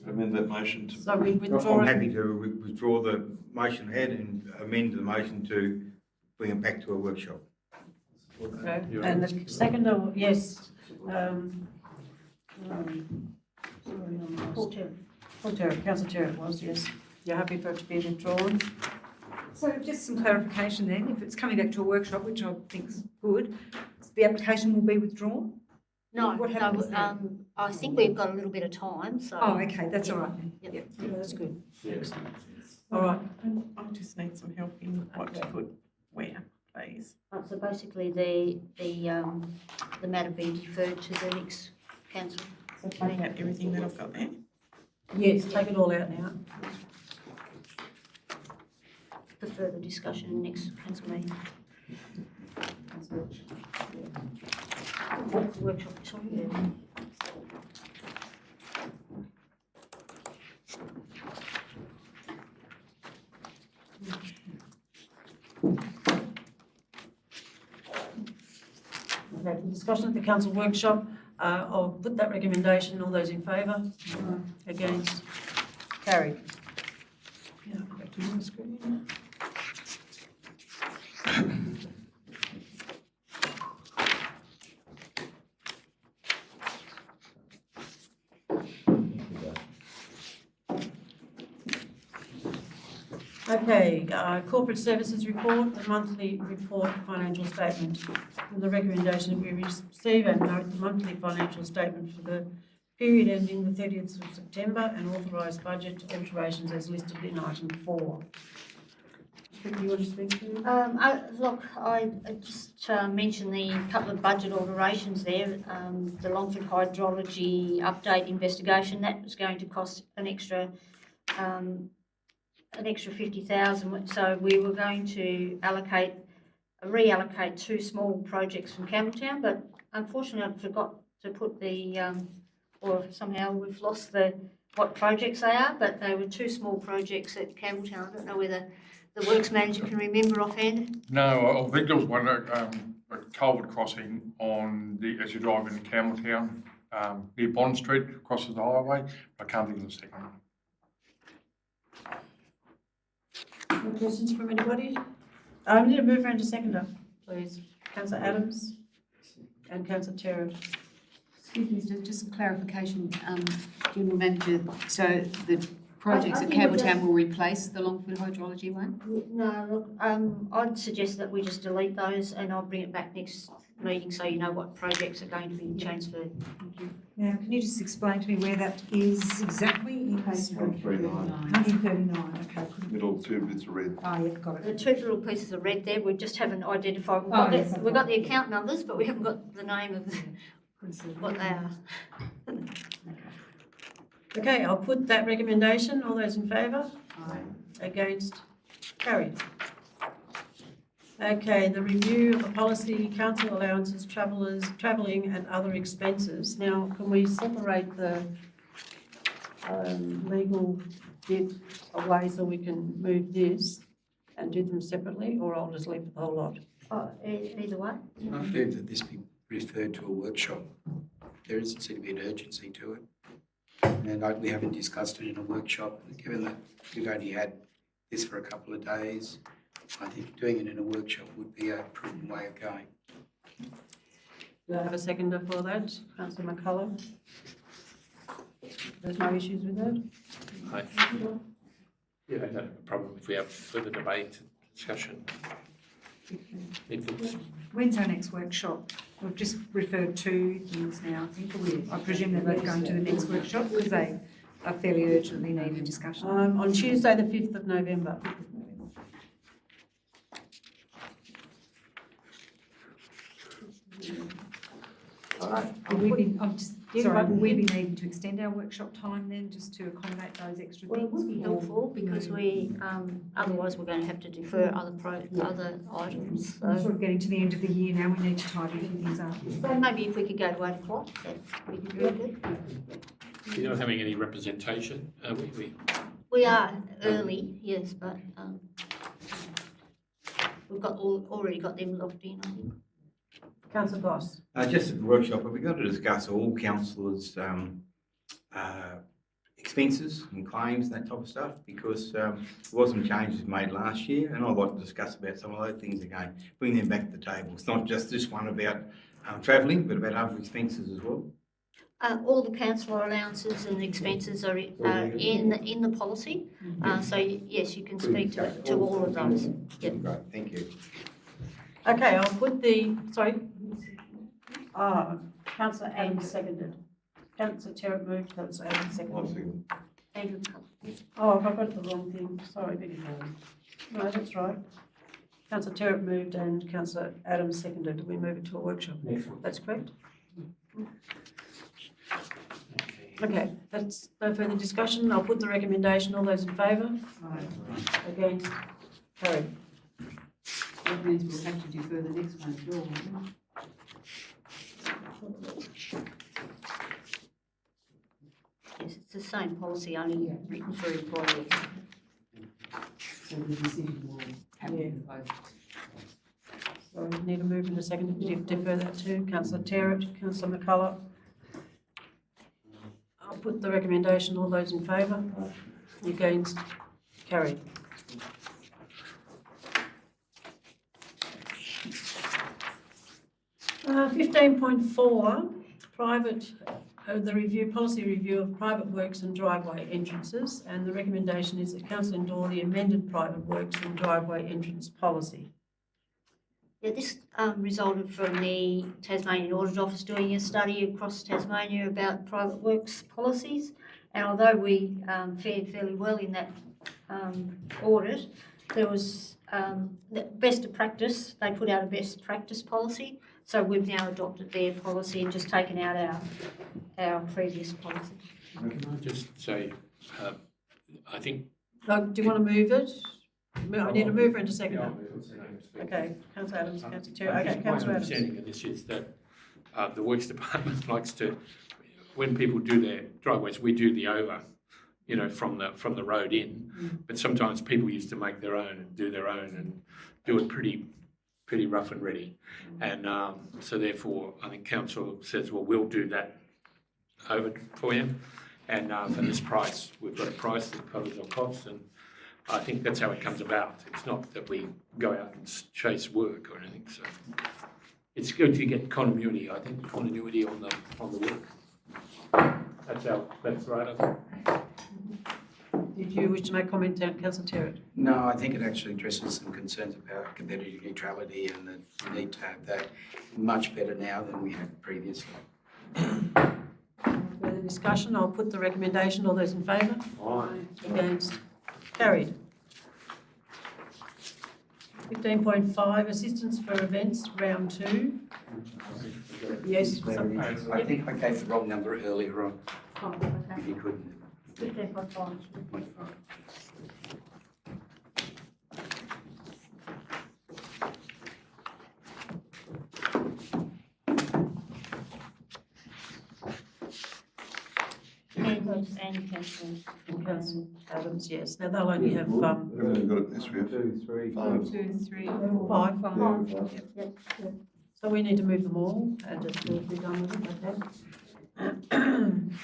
Amend that motion to. So we withdraw I'm it. happy to withdraw the motion ahead and amend the motion to bring it back to a workshop. Okay, and the seconder, yes. Councillor Terry was, yes. You're happy for it to be withdrawn? So just some clarification then, if it's coming back to a workshop, which I think is good, the application will be withdrawn? No, What happens then? I think we've got a little bit of time, so. Oh, okay, that's all right then. Yep. Yep. That's good. All right. I just need some help in what to put where, please. So basically, the matter be deferred to the next council. So take out everything that I've got there. Yes, take it all out now. For further discussion next council meeting. Workshop, sorry. Yeah. Okay, for discussion at the council workshop, I'll put that recommendation. All those in favour? Against? Carried. Yeah, go back to my screen. Okay, corporate services report, the monthly report financial statement. And the recommendation we receive and note the monthly financial statement for the period ending the 30th of September and authorised budget alterations as listed in item 4. Do you want to speak to? Look, I just mentioned the couple of budget alterations there. The Longford hydrology update investigation, that was going to cost an extra 50,000. So we were going to reallocate 2 small projects from Campbelltown, but unfortunately I forgot to put or somehow we've lost what projects they are, but they were 2 small projects at Campbelltown. I don't know whether the works manager can remember offhand. No, I think there was one at culvert crossing as you drive into Campbelltown, near Bond Street, crosses the highway. I can't think of the second one. Any questions from anybody? I need to move around to seconder, please. Councillor Adams and Councillor Terry. Excuse me, just some clarification, General Manager. So the projects I at think Campbelltown will replace the Longford hydrology one? No, look, I'd suggest that we just delete those and I'll bring it back next meeting so you know what projects are going to be transferred. Now, can you just explain to me where that is exactly? In Page 139. 139, okay. Middle 2 bits of red. Oh, yeah, got The it. 2 little pieces of red there, we just haven't identified. We've got the account numbers, but we haven't got the name of what they are. Okay, I'll put that recommendation. All those in favour? Aye. Against? Carried. Okay, the review of the policy, council allowances, travelling and other expenses. Now, can we separate the legal bit away so we can move this and do them separately, or I'll just leave the whole lot? Either way. I move that this be referred to a workshop. There doesn't seem to be an urgency to it. And we haven't discussed it in a workshop, given that we've only had this for a couple of days. I think doing it in a workshop would be a prudent way of going. Do I have a seconder for that? Councillor McCullough? There's no issues with that? Yeah, I don't have a problem if we have further debate, discussion. When's our next workshop? We've just referred to things now, I think. I presume they're both going to the next workshop because they are fairly urgently need a discussion. On Tuesday, the 5th of November. All right. Will we be, I'm just, Yeah, sorry, right. will we be needing to extend our workshop time then, just to accommodate those extra Well, it things? would be or- helpful because we, otherwise we're going to have to defer other items. We're So sort of getting to the end of the year now, we need to tidy a few things up. so maybe if we could go to 8 o'clock, that would be very good. You're not having any representation, are we? We are early, yes, but we've already got them locked in, I think. Councillor Goss. Just at the workshop, are we going to discuss all councillors' expenses and claims and that type of stuff? Because there was some changes made last year, and I'd like to discuss about some of those things again, bring them back to the table. It's not just this one about travelling, but about other expenses as well. All the councillor allowances and expenses are in the policy. So yes, you can speak to all of those. Yep. Great, thank you. Okay, I'll put the, sorry. Councillor Adams seconded. Councillor Terrett moved, Councillor Adams seconded. Andrew. Oh, I've got the wrong thing, sorry, beg your pardon. No, that's right. Councillor Terrett moved and Councillor Adams seconded. We move it to a workshop. That's correct? Okay, that's no further discussion. I'll put the recommendation. All those in favour? Against? Carried. That means we'll have to defer the next one as well, won't we? Yes, it's the same policy, only written for employees. So the decision will happen in both. So we need a move and a second to defer that to Councillor Terrett, Councillor McCullough. I'll put the recommendation. All those in favour? Against? Carried. Uh, 15.4, private, the policy review of private works and driveway entrances, and the recommendation is that council endorse the amended private works and driveway entrance policy. Yeah, this resulted from the Tasmanian Audit Office doing a study across Tasmania about private works policies. And although we fared fairly well in that audit, there was the best of practice. They put out a best practice policy. So we've now adopted their policy and just taken out our previous policy. Can I just say, I think. Do you want to move it? I need a mover and a seconder. Yeah, I'll move it. Okay, Councillor Adams, Councillor I Terry. Okay, think my Councillor Adams. understanding of this is that the Works Department likes to, when people do their driveways, we do the over, from the road in. But sometimes people used to make their own and do their own and do it pretty rough and ready. And so therefore, I think council says, well, we'll do that over for you. And for this price, we've got a price that covers our costs, and I think that's how it comes about. It's not that we go out and chase work or anything. So it's good to get continuity. I think continuity on the work. That's right. I think. Did you wish to make comment, Councillor Terrett? No, I think it actually addresses some concerns about competitive neutrality and the need to have that much better now than we had previously. Further discussion? I'll put the recommendation. All those in favour? Aye. Against? Carried. 15.5, assistance for events, round 2. Yes. I think I gave the wrong number earlier on, Oh, okay. if you couldn't. 15.5. And Councillor Adams, yes. Now they'll only have We've only got it this week. 2, 3, 5. Yep. So we need to move them all and just be done with it, okay?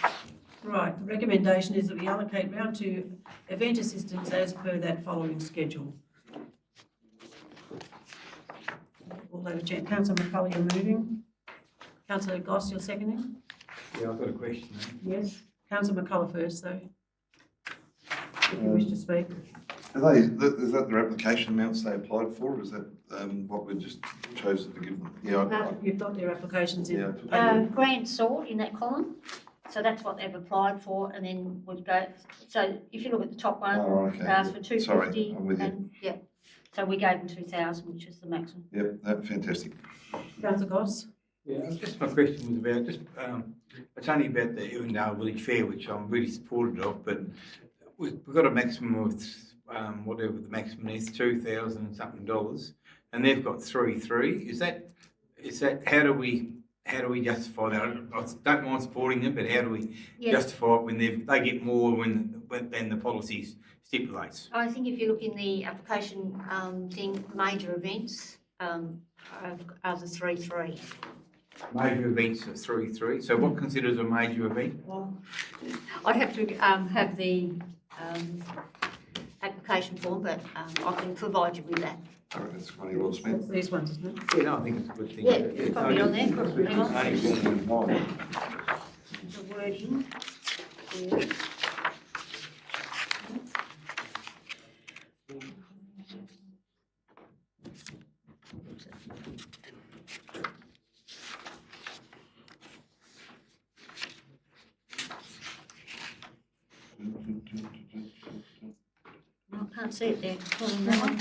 Right, the recommendation is that we allocate round 2 event assistance as per that following schedule. All those, Councillor McCullough, you're moving. Councillor Goss, you're seconding? Yeah, I've got a question. Yes. Councillor McCullough first, though. If you wish to speak. Is that their application amounts they applied for, or is that what we just chosen to give them? Yeah, You've got their applications in. Yeah. Grant sought in that column, so that's what they've applied for, and then we've got, so if you look at the top one, Oh, okay. they asked for Sorry, 250. I'm with you. And, yeah, so we gave them 2,000, which is the maximum. Yep, fantastic. Councillor Goss? Yeah, just my question was about it's only about the Evandale Village Fair, which I'm really supportive of, but we've got a maximum of whatever the maximum is, $2,000 and something dollars, and they've got 3. Is that how do we justify that? I don't mind supporting them, but how do we justify it when they get more than the policy stipulates? I think if you look in the application thing, major events are the 3. Major events are 3. So what considers a major event? Well, I'd have to have the application form, but I can provide you with that. I reckon it's money well spent. These ones, isn't it? Yeah, no, I think it's a good thing. Yeah, it's probably on there. Hang on. Only form one. The wording is. I can't see it there. It's not on that one.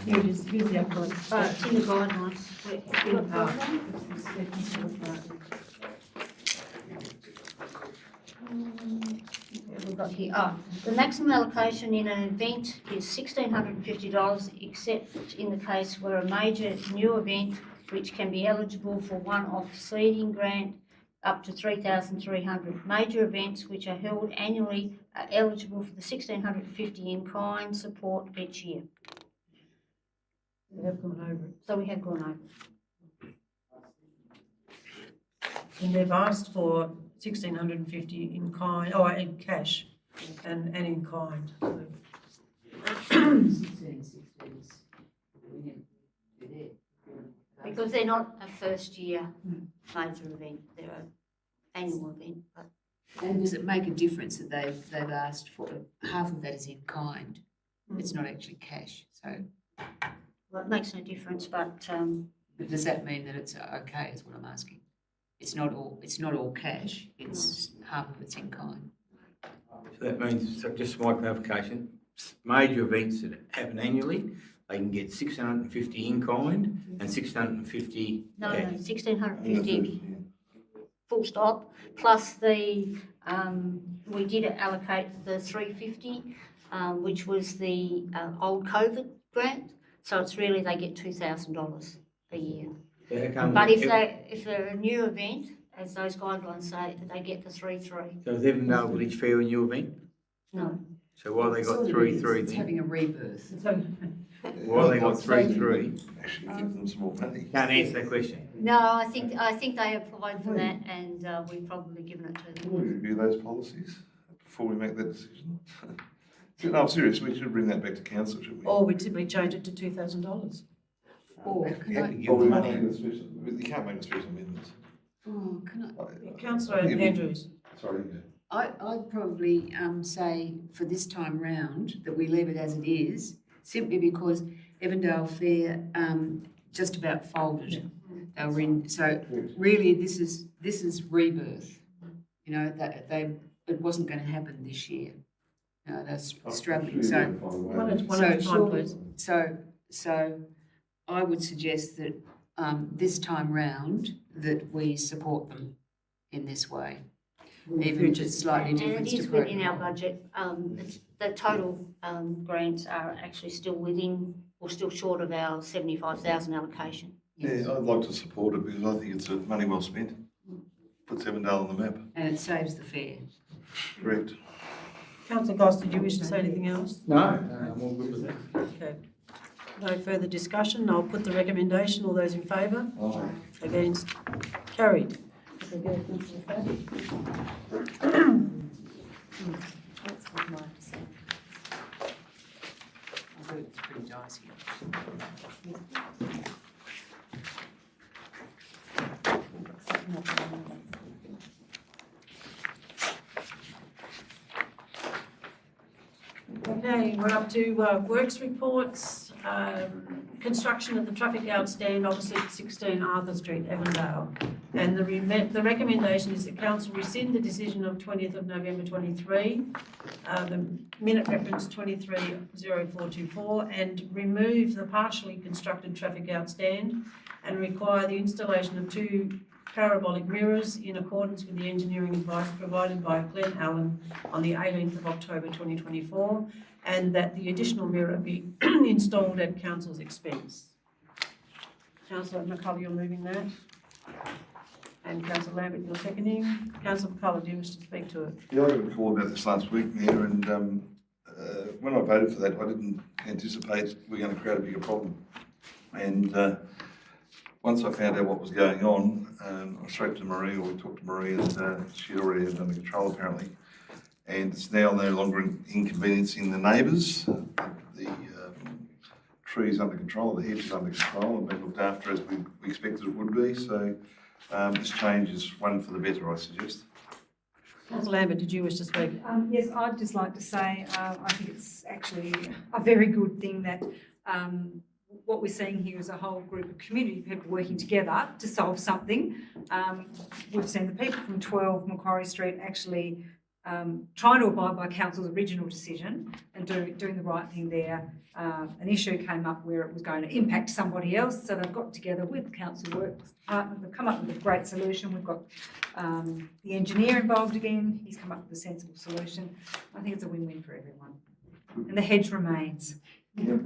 Here it is, here's the outline. It's in the guidelines. You got the guideline? We've got here, the maximum allocation in an event is $1,650, except in the case where a major new event which can be eligible for one-off seeding grant up to $3,300. Major events which are held annually are eligible for the $1,650 in-kind support each year. We have gone over it. So we have gone over. And they've asked for 1,650 in kind, in cash and in kind. Because they're not a first year major event, they're an annual event. But And does it make a difference that they've asked for half of that is in kind? It's not actually cash, so. Well, it makes no difference, but But does that mean that it's okay, is what I'm asking? It's not all cash, it's half of it's in kind. So that means, so just for my clarification, major events that happen annually, they can get 650 in kind and 650 no, cash. 1,650 full stop, plus the, we did allocate the 350, which was the old COVID grant, so it's really, they get $2,000 a year. So how come But if they're a new event, as those guidelines say, they get the 3. So is Evandale Village Fair a new event? No. So why they got It's 3 It's then? having a rebirth. Why they got 3? Actually give them some more money. Can't answer that question. No, I think they applied for that, and we've probably given it to Can we them. review those policies before we make that decision? No, I'm serious, we should bring that back to council, shouldn't we? Or we typically change it to $2,000. Or You can have I, to give Or we them might money. make a special, you can't make a special amendment. can Councillor Andrews. Sorry. I'd probably say for this time round that we leave it as it is, simply because Evandale Fair just about folded. They were in, so really this is rebirth. You know, it wasn't going to happen this year. No, they're struggling. So One at a time, please. So I would suggest that this time round that we support them in this way, even if it's slightly And different. it is within our budget. The total grants are actually still within, or still short of our 75,000 allocation. Yeah, I'd like to support it because I think it's money well spent. Puts Evandale on the map. And it saves the fair. Correct. Councillor Goss, did you wish to say anything else? No, I'm all good with that. Okay. No further discussion. I'll put the recommendation. All those in favour? Aye. Against? Carried. That's what mine said. Although it's pretty dicey. Okay, we're up to works reports. Construction of the traffic guard stand opposite 16 Arthur Street, Evandale. And the recommendation is that council rescind the decision of 20th of November 23, the minute reference 230424, and remove the partially constructed traffic outstand and require the installation of 2 parabolic mirrors in accordance with the engineering advice provided by Glenn Allen on the 18th of October 2024, and that the additional mirror be installed at council's expense. Councillor McCullough, you're moving that. And Councillor Lambert, you're seconding. Councillor McCullough, do you wish to speak to it? Yeah, I got a call about this last week, Mayor, and when I voted for that, I didn't anticipate we're going to create a bigger problem. And once I found out what was going on, I spoke to Marie, or we talked to Marie, and she'd already had it under control apparently. And it's now no longer inconveniencing the neighbours. The trees under control, the hedges under control, and been looked after as we expected it would be. So this change is one for the better, I suggest. Councillor Lambert, did you wish to speak? Yes, I'd just like to say I think it's actually a very good thing that what we're seeing here is a whole group of community people working together to solve something. We've seen the people from 12 Macquarie Street actually trying to abide by council's original decision and doing the right thing there. An issue came up where it was going to impact somebody else, so they've got together with the council works department. They've come up with a great solution. We've got the engineer involved again. He's come up with a sensible solution. I think it's a win-win for everyone. And the hedge remains. Yeah.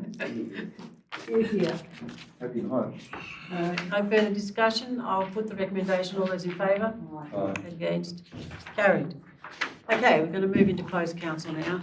Happy night. No further discussion. I'll put the recommendation. All those in favour? Aye. Against? Carried. Okay, we're going to move into closed council now.